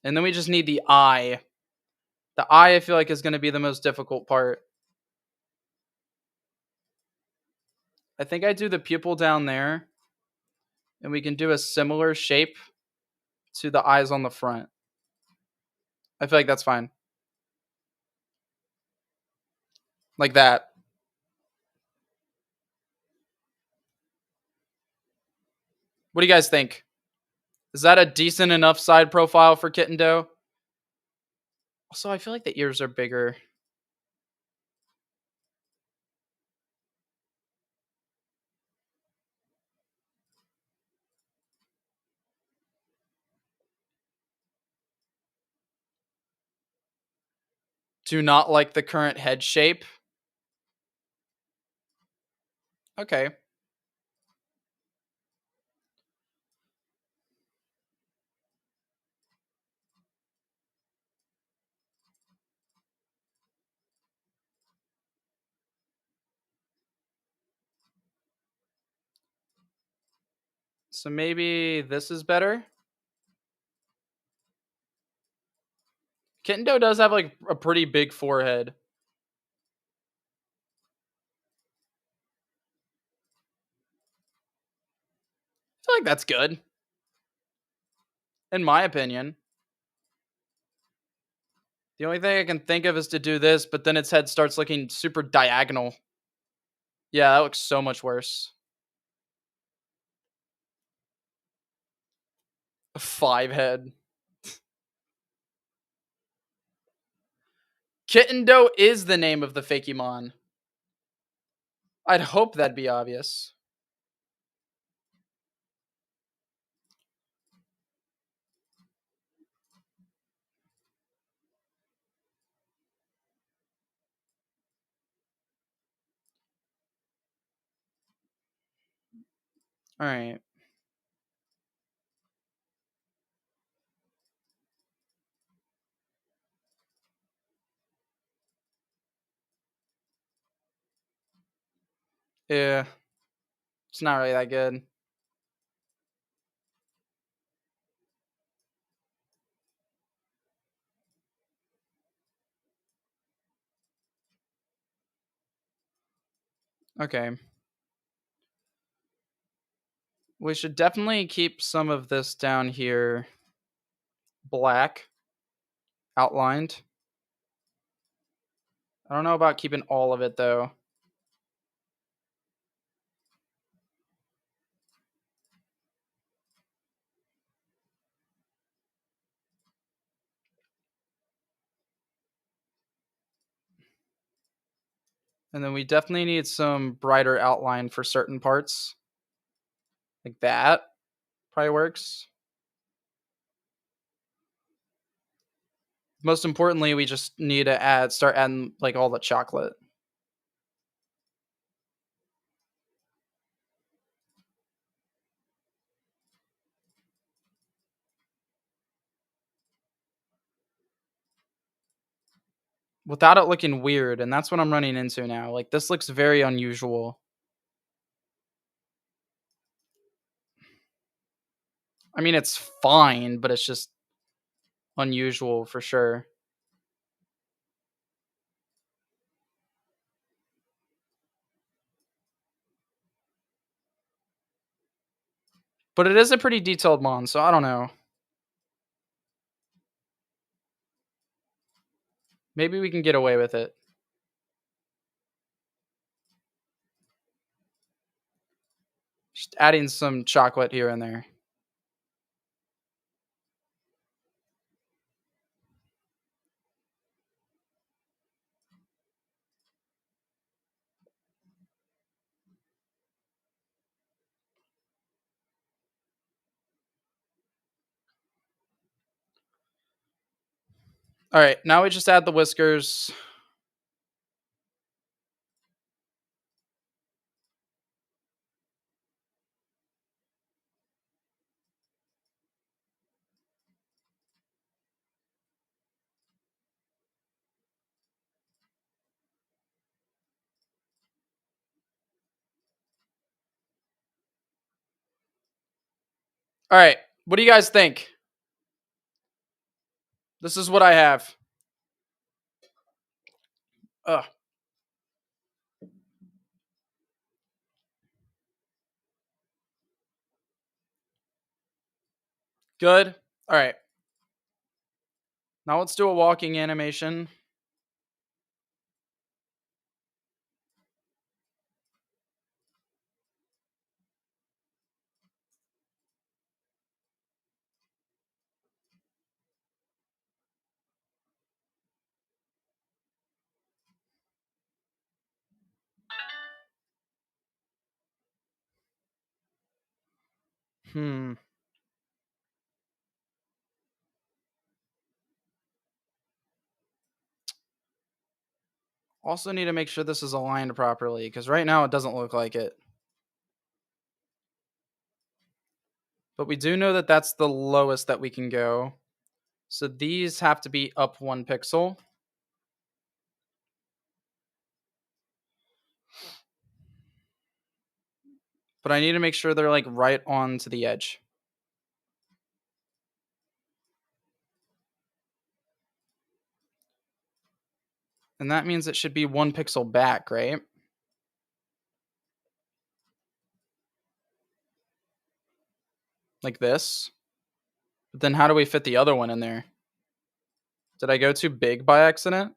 And then we just need the eye. The eye, I feel like, is going to be the most difficult part. I think I do the pupil down there. And we can do a similar shape to the eyes on the front. I feel like that's fine. Like that. What do you guys think? Is that a decent enough side profile for Kitten Doe? Also, I feel like the ears are bigger. Do not like the current head shape. Okay. So maybe this is better. Kitten Doe does have like a pretty big forehead. I feel like that's good. In my opinion. The only thing I can think of is to do this, but then its head starts looking super diagonal. Yeah, that looks so much worse. 5 head. Kitten Doe is the name of the Fakemon. I'd hope that'd be obvious. All right. Yeah. It's not really that good. Okay. We should definitely keep some of this down here black outlined. I don't know about keeping all of it though. And then we definitely need some brighter outline for certain parts. Like that probably works. Most importantly, we just need to start adding like all the chocolate. Without it looking weird, and that's what I'm running into now. Like this looks very unusual. I mean, it's fine, but it's just unusual for sure. But it is a pretty detailed mon, so I don't know. Maybe we can get away with it. Just adding some chocolate here and there. All right, now we just add the whiskers. All right. What do you guys think? This is what I have. Ugh. Good. All right. Now let's do a walking animation. Also need to make sure this is aligned properly because right now it doesn't look like it. But we do know that that's the lowest that we can go. So these have to be up 1 pixel. But I need to make sure they're like right on to the edge. And that means it should be 1 pixel back, right? Like this. But then how do we fit the other one in there? Did I go too big by accident?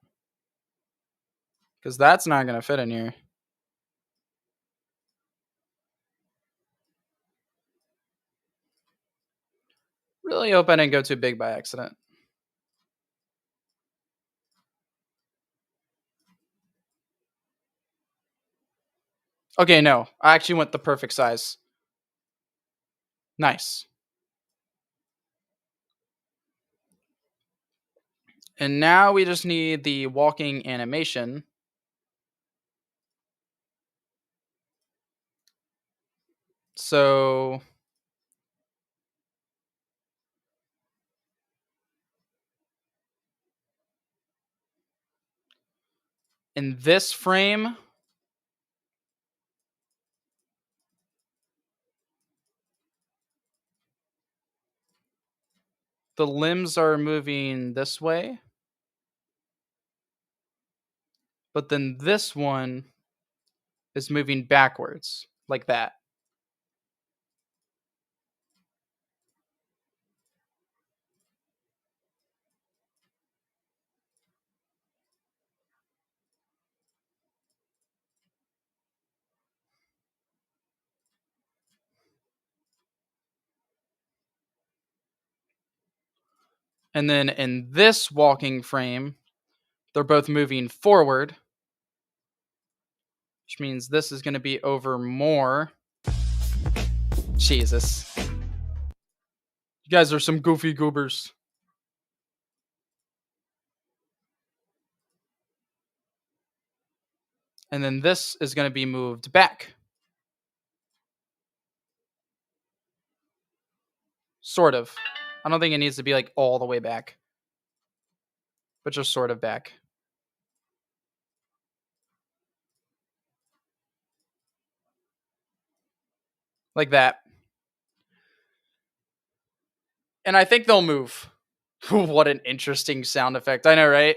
Because that's not going to fit in here. Really hope I didn't go too big by accident. Okay, no. I actually went the perfect size. Nice. And now we just need the walking animation. So in this frame, the limbs are moving this way. But then this one is moving backwards, like that. And then in this walking frame, they're both moving forward, which means this is going to be over more. Jesus. You guys are some goofy goobers. And then this is going to be moved back. Sort of. I don't think it needs to be like all the way back, but just sort of back. Like that. And I think they'll move. What an interesting sound effect. I know, right?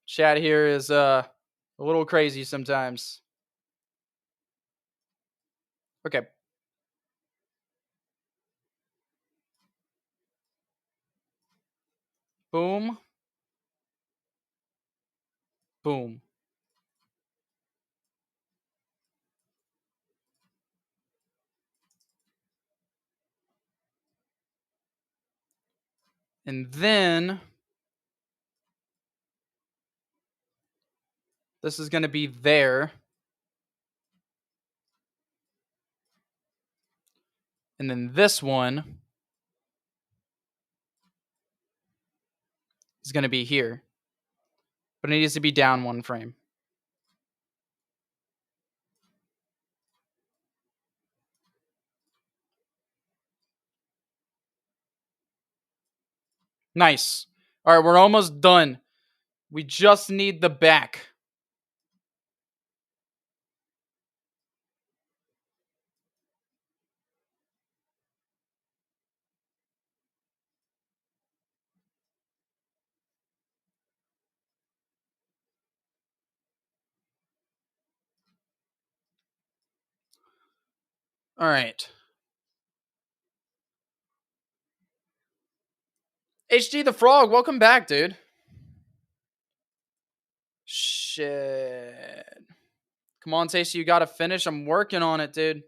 Chat here is a little crazy sometimes. Okay. Boom. Boom. And then this is going to be there. And then this one is going to be here. But it needs to be down 1 frame. Nice. All right, we're almost done. We just need the back. All right. HG the Frog, welcome back, dude. Shit. Come on, Tasty, you gotta finish. I'm working on it, dude.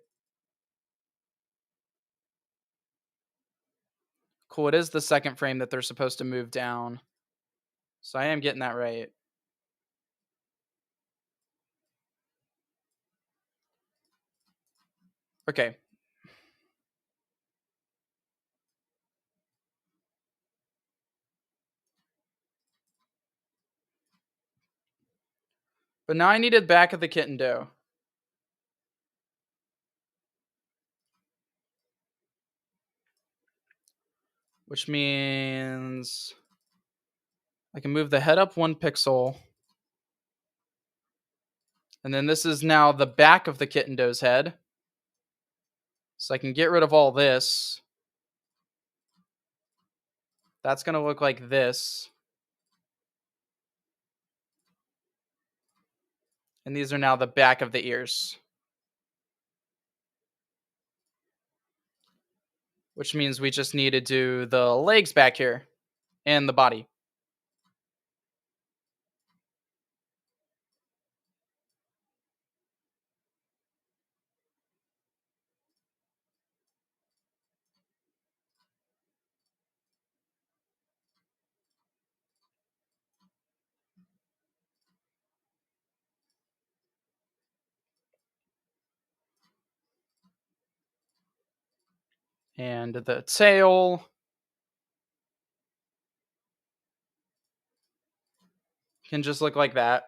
Cool, it is the second frame that they're supposed to move down. So I am getting that right. Okay. But now I needed back of the kitten dough. Which means I can move the head up 1 pixel. And then this is now the back of the kitten dough's head. So I can get rid of all this. That's going to look like this. And these are now the back of the ears. Which means we just need to do the legs back here. And the body. And the tail can just look like that.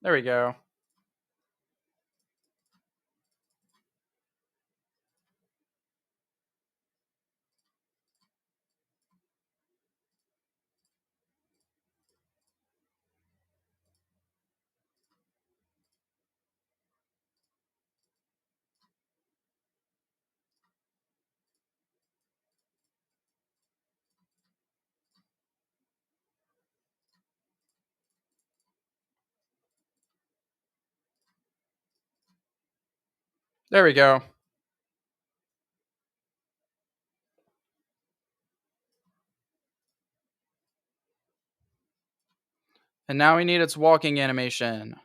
There we go. There we go. And now we need its walking animation.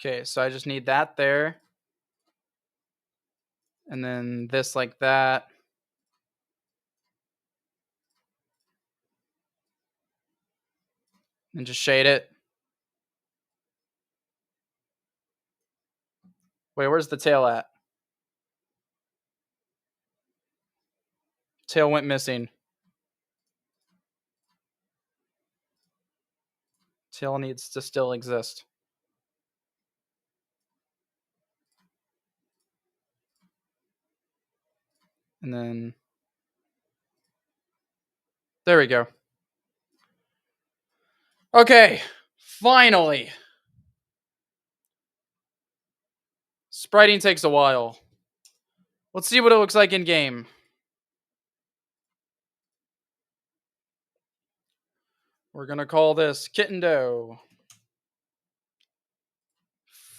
Okay, so I just need that there. And then this like that. And just shade it. Wait, where's the tail at? Tail went missing. Tail needs to still exist. And then there we go. Okay, finally. Spriting takes a while. Let's see what it looks like in game. We're gonna call this Kitten Dough.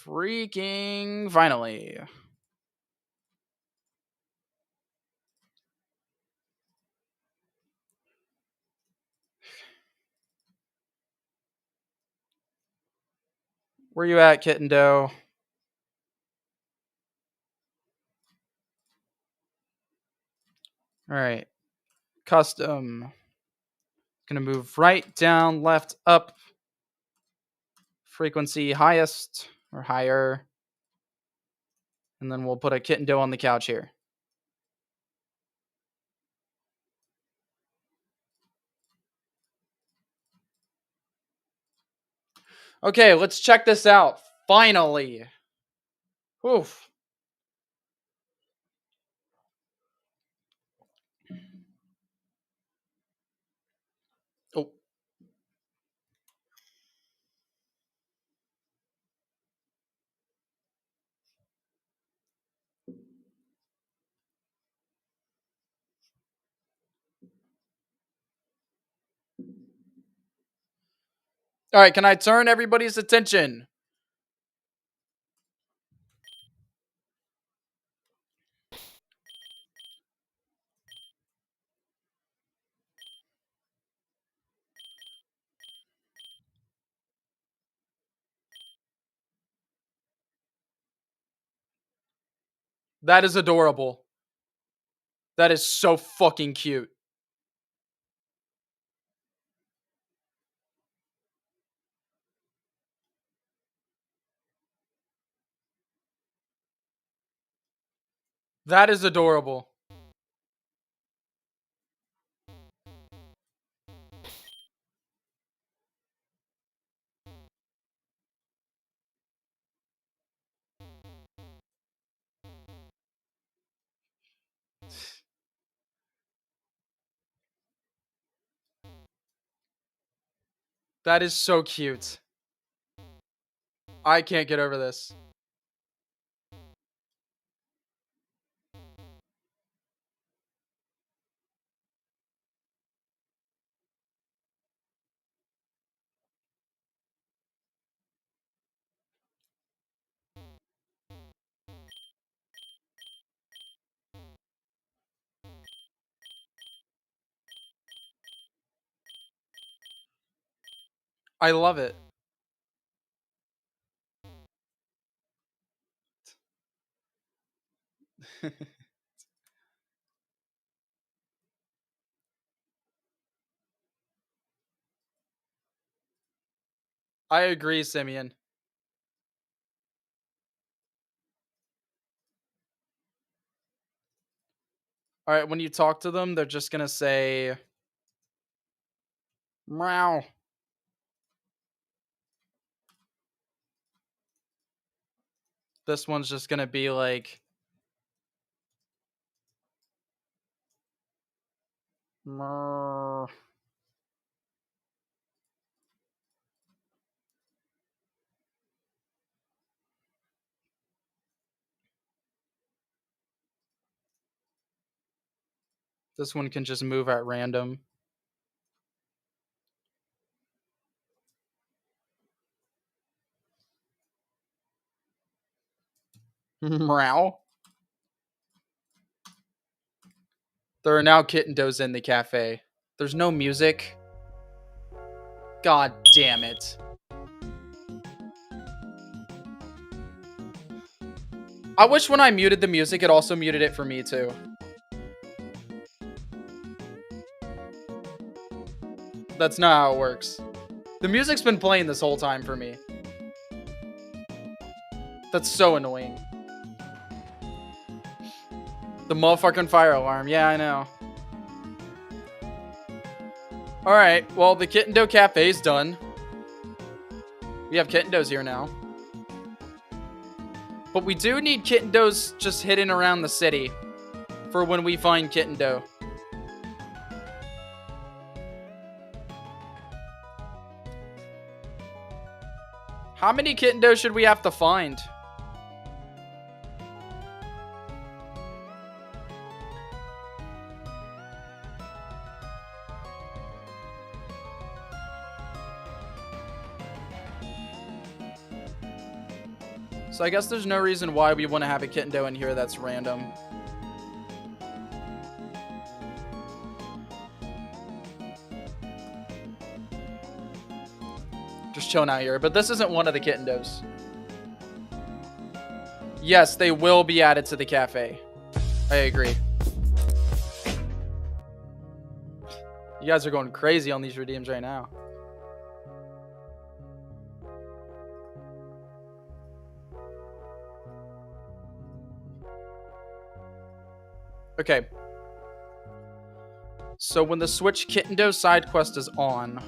Freaking finally. Where you at, Kitten Doe? All right. Custom. Gonna move right, down, left, up. Frequency highest or higher. And then we'll put a Kitten Doe on the couch here. Okay, let's check this out. Finally. Oof. Oh. All right, can I turn everybody's attention? That is adorable. That is so fucking cute. That is adorable. That is so cute. I can't get over this. I love it. I agree, Simeon. All right, when you talk to them, they're just going to say, meow. This one's just going to be like, Mrr. This one can just move at random. Meow. There are now Kitten Does in the cafe. There's no music. God damn it. I wish when I muted the music, it also muted it for me too. That's not how it works. The music's been playing this whole time for me. That's so annoying. The motherfucking fire alarm. Yeah, I know. Alright, well, the Kitten Doe Cafe's done. We have Kitten Does here now. But we do need Kitten Does just hidden around the city for when we find Kitten Doe. How many Kitten Does should we have to find? So I guess there's no reason why we want to have a Kitten Doe in here that's random. Just chilling out here. But this isn't one of the Kittendos. Yes, they will be added to the cafe. I agree. You guys are going crazy on these redeems right now. Okay. So when the Switch Kittendo side quest is on,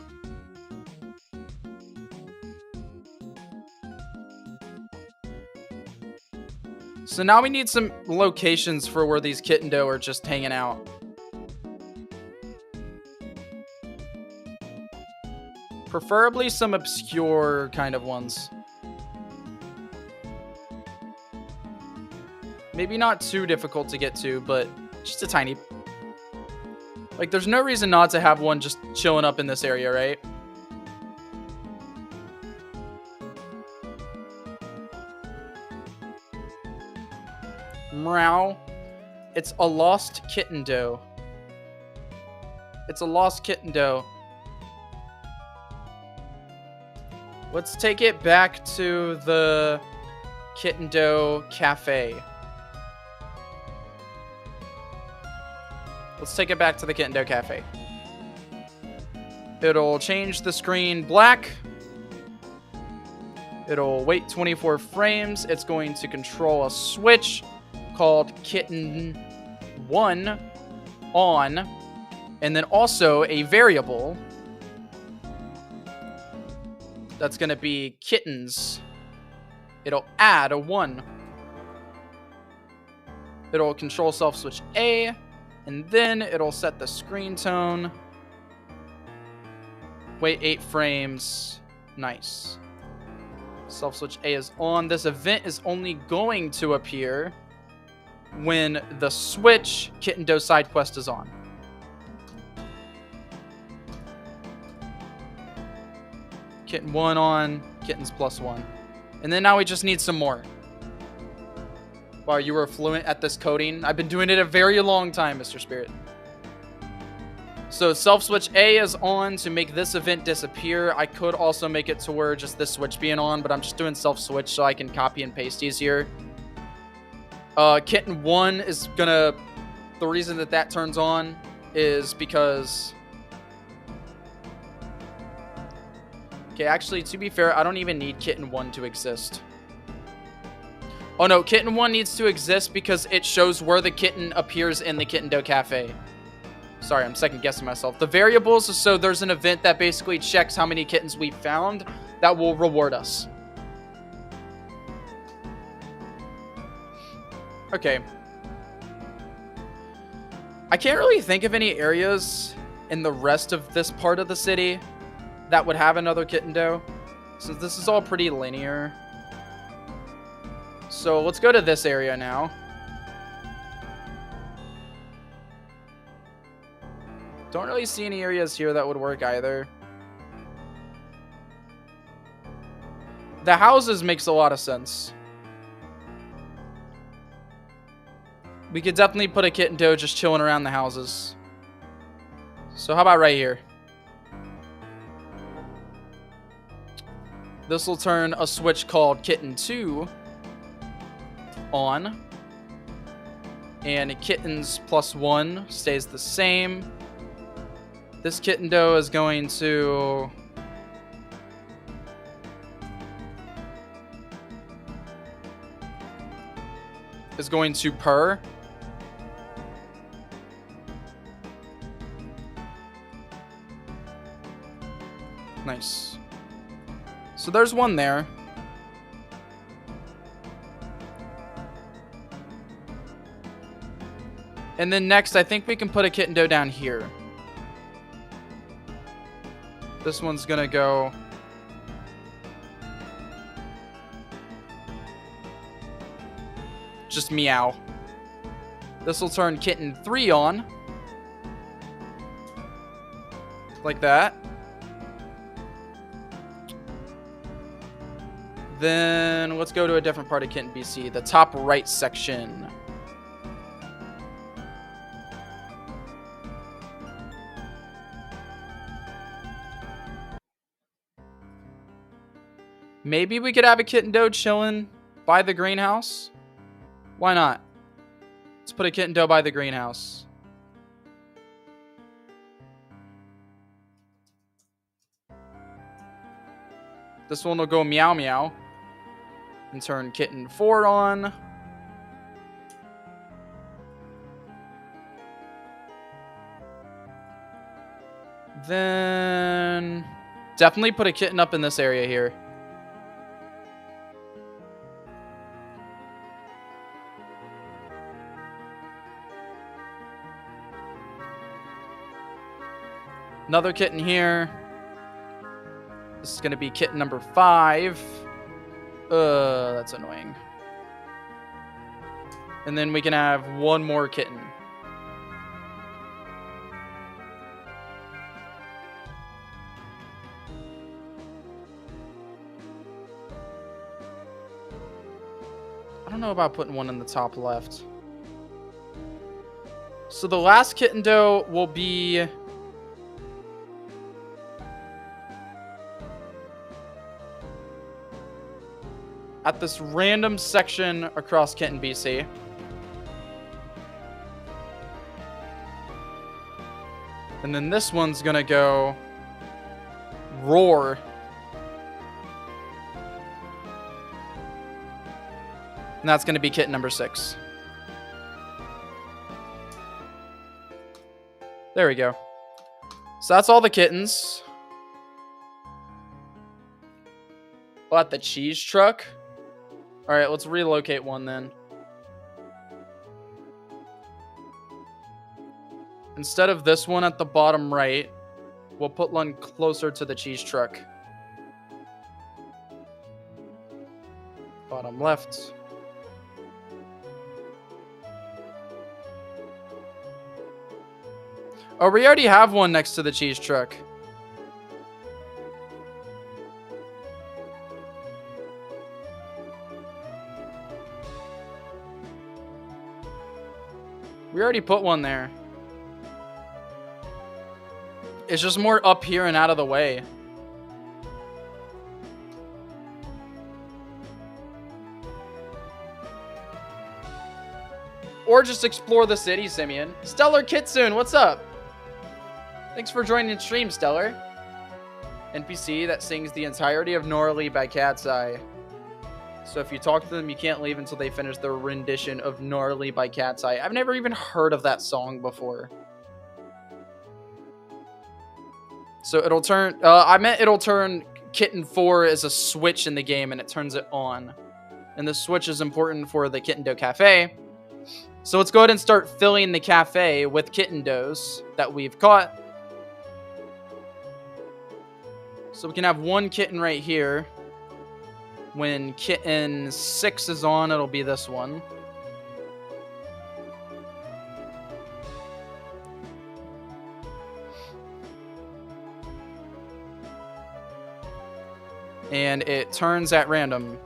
so now we need some locations for where these Kittendo are just hanging out. Preferably some obscure kind of ones. Maybe not too difficult to get to, but just a tiny... Like, there's no reason not to have one just chilling up in this area, right? Meow. It's a lost Kittendo. It's a lost Kittendo. Let's take it back to the Kittendo Cafe. Let's take it back to the Kittendo Cafe. It'll change the screen black. It'll wait 24 frames. It's going to control a switch called Kitten 1 on, and then also a variable that's going to be kittens. It'll add a 1. It'll control self switch A, and then it'll set the screen tone. Wait 8 frames. Nice. Self switch A is on. This event is only going to appear when the Switch Kittendo side quest is on. Kitten 1 on, kittens +1. And then now we just need some more. Wow, you were fluent at this coding. I've been doing it a very long time, Mr. Spirit. So self switch A is on to make this event disappear. I could also make it to where just this switch being on, but I'm just doing self switch so I can copy and paste easier. Kitten 1 is gonna... The reason that that turns on is because... Okay, actually, to be fair, I don't even need Kitten 1 to exist. Oh no, Kitten 1 needs to exist because it shows where the kitten appears in the Kittendo Cafe. Sorry, I'm second guessing myself. The variables, so there's an event that basically checks how many kittens we found that will reward us. Okay. I can't really think of any areas in the rest of this part of the city that would have another Kittendo, since this is all pretty linear. So let's go to this area now. Don't really see any areas here that would work either. The houses makes a lot of sense. We could definitely put a Kittendo just chilling around the houses. So how about right here? This will turn a switch called Kitten 2 on. And kittens +1 stays the same. This Kittendo is going to... purr. Nice. So there's one there. And then next, I think we can put a Kittendo down here. This one's gonna go... just meow. This will turn Kitten 3 on. Like that. Then let's go to a different part of Kitten BC, the top right section. Maybe we could have a kitten doe chilling by the greenhouse. Why not? Let's put a kitten doe by the greenhouse. This one will go meow meow and turn kitten 4 on. Then definitely put a kitten up in this area here. Another kitten here. This is going to be kitten number 5. That's annoying. And then we can have one more kitten. I don't know about putting one in the top left. So the last kitten doe will be at this random section across Kitten BC. And then this one's gonna go roar. And that's gonna be kitten number 6. There we go. So that's all the kittens. Oh, at the cheese truck. All right, let's relocate one then. Instead of this one at the bottom right, we'll put one closer to the cheese truck. Bottom left. Oh, we already have one next to the cheese truck. We already put one there. It's just more up here and out of the way. Or just explore the city, Simeon. Stellar Kitsune, what's up? Thanks for joining the stream, Stellar. NPC that sings the entirety of Gnarly by Cat's Eye. So if you talk to them, you can't leave until they finish their rendition of Gnarly by Cat's Eye. I've never even heard of that song before. So it'll turn... I meant it'll turn Kitten 4 as a switch in the game, and it turns it on. And the switch is important for the Kitten Doe Cafe. So let's go ahead and start filling the cafe with kitten does that we've caught. So we can have one kitten right here. When kitten 6 is on, it'll be this one. And it turns at random.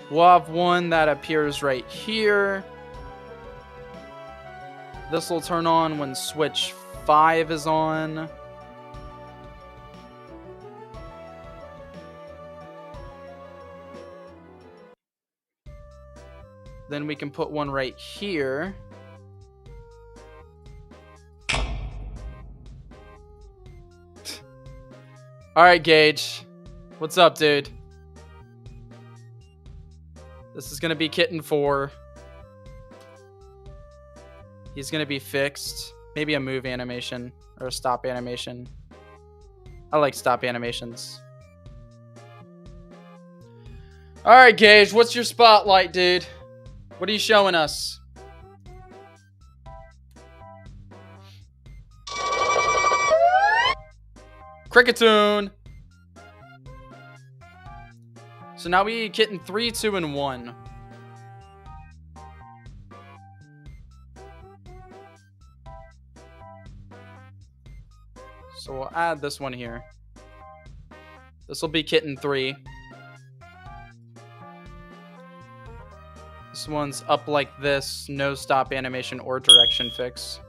We'll have one that appears right here. This will turn on when switch 5 is on. Then we can put one right here. Alright, Gage. What's up, dude? This is going to be Kitten 4. He's going to be fixed. Maybe a move animation or a stop animation. I like stop animations. Alright, Gage. What's your spotlight, dude? What are you showing us? Cricketoon! So now we Kitten 3, 2, and 1. So we'll add this one here. This will be Kitten 3. This one's up like this. No stop animation or direction fix.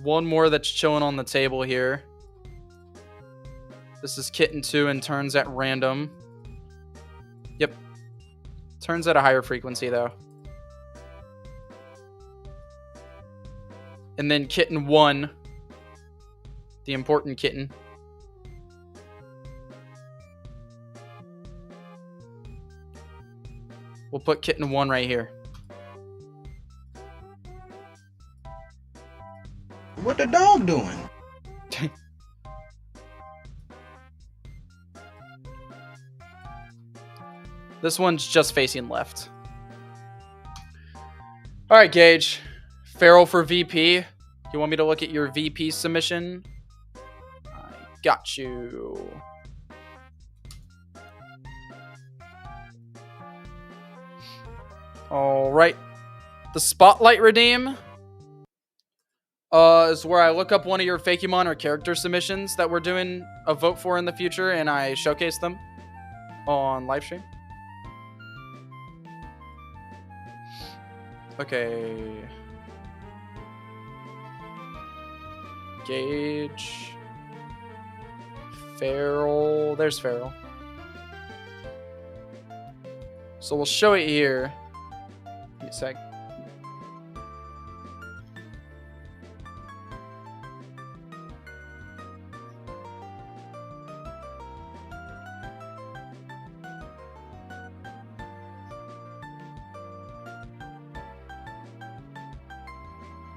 one more that's chilling on the table here. This is Kitten 2 and turns at random. Yep. Turns at a higher frequency, though. And then Kitten 1. The important kitten. We'll put Kitten 1 right here. What the dog doing? This one's just facing left. All right, Gage. Feral for VP. You want me to look at your VP submission? I got you. All right. The Spotlight Redeem is where I look up one of your Fakemon or character submissions that we're doing a vote for in the future, and I showcase them on livestream. Okay. Gage. Feral. There's Feral. So we'll show it here. Give me a sec.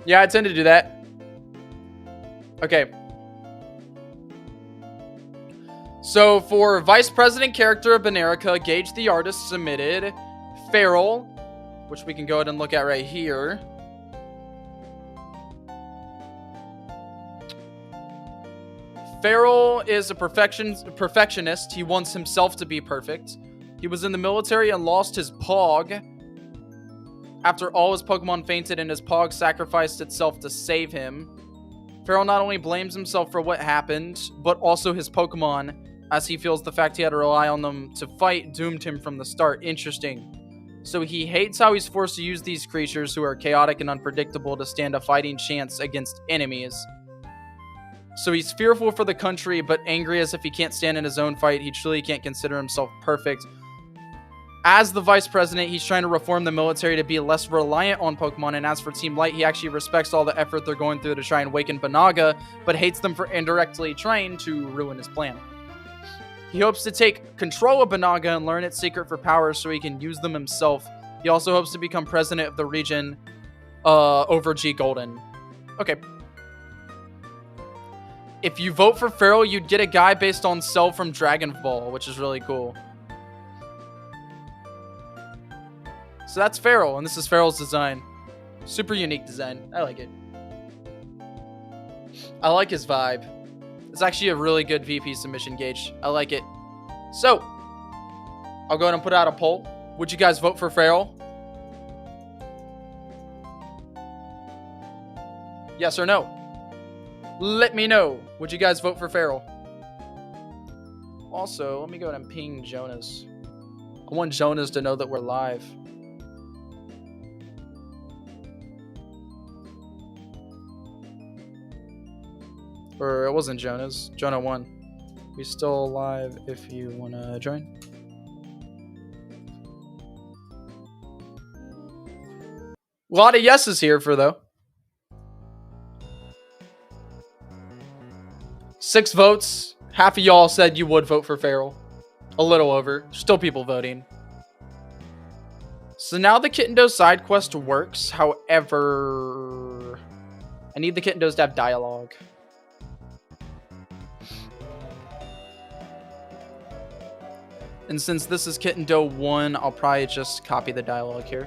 Yeah, I tend to do that. Okay. So for Vice President character of Banerica, Gage the artist submitted Feral, which we can go ahead and look at right here. Feral is a perfectionist. He wants himself to be perfect. He was in the military and lost his Pog after all his Pokemon fainted and his Pog sacrificed itself to save him. Feral not only blames himself for what happened, but also his Pokemon, as he feels the fact he had to rely on them to fight doomed him from the start. Interesting. So he hates how he's forced to use these creatures who are chaotic and unpredictable to stand a fighting chance against enemies. So he's fearful for the country, but angry as if he can't stand in his own fight. He truly can't consider himself perfect. As the vice president, he's trying to reform the military to be less reliant on Pokemon, and as for Team Light, he actually respects all the effort they're going through to try and awaken Banaga, but hates them for indirectly trying to ruin his plan. He hopes to take control of Banaga and learn its secret for powers so he can use them himself. He also hopes to become president of the region over G Golden. Okay. If you vote for Feral, you'd get a guy based on Cell from Dragon Ball, which is really cool. So that's Feral, and this is Feral's design. Super unique design. I like it. I like his vibe. It's actually a really good VP submission, Gage. I like it. So, I'll go ahead and put out a poll. Would you guys vote for Feral? Yes or no? Let me know. Would you guys vote for Feral? Also, let me go ahead and ping Jonas. I want Jonas to know that we're live. Or it wasn't Jonas. Jonah won. We still live if you want to join. A lot of yeses here for though. 6 votes. Half of y'all said you would vote for Feral. A little over. Still people voting. So now the Kitten Dose side quest works. However, I need the Kitten Dose to have dialogue. And since this is Kitten Doe 1, I'll probably just copy the dialogue here.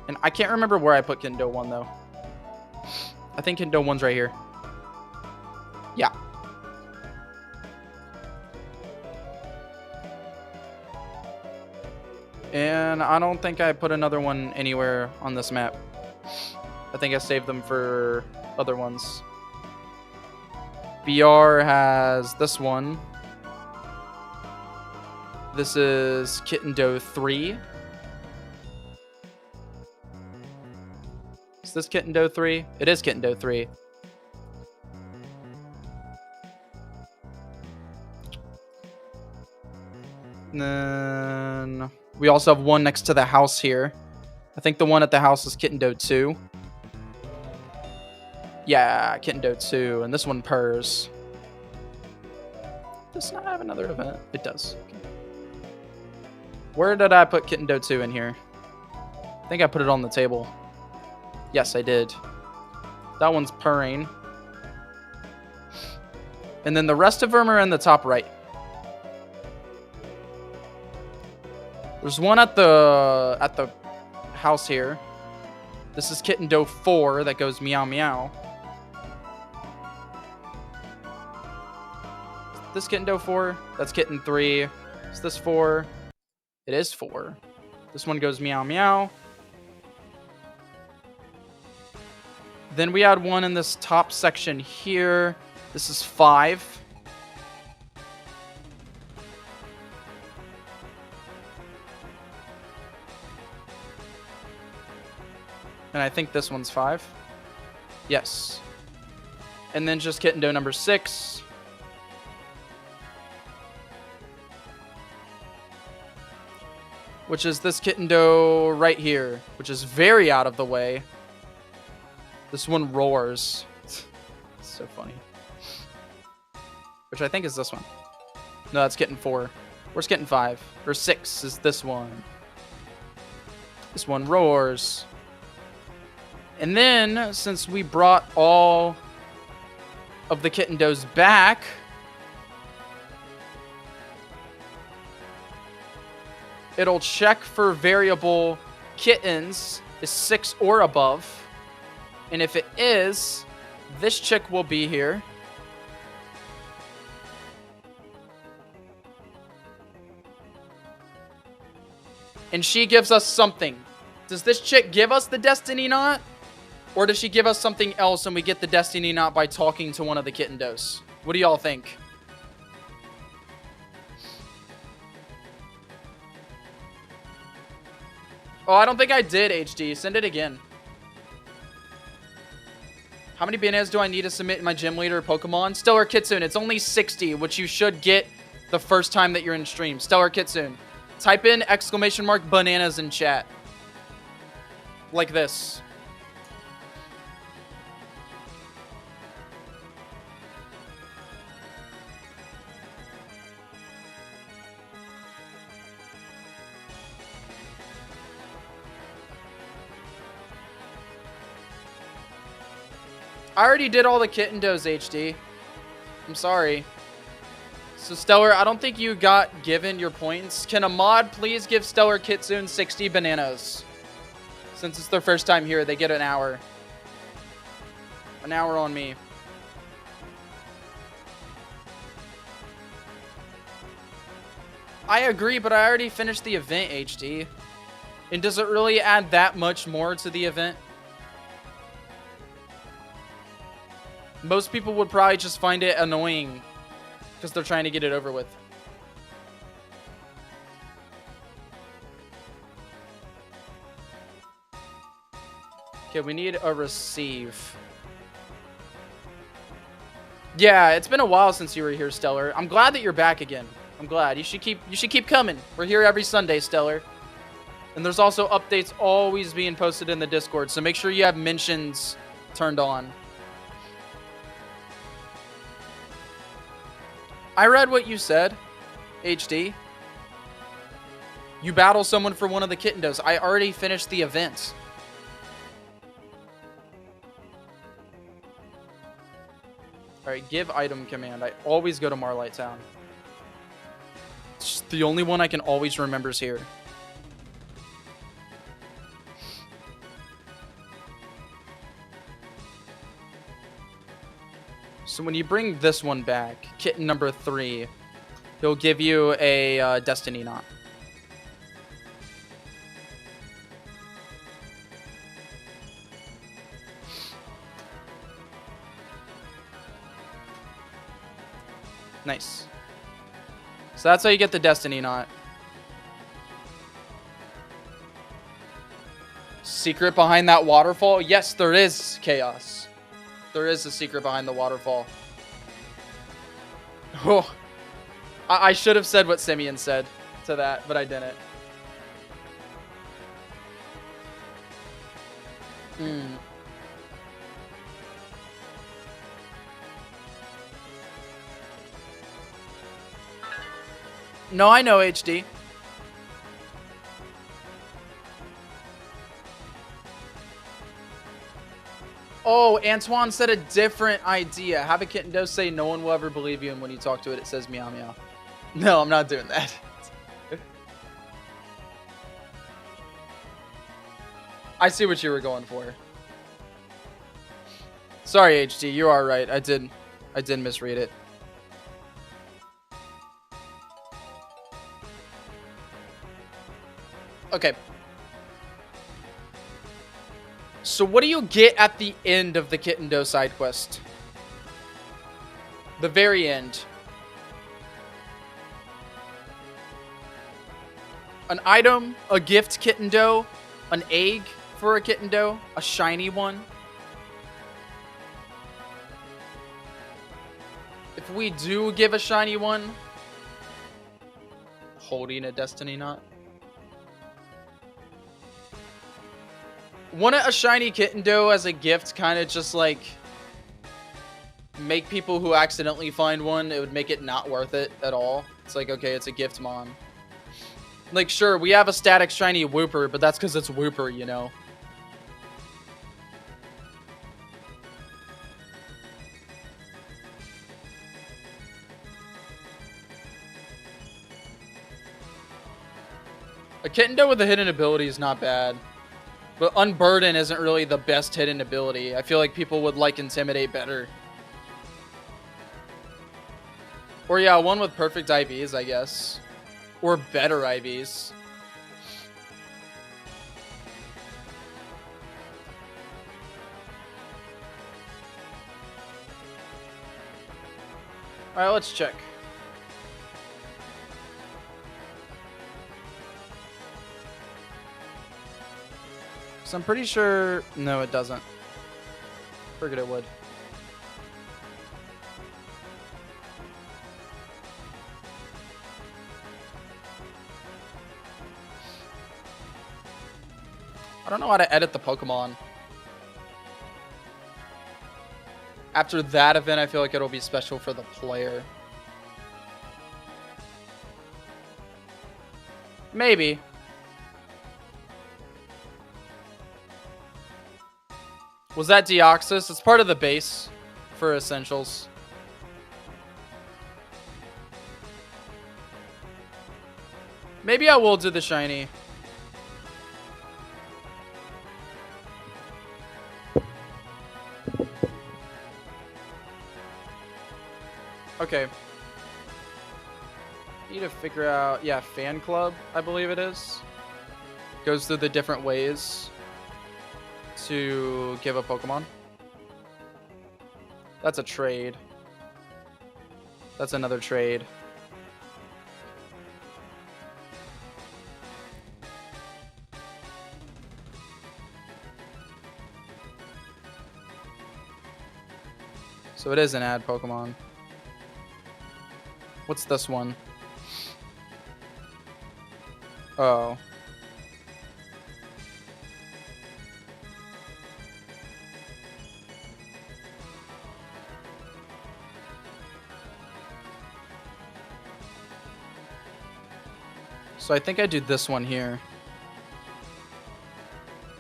And I can't remember where I put Kitten Doe 1 though. I think Kitten Doe 1's right here. Yeah. And I don't think I put another one anywhere on this map. I think I saved them for other ones. BR has this one. This is Kitten Doe 3. this Kitten Doe 3? It is Kitten Doe 3. And then we also have one next to the house here. I think the one at the house is Kitten Doe 2. Yeah, Kitten Doe 2. And this one purrs. Does not have another event. It does. Okay. Where did I put Kitten Doe 2 in here? I think I put it on the table. Yes, I did. That one's purring. And then the rest of them are in the top right. There's one at the house here. This is Kitten Doe 4 that goes meow meow. This Kitten Doe 4? That's Kitten 3. Is this 4? It is 4. This one goes meow meow. Then we had one in this top section here. This is 5. And I think this one's 5. Yes. And then just Kitten Doe number 6. Which is this Kitten Doe right here. Which is very out of the way. This one roars. It's so funny. Which I think is this one. No, that's Kitten 4. Where's Kitten 5? Or 6 is this one. This one roars. And then, since we brought all of the Kitten Does back, it'll check for variable kittens is 6 or above. And if it is, this chick will be here. And she gives us something. Does this chick give us the Destiny Knot? Or does she give us something else and we get the Destiny Knot by talking to one of the Kitten Does? What do y'all think? Oh, I don't think I did, HD. Send it again. How many bananas do I need to submit in my gym leader Pokemon? Stellar Kitsune. It's only 60, which you should get the first time that you're in stream. Stellar Kitsune. Type in ! bananas in chat. Like this. I already did all the Kitten Does, HD. I'm sorry. So, Stellar, I don't think you got given your points. Can a mod please give Stellar Kitsune 60 bananas? Since it's their first time here, they get an hour. An hour on me. I agree, but I already finished the event, HD. And does it really add that much more to the event? Most people would probably just find it annoying because they're trying to get it over with. Okay, we need a receive. Yeah, it's been a while since you were here, Stellar. I'm glad that you're back again. I'm glad. You should keep coming. We're here every Sunday, Stellar. And there's also updates always being posted in the Discord, so make sure you have mentions turned on. I read what you said, HD. You battle someone for one of the Kitten Does. I already finished the event. Alright, give item command. I always go to Marlight Town. It's just the only one I can always remember is here. So when you bring this one back, Kitten number 3, he'll give you a Destiny Knot. Nice. So that's how you get the Destiny Knot. secret behind that waterfall? Yes, there is, Chaos. There is a secret behind the waterfall. Oh, I should have said what Simeon said to that, but I didn't. No, I know, HD. Oh, Antoine said a different idea. Have a kitten does say no one will ever believe you, and when you talk to it, it says meow meow. No, I'm not doing that. I see what you were going for. Sorry, HD, you are right. I did misread it. Okay. So what do you get at the end of the Kitten Do side quest? The very end. An item, a gift Kitten Do, an egg for a Kitten Do, a shiny one. If we do give a shiny one, holding a destiny knot. Wouldn't a shiny Kitten Do as a gift kind of just like make people who accidentally find one, it would make it not worth it at all. It's like, okay, it's a gift, mom. Like, sure, we have a static shiny Wooper, but that's because it's Wooper, you know. A Kitten Do with a hidden ability is not bad. But Unburden isn't really the best hidden ability. I feel like people would like Intimidate better. Or yeah, one with perfect IVs, I guess. Or better IVs. Alright, let's check. So I'm pretty sure... No, it doesn't. Figured it would. I don't know how to edit the Pokemon. After that event, I feel like it'll be special for the player. Maybe. Was that Deoxys? It's part of the base for Essentials. Maybe I will do the shiny. Okay. Need to figure out... Yeah, Fan Club, I believe it is. Goes through the different ways to give a Pokemon. That's a trade. That's another trade. So it is an ad Pokemon. What's this one? Oh. So I think I do this one here.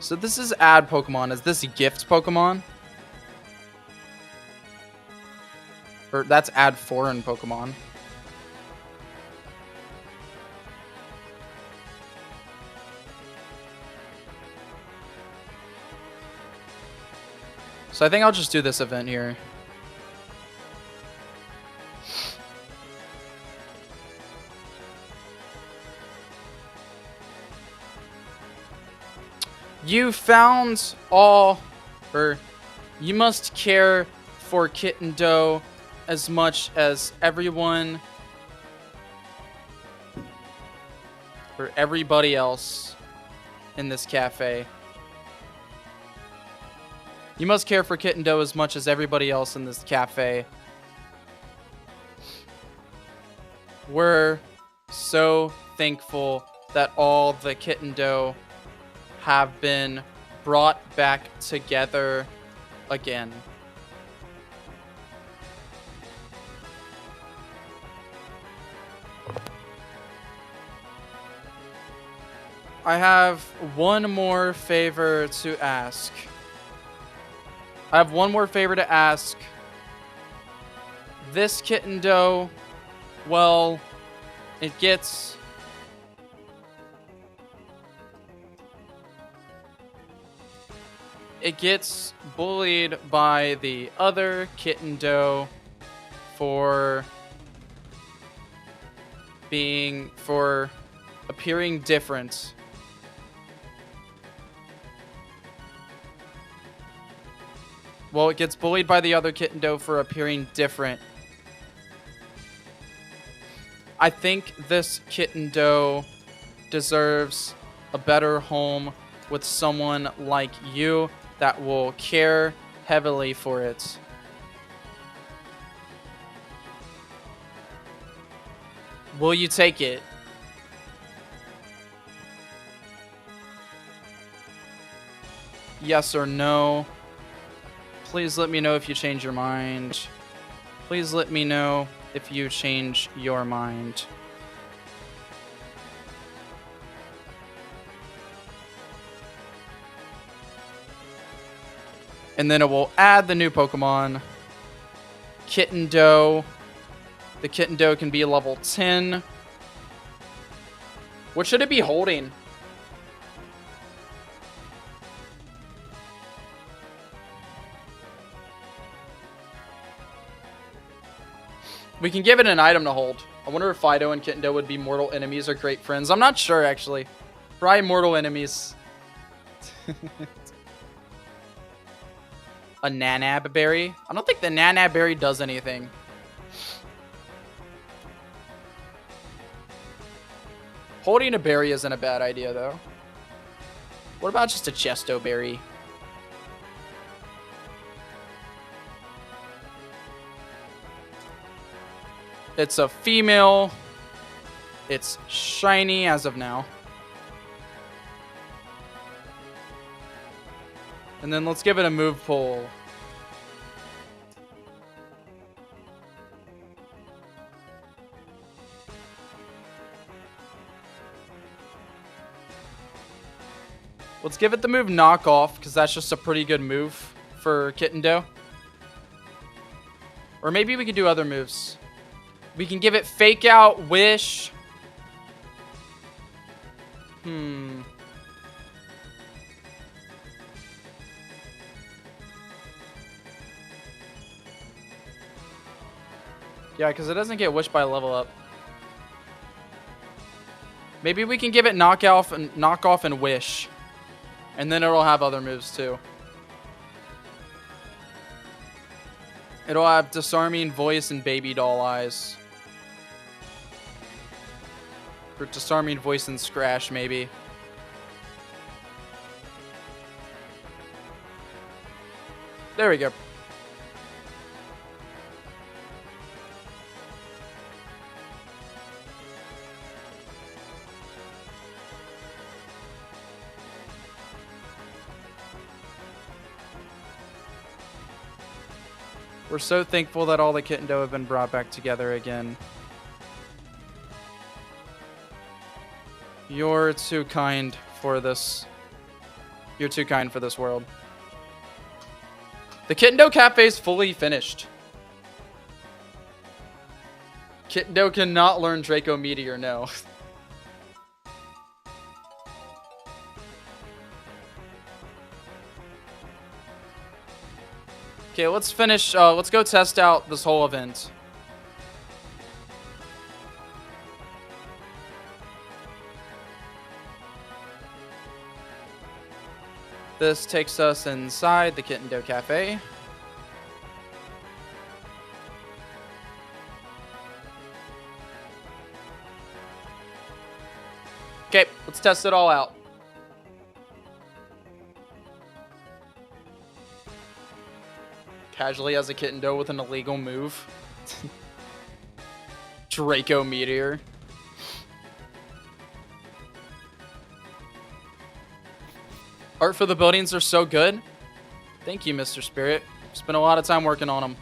So this is add Pokemon. Is this gift Pokemon? Or that's add foreign Pokemon. So I think I'll just do this event here. You found all, or you must care for Kitten Do as much as everyone or everybody else in this cafe. You must care for Kitten Dough as much as everybody else in this cafe. We're so thankful that all the Kitten Dough have been brought back together again. I have one more favor to ask. This Kitten Dough, well, it gets bullied by the other Kitten Dough for appearing different. Well, it gets bullied by the other Kitten Dough for appearing different. I think this Kitten Dough deserves a better home with someone like you that will care heavily for it. Will you take it? Yes or no? Please let me know if you change your mind. Please let me know if you change your mind. And then it will add the new Pokemon, Kitten Dough. The Kitten Dough can be level 10. What should it be holding? We can give it an item to hold. I wonder if Fido and Kitten Dough would be mortal enemies or great friends. I'm not sure, actually. Probably mortal enemies. A Nanab berry? I don't think the Nanab berry does anything. Holding a berry isn't a bad idea, though. What about just a Chesto berry? It's a female. It's shiny as of now. And then let's give it a move pull. Let's give it the move knockoff, because that's just a pretty good move for Kitten Dough. Or maybe we could do other moves. We can give it fake out, wish. Yeah, because it doesn't get wished by level up. Maybe we can give it knockoff and wish. And then it'll have other moves too. It'll have disarming voice and baby doll eyes. Or disarming voice and scratch, maybe. There we go. We're so thankful that all the Kitten Dough have been brought back together again. You're too kind for this. You're too kind for this world. The Kitten Dough Cafe is fully finished. Kitten Dough cannot learn Draco Meteor, no. Okay, let's finish. Let's go test out this whole event. This takes us inside the Kitten Dough Cafe. Okay, let's test it all out. casually as a Kitten with an illegal move. Draco Meteor. Art for the buildings are so good. Thank you, Mr. Spirit. Spent a lot of time working on them.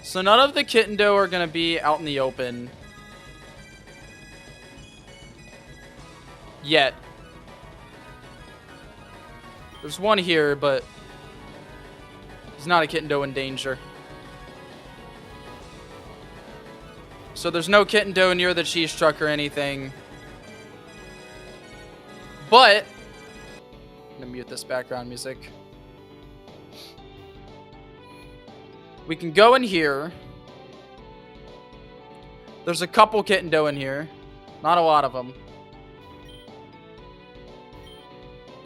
So none of the Kitten are going to be out in the open. Yet. There's one here, but he's not a Kitten in danger. So there's no Kitten near the cheese truck or anything. But I'm gonna mute this background music. We can go in here. There's a couple Kitten in here. Not a lot of them.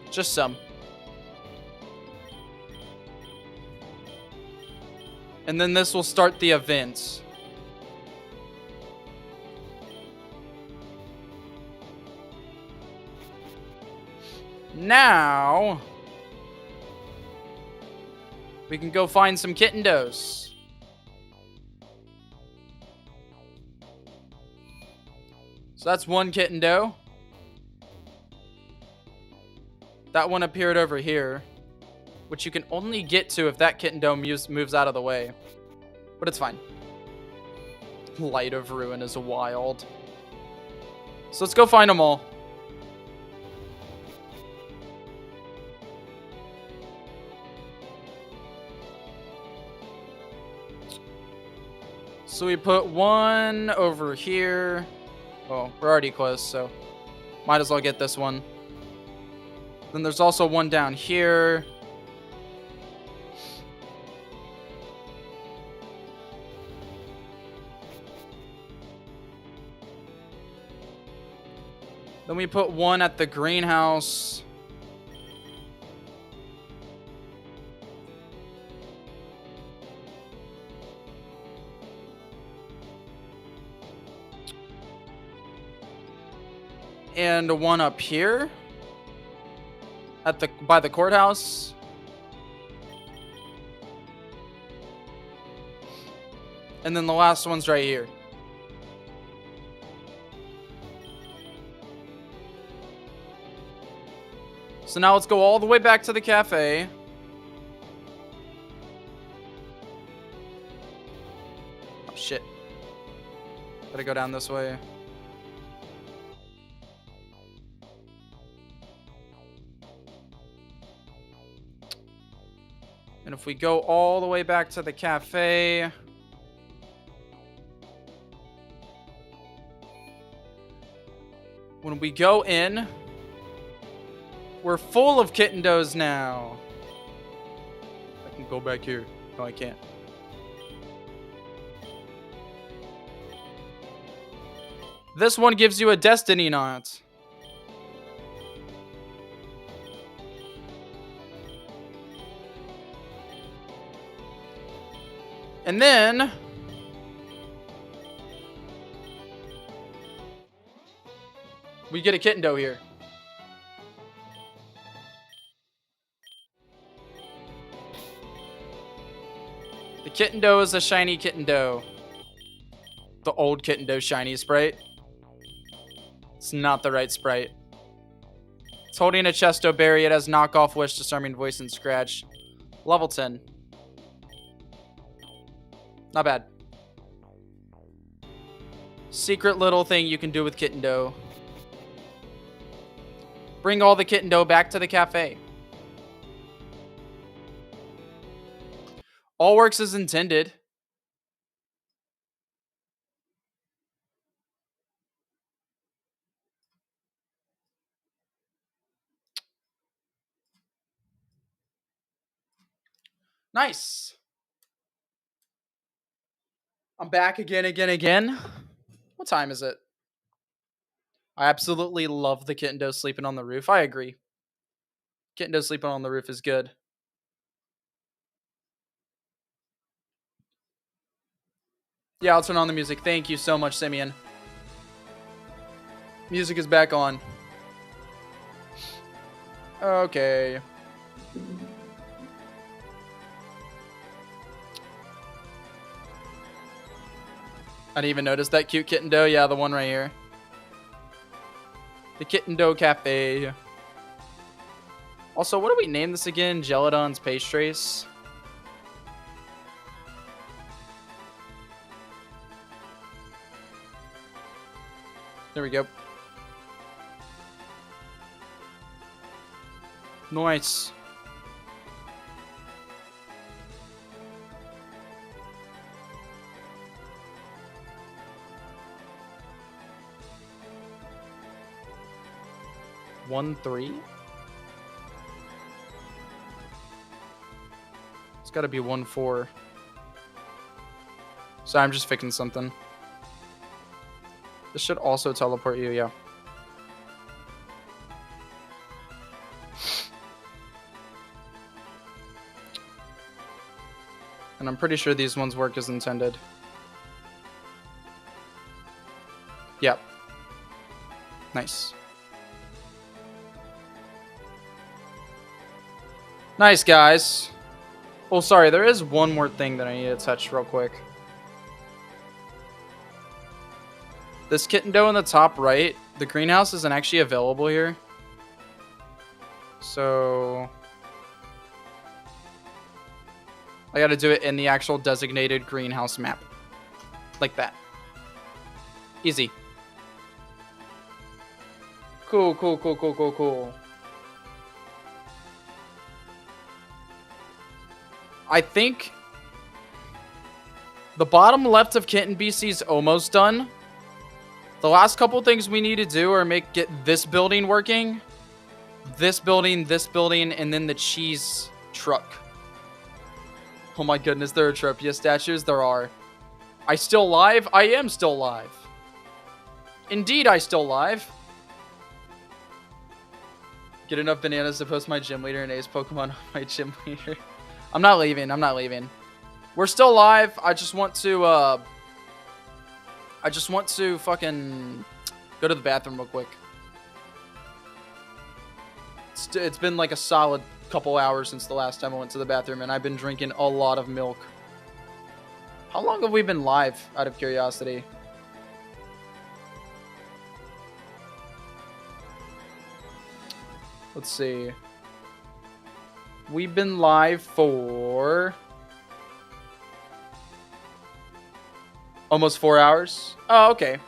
Just some. And then this will start the event. Now, we can go find some Kitten. So that's one Kitten. That one appeared over here, which you can only get to if that Kitten moves out of the way. But it's fine. Light of Ruin is wild. So let's go find them all. So we put one over here. Oh, we're already close, so might as well get this one. Then there's also one down here. Then we put one at the greenhouse. And one up here at by the courthouse. And then the last one's right here. So now let's go all the way back to the cafe. Oh shit. Gotta go down this way. And if we go all the way back to the cafe, when we go in, we're full of Kitten now. I can go back here. No, I can't. This one gives you a destiny knot. And then we get a Kitten here. The Kitten is a shiny Kitten. The old Kitten shiny sprite. It's not the right sprite. It's holding a Chesto Berry. It has knockoff Wish, Disarming Voice, and Scratch. Level 10. Not bad. Secret little thing you can do with Kitten. Bring all the Kitten back to the cafe. All works as intended. Nice. I'm back again. What time is it? I absolutely love the Kitten sleeping on the roof. I agree. Kitten sleeping on the roof is good. Yeah, I'll turn on the music. Thank you so much, Simeon. Music is back on. I didn't even notice that cute kitten dough. Yeah, the one right here. The Kitten Dough Cafe. Also, what do we name this again? Gelodon's Pastries. There we go. Nice. One, 3. It's got to be 1, 4. Sorry, I'm just fixing something. This should also teleport you, yeah. And I'm pretty sure these ones work as intended. Yep. Nice. Nice, guys. Oh, sorry, there is one more thing that I need to touch real quick. This kitten dough in the top right, the greenhouse isn't actually available here. So I gotta do it in the actual designated greenhouse map. Like that. Easy. Cool, cool, cool, cool, cool, cool. I think the bottom left of Kitten BC is almost done. The last couple things we need to do are get this building working, this building, and then the cheese truck. Oh my goodness, there are Tropia statues? There are. I still live? I am still live. Indeed, I still live. Get enough bananas to post my gym leader and Ace Pokemon on my gym leader. I'm not leaving. I'm not leaving. We're still live. I just want to fucking go to the bathroom real quick. It's been like a solid couple hours since the last time I went to the bathroom, and I've been drinking a lot of milk. How long have we been live, out of curiosity? Let's see. We've been live for almost 4 hours. Oh, okay.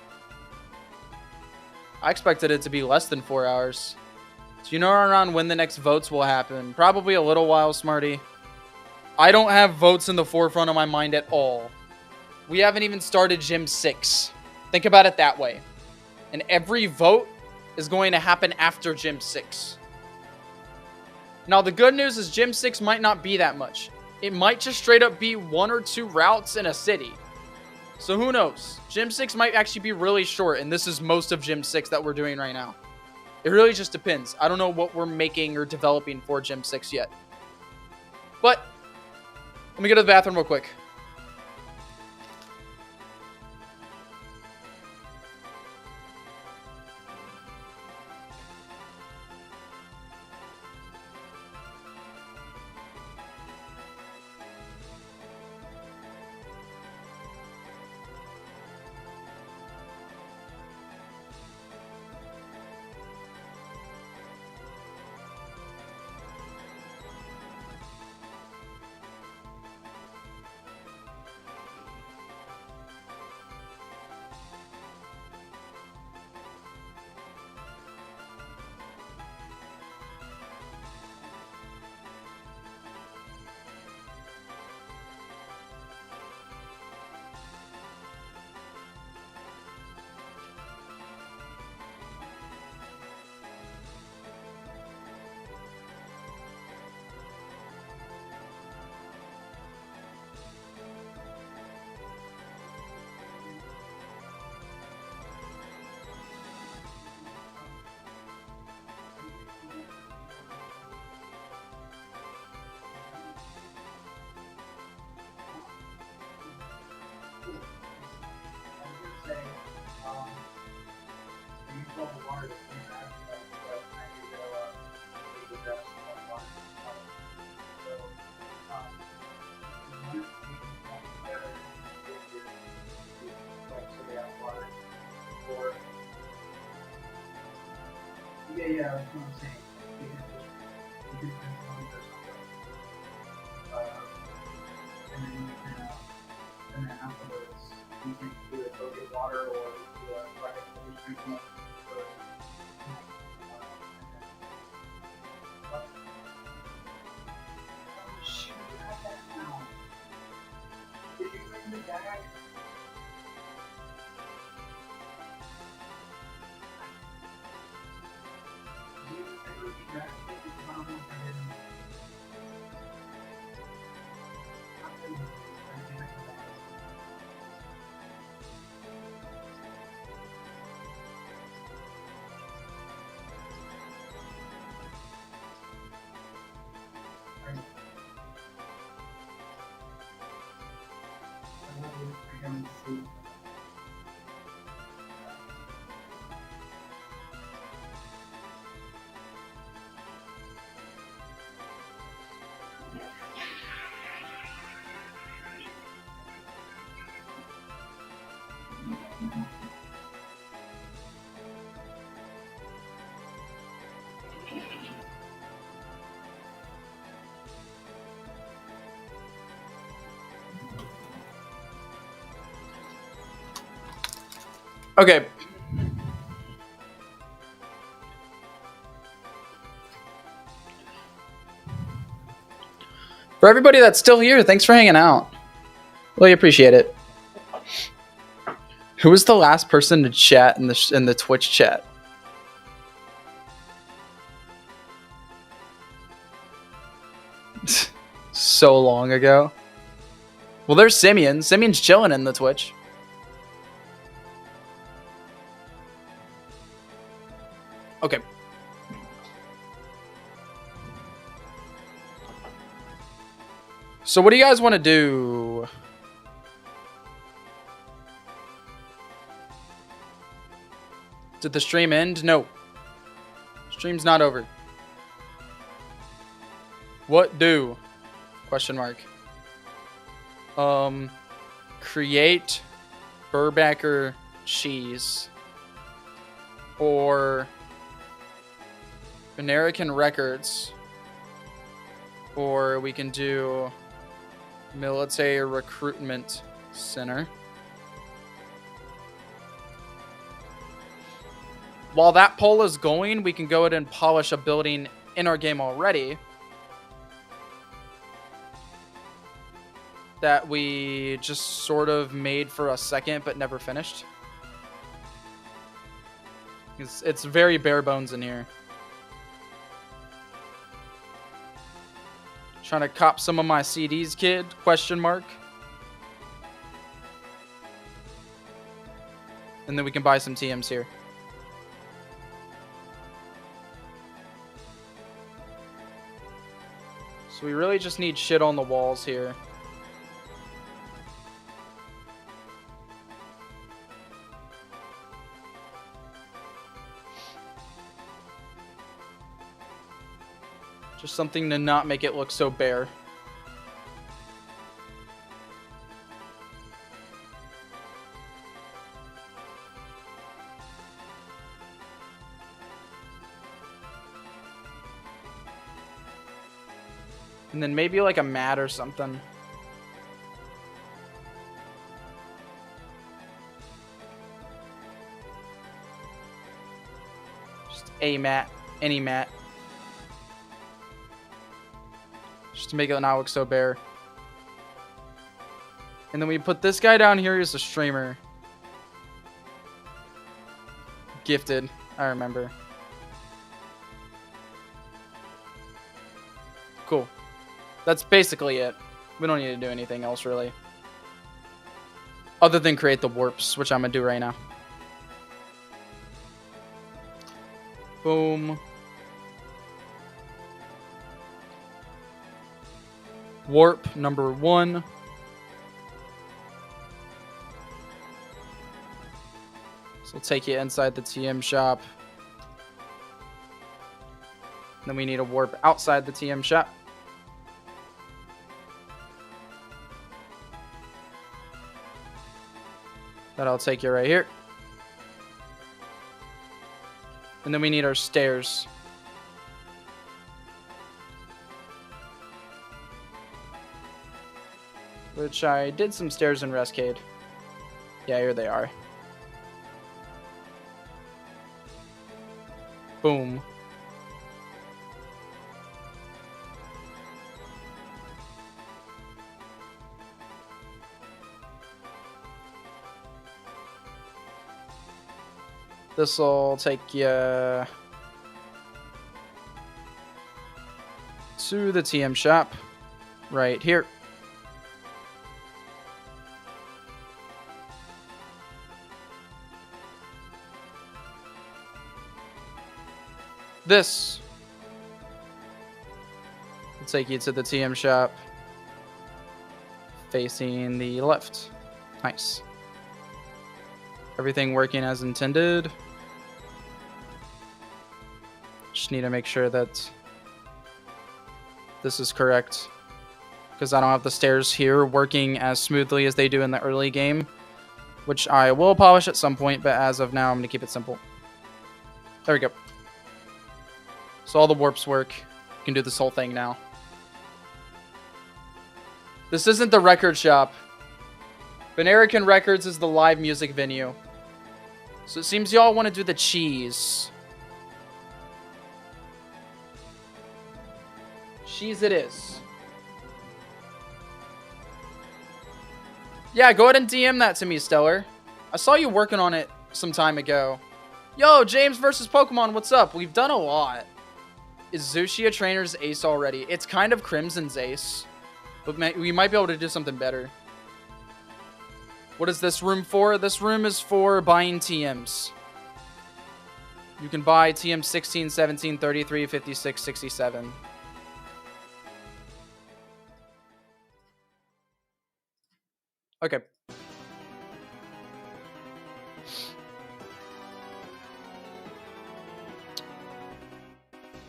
I expected it to be less than 4 hours. Do you know around when the next votes will happen? Probably a little while, Smarty. I don't have votes in the forefront of my mind at all. We haven't even started Gym 6. Think about it that way. And every vote is going to happen after Gym 6. Now, the good news is Gym 6 might not be that much. It might just straight up be 1 or 2 routes in a city. So who knows? Gym 6 might actually be really short, and this is most of Gym 6 that we're doing right now. It really just depends. I don't know what we're making or developing for Gym 6 yet. But let me go to the bathroom real quick. yeah, that's what I'm saying. You can just print one or something. And then you can, and then afterwards, you can either go get water or do a like a drink milk for, what? Oh shoot, you have that now. Did you bring the bag? Do you ever be grabbing it? Because I don't know if I did. I'm gonna use this, but I think I can buy it. Alright. I love you. I don't see. Okay. For everybody that's still here, thanks for hanging out. Really appreciate it. Who was the last person to chat in the Twitch chat? So long ago. Well, there's Simeon. Simeon's chilling in the Twitch. Okay. So what do you guys want to do? Did the stream end? No. Stream's not over. What do? Question mark. Create Burbacker cheese or American Records, or we can do Military Recruitment Center. While that poll is going, we can go ahead and polish a building in our game already that we just sort of made for a second but never finished. It's very bare bones in here. Trying to cop some of my CDs, kid? Question mark. And then we can buy some TMs here. So we really just need shit on the walls here. Just something to not make it look so bare. And then maybe like a mat or something. Just a mat, any mat. Just to make it not look so bare. And then we put this guy down here as a streamer. Gifted, I remember. Cool. That's basically it. We don't need to do anything else really. Other than create the warps, which I'm gonna do right now. Boom. Warp number 1. So we'll take you inside the TM shop. Then we need a warp outside the TM shop. That'll take you right here. And then we need our stairs. Which I did some stairs in Rescade. Yeah, here they are. Boom. This'll take you to the TM shop right here. This will take you to the TM shop facing the left. Nice. Everything working as intended. Just need to make sure that this is correct, because I don't have the stairs here working as smoothly as they do in the early game, which I will polish at some point, but as of now I'm going to keep it simple. There we go. So all the warps work. You can do this whole thing now. This isn't the record shop. Banerican Records is the live music venue. So it seems y'all want to do the cheese. Cheese it is. Yeah, go ahead and DM that to me, Stellar. I saw you working on it some time ago. Yo, James versus Pokemon, what's up? We've done a lot. Is Zushia Trainer's ace already? It's kind of Crimson's ace. But we might be able to do something better. What is this room for? This room is for buying TMs. You can buy TM 16, 17, 33, 56, 67. Okay.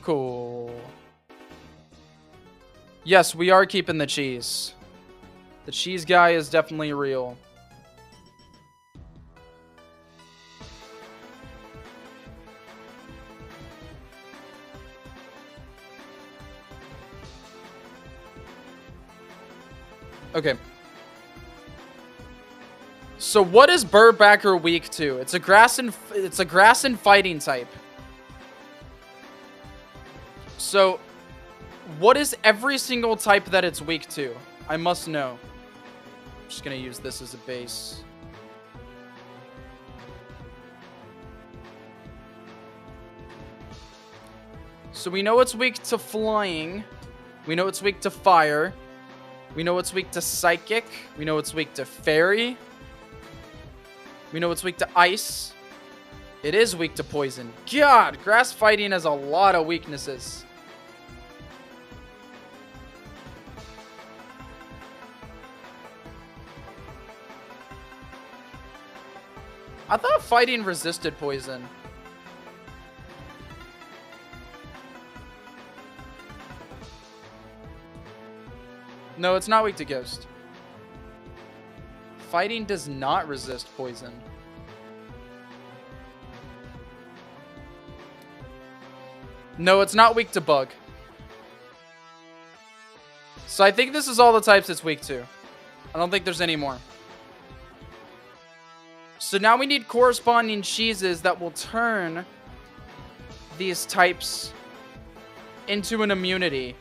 Cool. Yes, we are keeping the cheese. The cheese guy is definitely real. Okay. So what is Burbacker weak to? It's a grass and fighting type. So what is every single type that it's weak to? I must know. I'm just gonna use this as a base. So we know it's weak to flying. We know it's weak to fire. We know it's weak to psychic. We know it's weak to fairy. We know it's weak to ice. It is weak to poison. God, grass fighting has a lot of weaknesses. I thought fighting resisted poison. No, it's not weak to ghost. Fighting does not resist poison. No, it's not weak to bug. So I think this is all the types it's weak to. I don't think there's any more. So now we need corresponding cheeses that will turn these types into an immunity.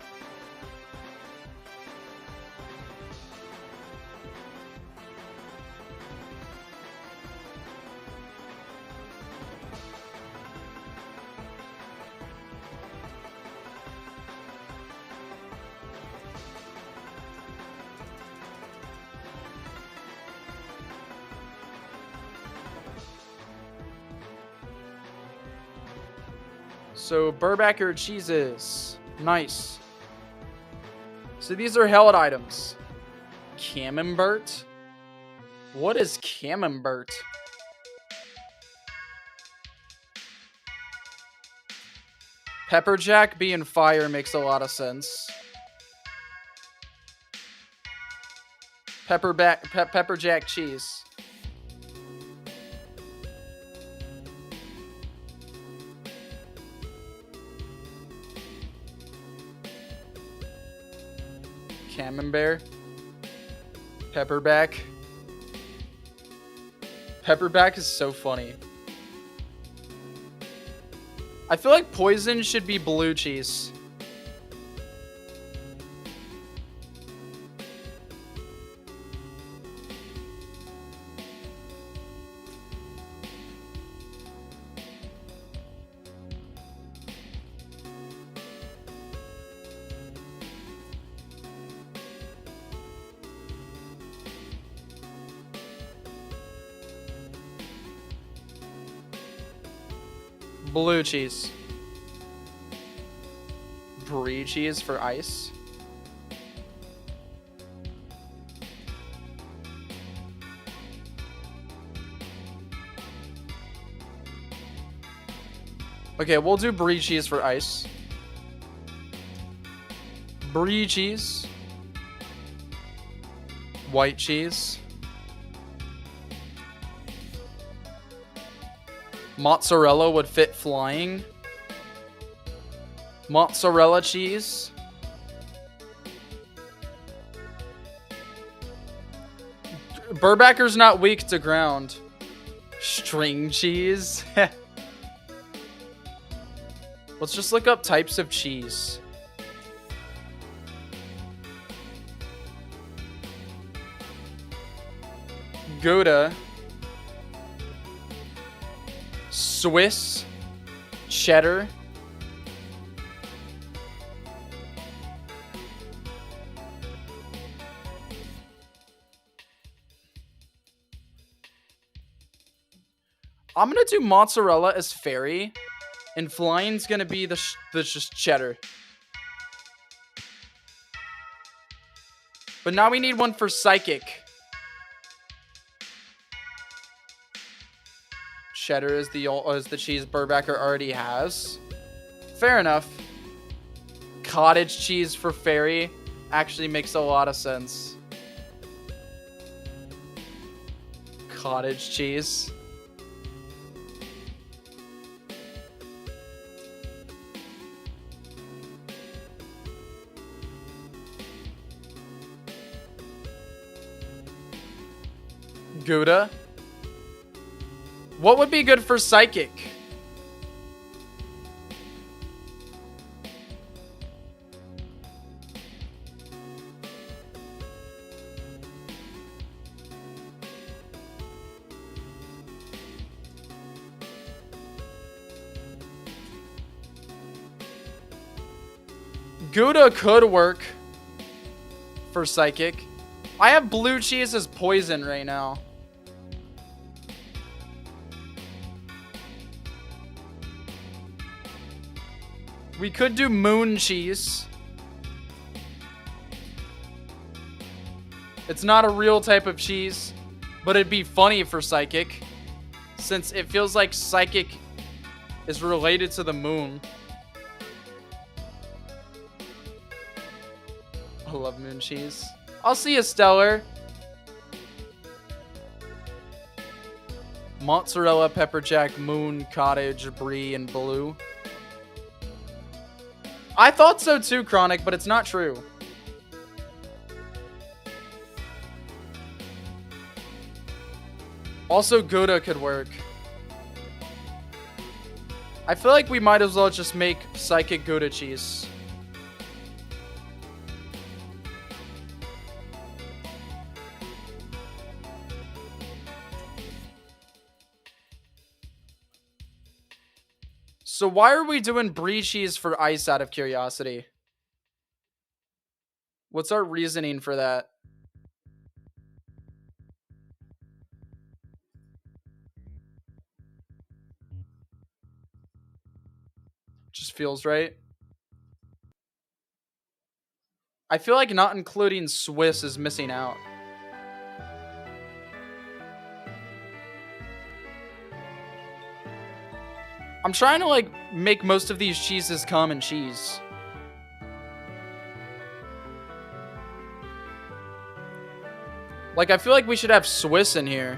So, Burbacker cheeses. Nice. So these are held items. Camembert? What is Camembert? Pepperjack being fire makes a lot of sense. Pepperjack cheese. Camembert. Pepperback. Pepperback is so funny. I feel like poison should be blue cheese. Blue cheese. Brie cheese for ice. Okay, we'll do brie cheese for ice. Brie cheese. White cheese. Mozzarella would fit flying. Mozzarella cheese. Burbacker's not weak to ground. String cheese. Let's just look up types of cheese. Gouda. Swiss, cheddar, I'm gonna do mozzarella as fairy, and flying's gonna be the just cheddar. But now we need one for psychic. Cheddar is the cheese Burbacker already has. Fair enough. Cottage cheese for fairy actually makes a lot of sense. Cottage cheese. Gouda. What would be good for psychic? Gouda could work for psychic. I have blue cheese as poison right now. We could do moon cheese. It's not a real type of cheese, but it'd be funny for psychic, since it feels like psychic is related to the moon. I love moon cheese. I'll see a stellar. Mozzarella, pepper jack, moon, cottage, brie, and blue. I thought so too, Chronic, but it's not true. Also, Gouda could work. I feel like we might as well just make psychic Gouda cheese. So why are we doing brie cheese for ice out of curiosity? What's our reasoning for that? Just feels right. I feel like not including Swiss is missing out. I'm trying to like make most of these cheeses common cheese. Like I feel like we should have Swiss in here.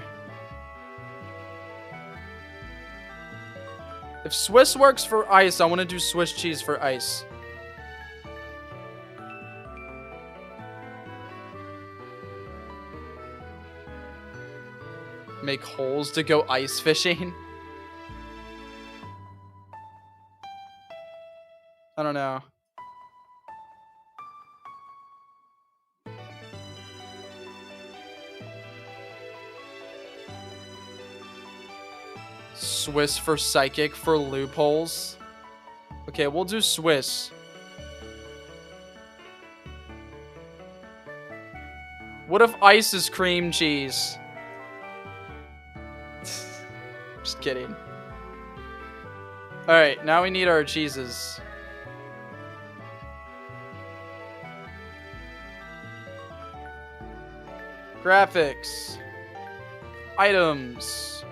If Swiss works for ice, I want to do Swiss cheese for ice. Make holes to go ice fishing. I don't know. Swiss for psychic for loopholes. Okay, we'll do Swiss. What if ice is cream cheese? Just kidding. Alright, now we need our cheeses. Graphics. Items.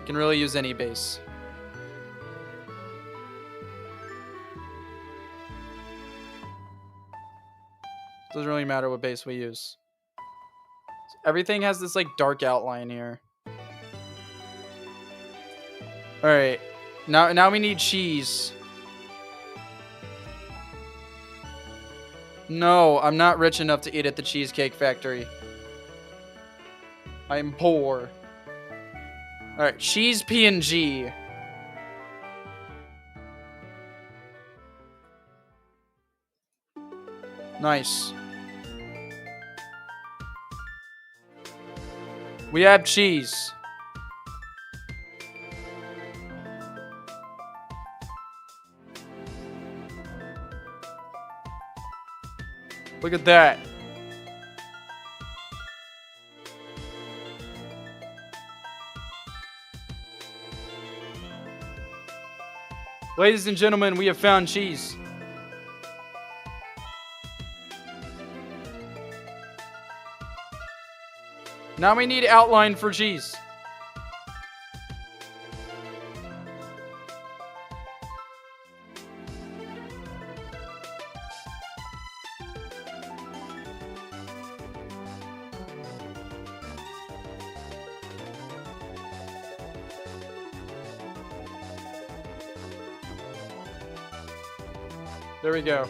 Can really use any base. Doesn't really matter what base we use. Everything has this like dark outline here. Alright. Now we need cheese. No, I'm not rich enough to eat at the Cheesecake Factory. I'm poor. Alright, cheese PNG. Nice. We have cheese. Look at that. Ladies and gentlemen, we have found cheese. Now we need outline for cheese. There we go.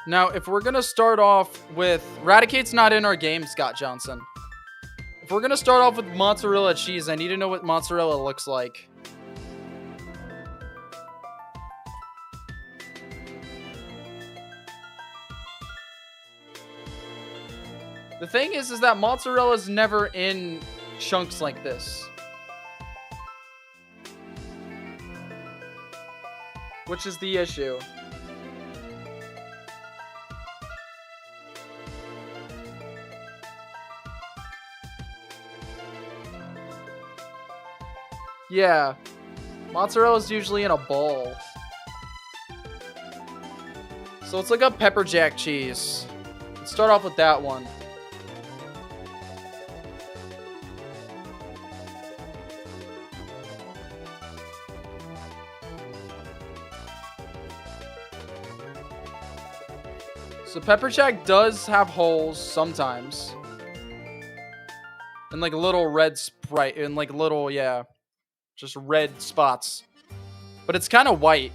Now, if we're going to start off with... Radicate's not in our game, Scott Johnson. If we're going to start off with mozzarella cheese, I need to know what mozzarella looks like. The thing is that mozzarella's never in chunks like this. Which is the issue. Yeah. Mozzarella's usually in a bowl. So it's like a pepper jack cheese. Let's start off with that one. So pepper jack does have holes sometimes. And like little red sprite and like little, yeah, just red spots. But it's kind of white.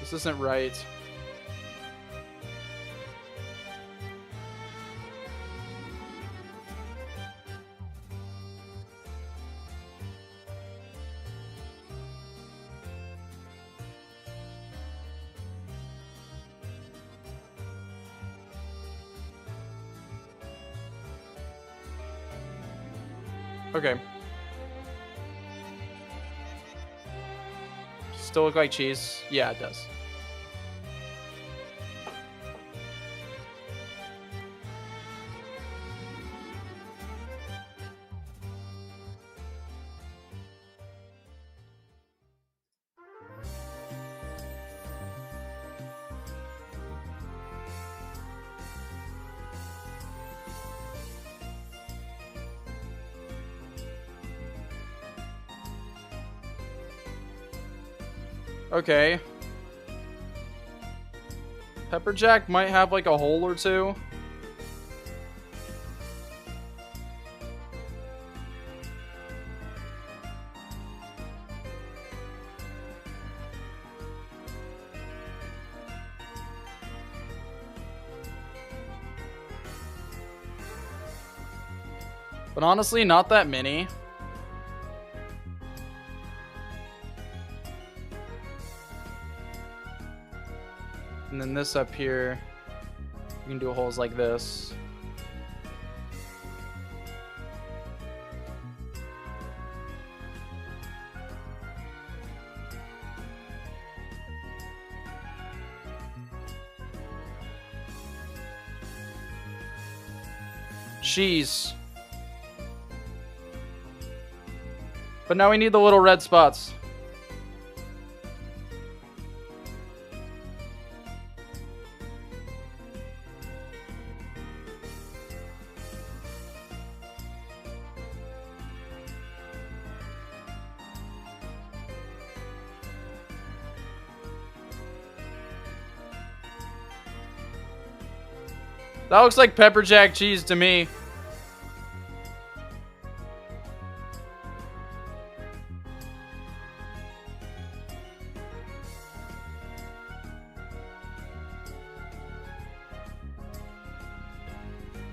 This isn't right. Okay. Still look like cheese? Yeah, it does. Okay. Pepper Jack might have like a hole or two. But honestly, not that many. And then this up here, you can do holes like this. Cheese. But now we need the little red spots. That looks like pepper jack cheese to me.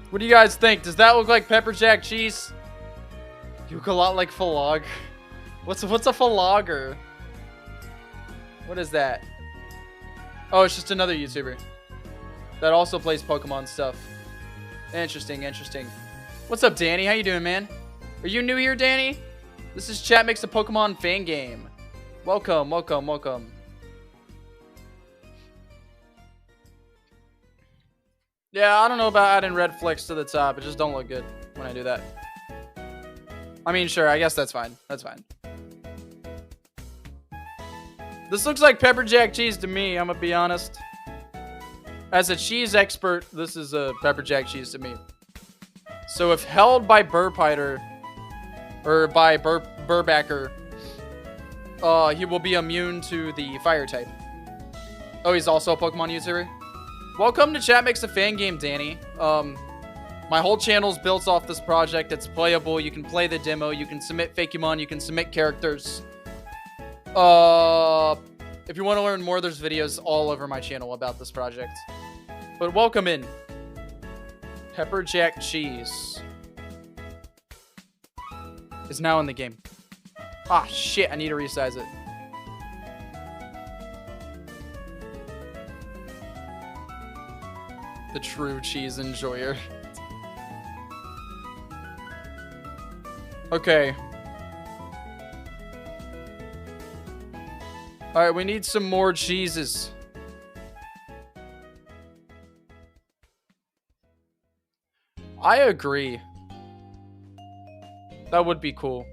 What do you guys think? Does that look like pepper jack cheese? You look a lot like Philog. What's a Philogger? What is that? Oh, it's just another YouTuber that also plays Pokemon stuff. Interesting, interesting. What's up, Danny? How you doing, man? Are you new here, Danny? This is Chat Makes a Pokemon Fan Game. Welcome, welcome, welcome. Yeah, I don't know about adding red flicks to the top. It just don't look good when I do that. I mean, sure, I guess that's fine. That's fine. This looks like pepper jack cheese to me, I'm gonna be honest. As a cheese expert, this is a pepper jack cheese to me. So if held by Burpiter, or by Burbacker, he will be immune to the fire type. Oh, he's also a Pokemon YouTuber? Welcome to Chat Makes a Fan Game, Danny. My whole channel's built off this project. It's playable. You can play the demo. You can submit Fakemon. You can submit characters. If you want to learn more, there's videos all over my channel about this project. But welcome in. Pepper Jack Cheese is now in the game. Ah, shit. I need to resize it. The true cheese enjoyer. Okay. Alright, we need some more cheeses. I agree. That would be cool.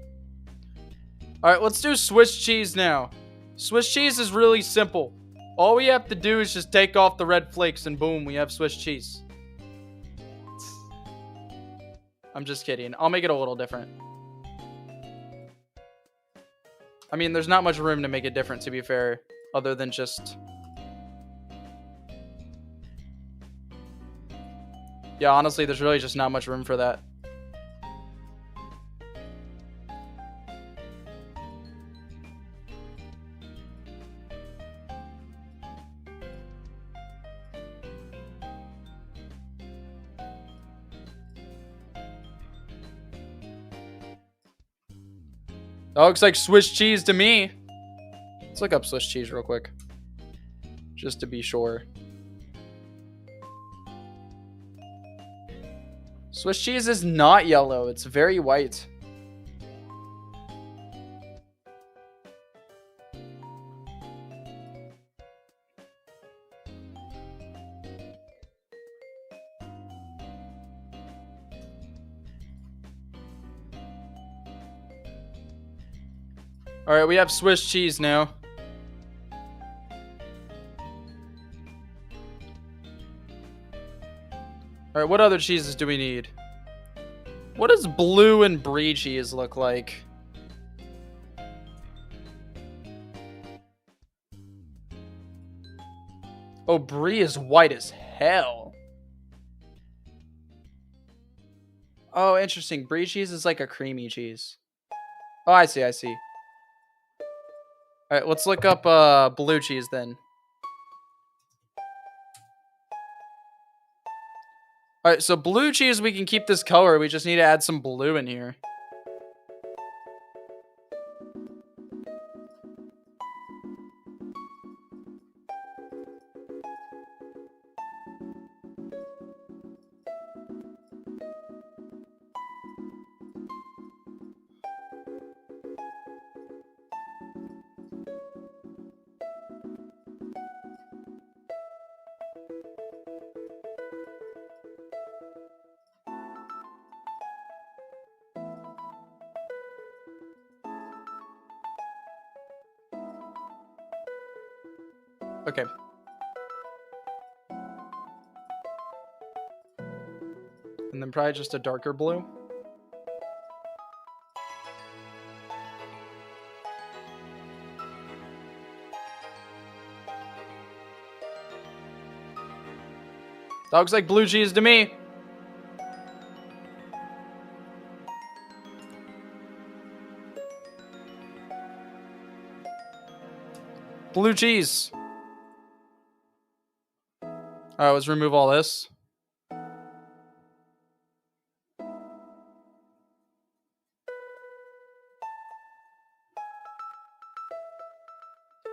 Alright, let's do Swiss cheese now. Swiss cheese is really simple. All we have to do is just take off the red flakes and boom, we have Swiss cheese. I'm just kidding. I'll make it a little different. I mean, there's not much room to make it different, to be fair, other than just... Yeah, honestly, there's really just not much room for that. That looks like Swiss cheese to me. Let's look up Swiss cheese real quick. Just to be sure. Swiss cheese is not yellow. It's very white. All right, we have Swiss cheese now. All right, what other cheeses do we need? What does blue and brie cheese look like? Oh, brie is white as hell. Oh, interesting. Brie cheese is like a creamy cheese. Oh, I see, I see. Alright, let's look up blue cheese then. Alright, so blue cheese, we can keep this color. We just need to add some blue in here. Okay. And then probably just a darker blue. That looks like blue cheese to me. Blue cheese. Alright, let's remove all this.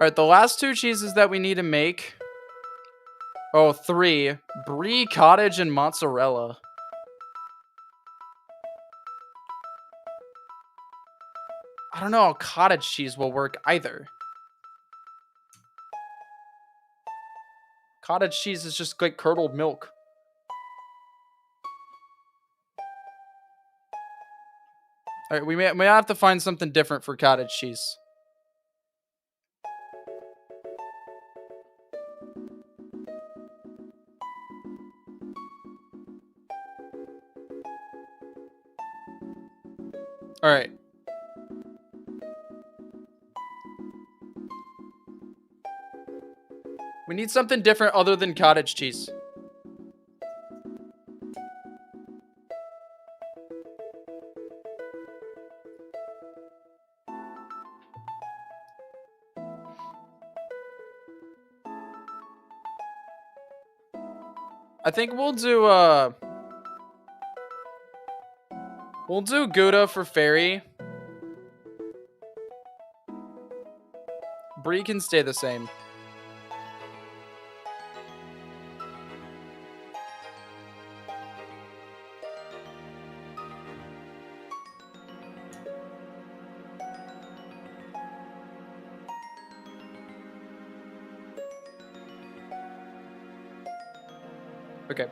Alright, the last two cheeses that we need to make. Oh, three. Brie, cottage, and mozzarella. I don't know how cottage cheese will work either. Cottage cheese is just like curdled milk. Alright, we may have to find something different for cottage cheese. Alright. We need something different other than cottage cheese. I think we'll do Gouda for fairy. Brie can stay the same. Okay.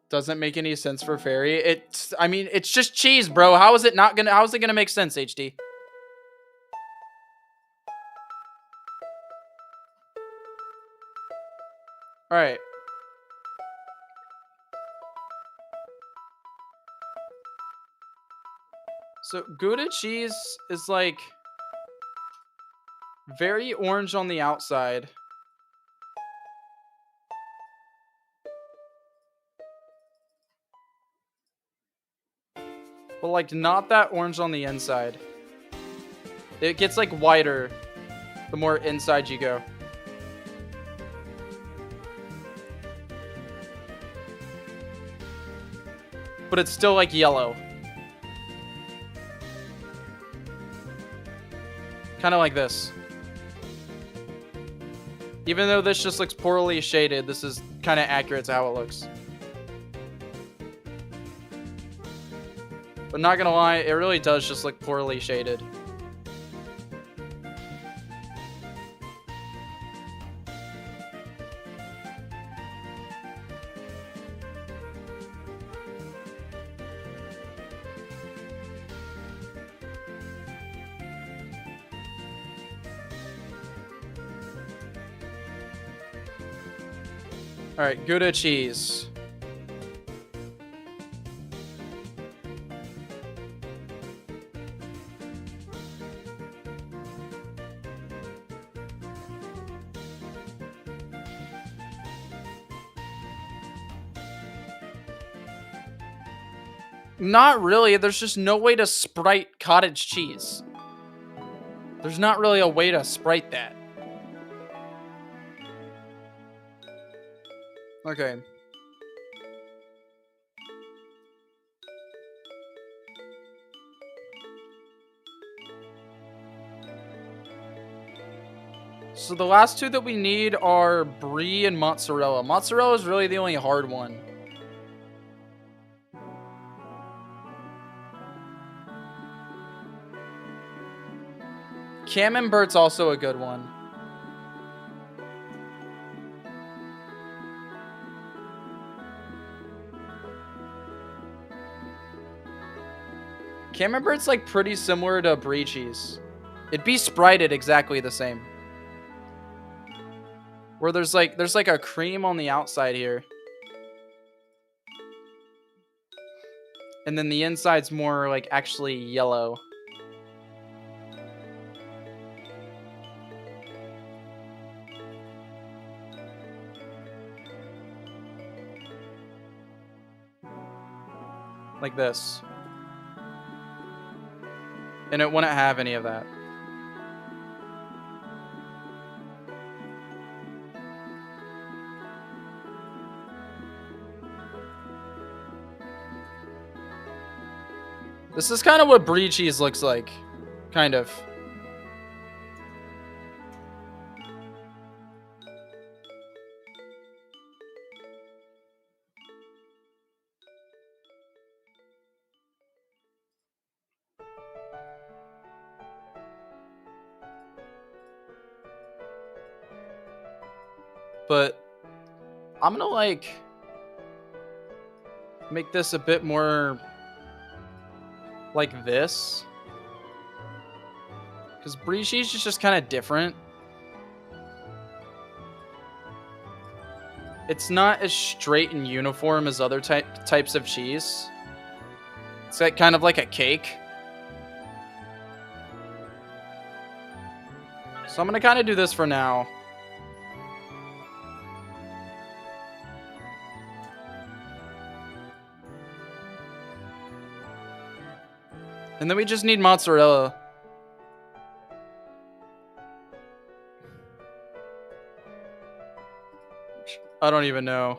Doesn't make any sense for fairy. I mean, it's just cheese, bro. How is it gonna make sense, HD? Alright. So, Gouda cheese is like very orange on the outside. But like not that orange on the inside. It gets like whiter the more inside you go. But it's still like yellow. Kind of like this. Even though this just looks poorly shaded, this is kind of accurate to how it looks. But not gonna lie, it really does just look poorly shaded. Alright, Gouda cheese. Not really. There's just no way to sprite cottage cheese. There's not really a way to sprite that. Okay. So the last two that we need are brie and mozzarella. Mozzarella is really the only hard one. Camembert's also a good one. Camembert's like pretty similar to brie cheese. It'd be sprited exactly the same. Where there's like a cream on the outside here. And then the inside's more like actually yellow. Like this. And it wouldn't have any of that. This is kind of what brie cheese looks like. Kind of. But I'm gonna like make this a bit more like this, because brie cheese is just kind of different. It's not as straight and uniform as other types of cheese. It's like kind of like a cake. So I'm gonna kind of do this for now. And then we just need mozzarella. I don't even know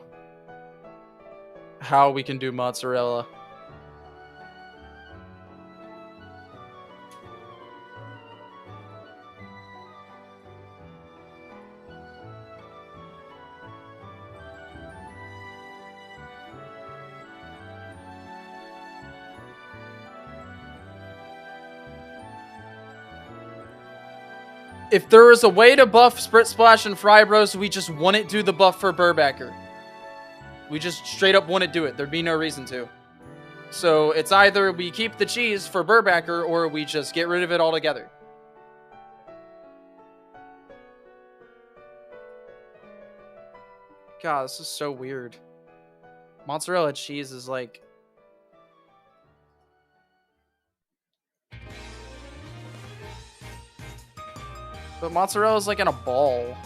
how we can do mozzarella. If there is a way to buff Sprit Splash and Fry Bros, we just wouldn't do the buff for Burbacker. We just straight up wouldn't do it. There'd be no reason to. So it's either we keep the cheese for Burbacker or we just get rid of it altogether. God, this is so weird. Mozzarella cheese is like... But mozzarella is like in a ball.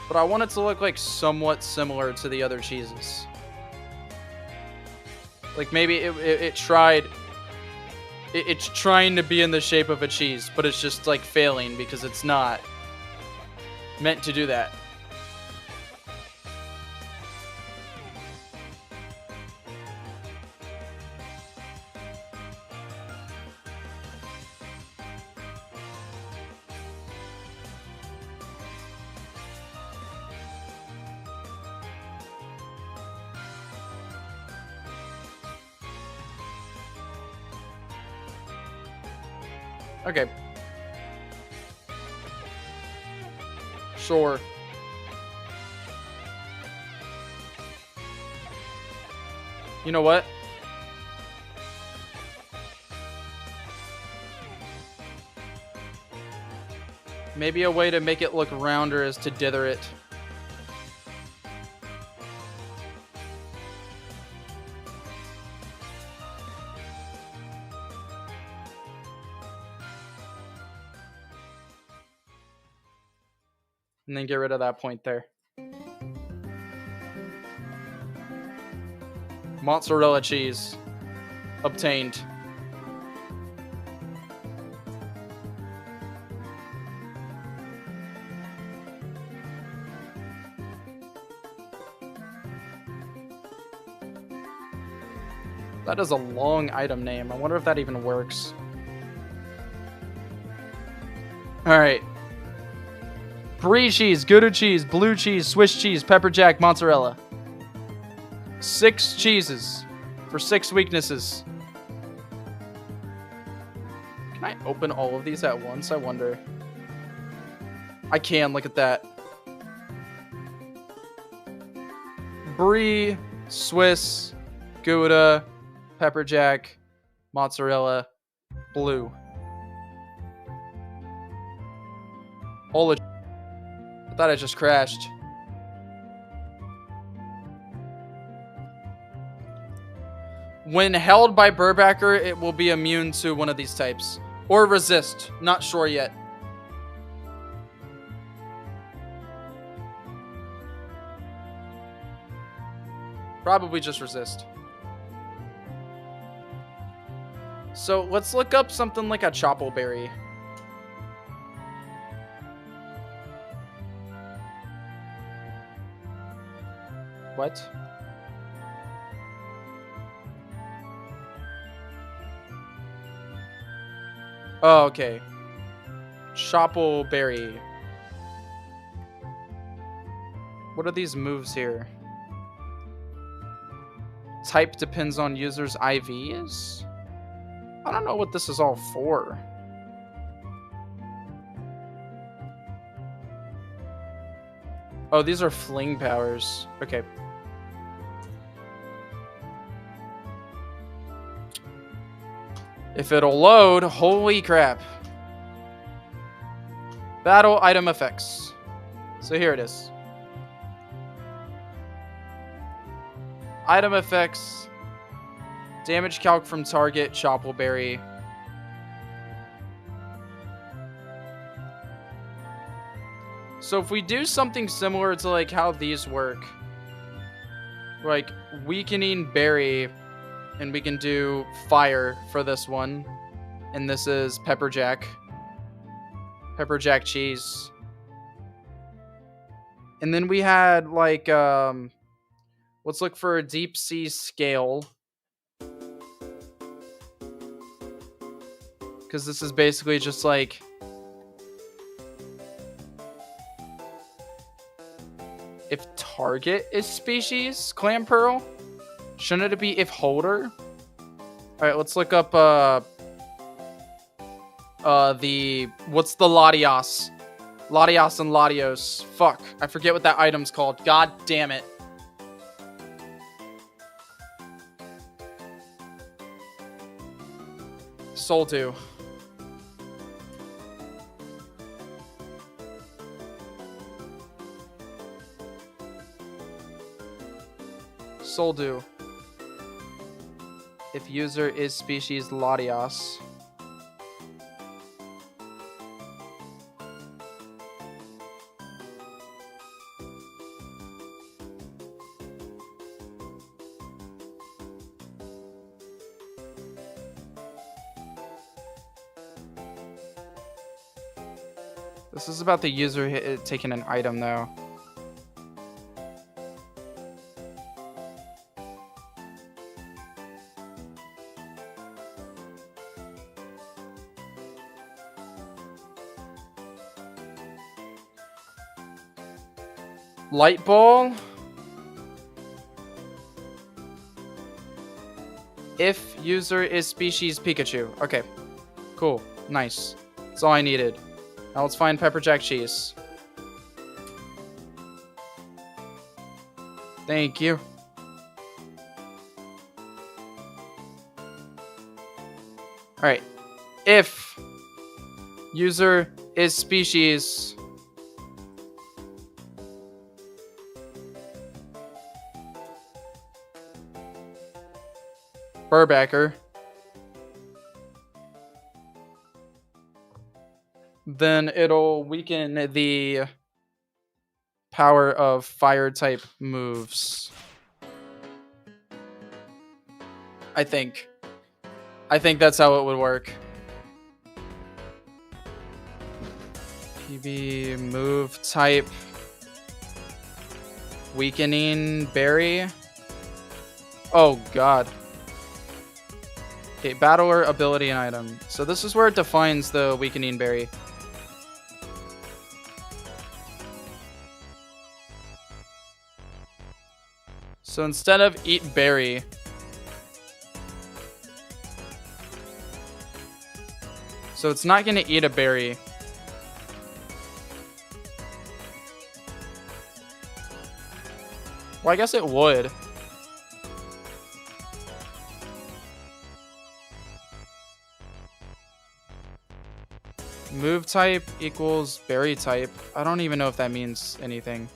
But I want it to look like somewhat similar to the other cheeses. Like maybe it's trying to be in the shape of a cheese, but it's just like failing because it's not meant to do that. Okay. Sure. You know what? Maybe a way to make it look rounder is to dither it. And then get rid of that point there. Mozzarella cheese. Obtained. That is a long item name. I wonder if that even works. Alright. Brie cheese, Gouda cheese, blue cheese, Swiss cheese, pepper jack, mozzarella. 6 cheeses for 6 weaknesses. Can I open all of these at once? I wonder. I can. Look at that. Brie, Swiss, Gouda, pepper jack, mozzarella, blue. Holy, I thought I just crashed. When held by Burbacker, it will be immune to one of these types. Or resist. Not sure yet. Probably just resist. So let's look up something like a Choppleberry. What? Oh, okay. Choppleberry. What are these moves here? Type depends on user's IVs? I don't know what this is all for. Oh, these are fling powers. Okay. If it'll load, holy crap. Battle item effects. So here it is. Item effects. Damage calc from target, Choppleberry. So if we do something similar to like how these work, like weakening berry, and we can do fire for this one, and this is pepper jack cheese, and then we had like let's look for a deep sea scale, because this is basically just like if target is species, clam pearl. Shouldn't it be if holder? Alright, let's look up what's the Latios? Latios and Latios. Fuck. I forget what that item's called. God damn it. Soldu. Soldu. If user is species Latios. This is about the user taking an item though. Light ball. If user is species Pikachu. Okay. Cool. Nice. That's all I needed. Now let's find pepper jack cheese. Thank you. Alright. If user is species Burbacker, then it'll weaken the power of fire type moves. I think. I think that's how it would work. PB move type weakening berry. Oh god. Okay, battler ability and item. So this is where it defines the weakening berry. So instead of eat berry, so it's not going to eat a berry. Well, I guess it would. Move type equals berry type. I don't even know if that means anything.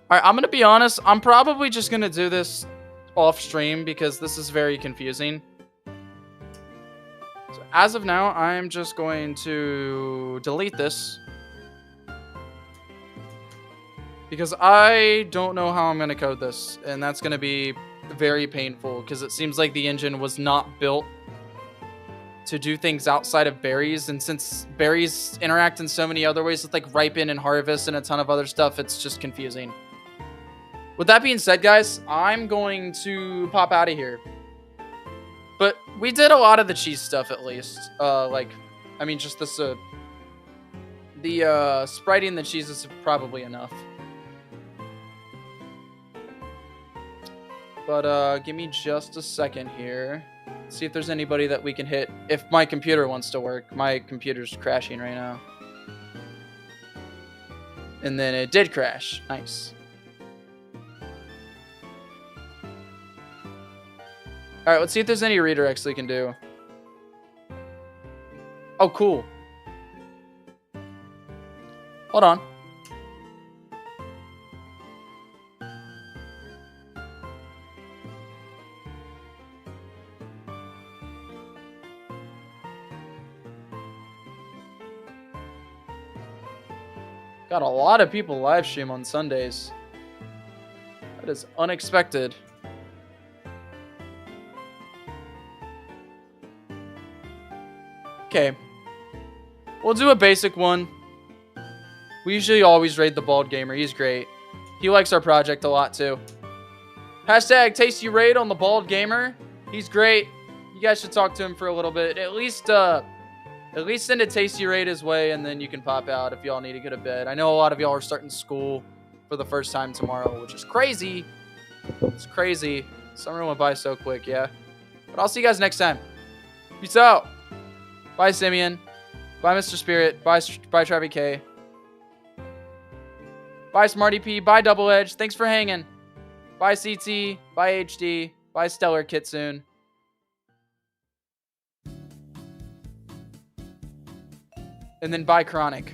Alright, I'm going to be honest. I'm probably just going to do this off stream because this is very confusing. So as of now, I'm just going to delete this. Because I don't know how I'm going to code this. And that's going to be very painful because it seems like the engine was not built to do things outside of berries. And since berries interact in so many other ways with like ripen and harvest and a ton of other stuff, it's just confusing. With that being said, guys, I'm going to pop out of here. But we did a lot of the cheese stuff at least. I mean, just this, the spriting the cheese is probably enough. But give me just a second here. See if there's anybody that we can hit. If my computer wants to work. My computer's crashing right now. And then it did crash. Nice. Alright, let's see if there's any redirects we can do. Oh, cool. Hold on. Got a lot of people live stream on Sundays. That is unexpected. Okay. We'll do a basic one. We usually always raid the Bald Gamer. He's great. He likes our project a lot too. Hashtag Tasty Raid on the Bald Gamer. He's great. You guys should talk to him for a little bit. At least send a Tasty Raid his way, and then you can pop out if y'all need to go to bed. I know a lot of y'all are starting school for the first time tomorrow, which is crazy. It's crazy. Summer went by so quick, yeah. But I'll see you guys next time. Peace out. Bye, Simeon. Bye, Mr. Spirit. Bye, Travi K. Bye, Smarty P. Bye, Double Edge. Thanks for hanging. Bye, CT. Bye, HD. Bye, Stellar Kitsune. And then bye, Chronic.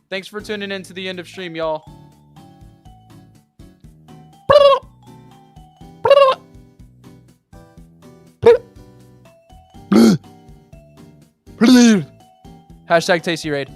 Thanks for tuning in to the end of stream, y'all. Hashtag Tasty Raid.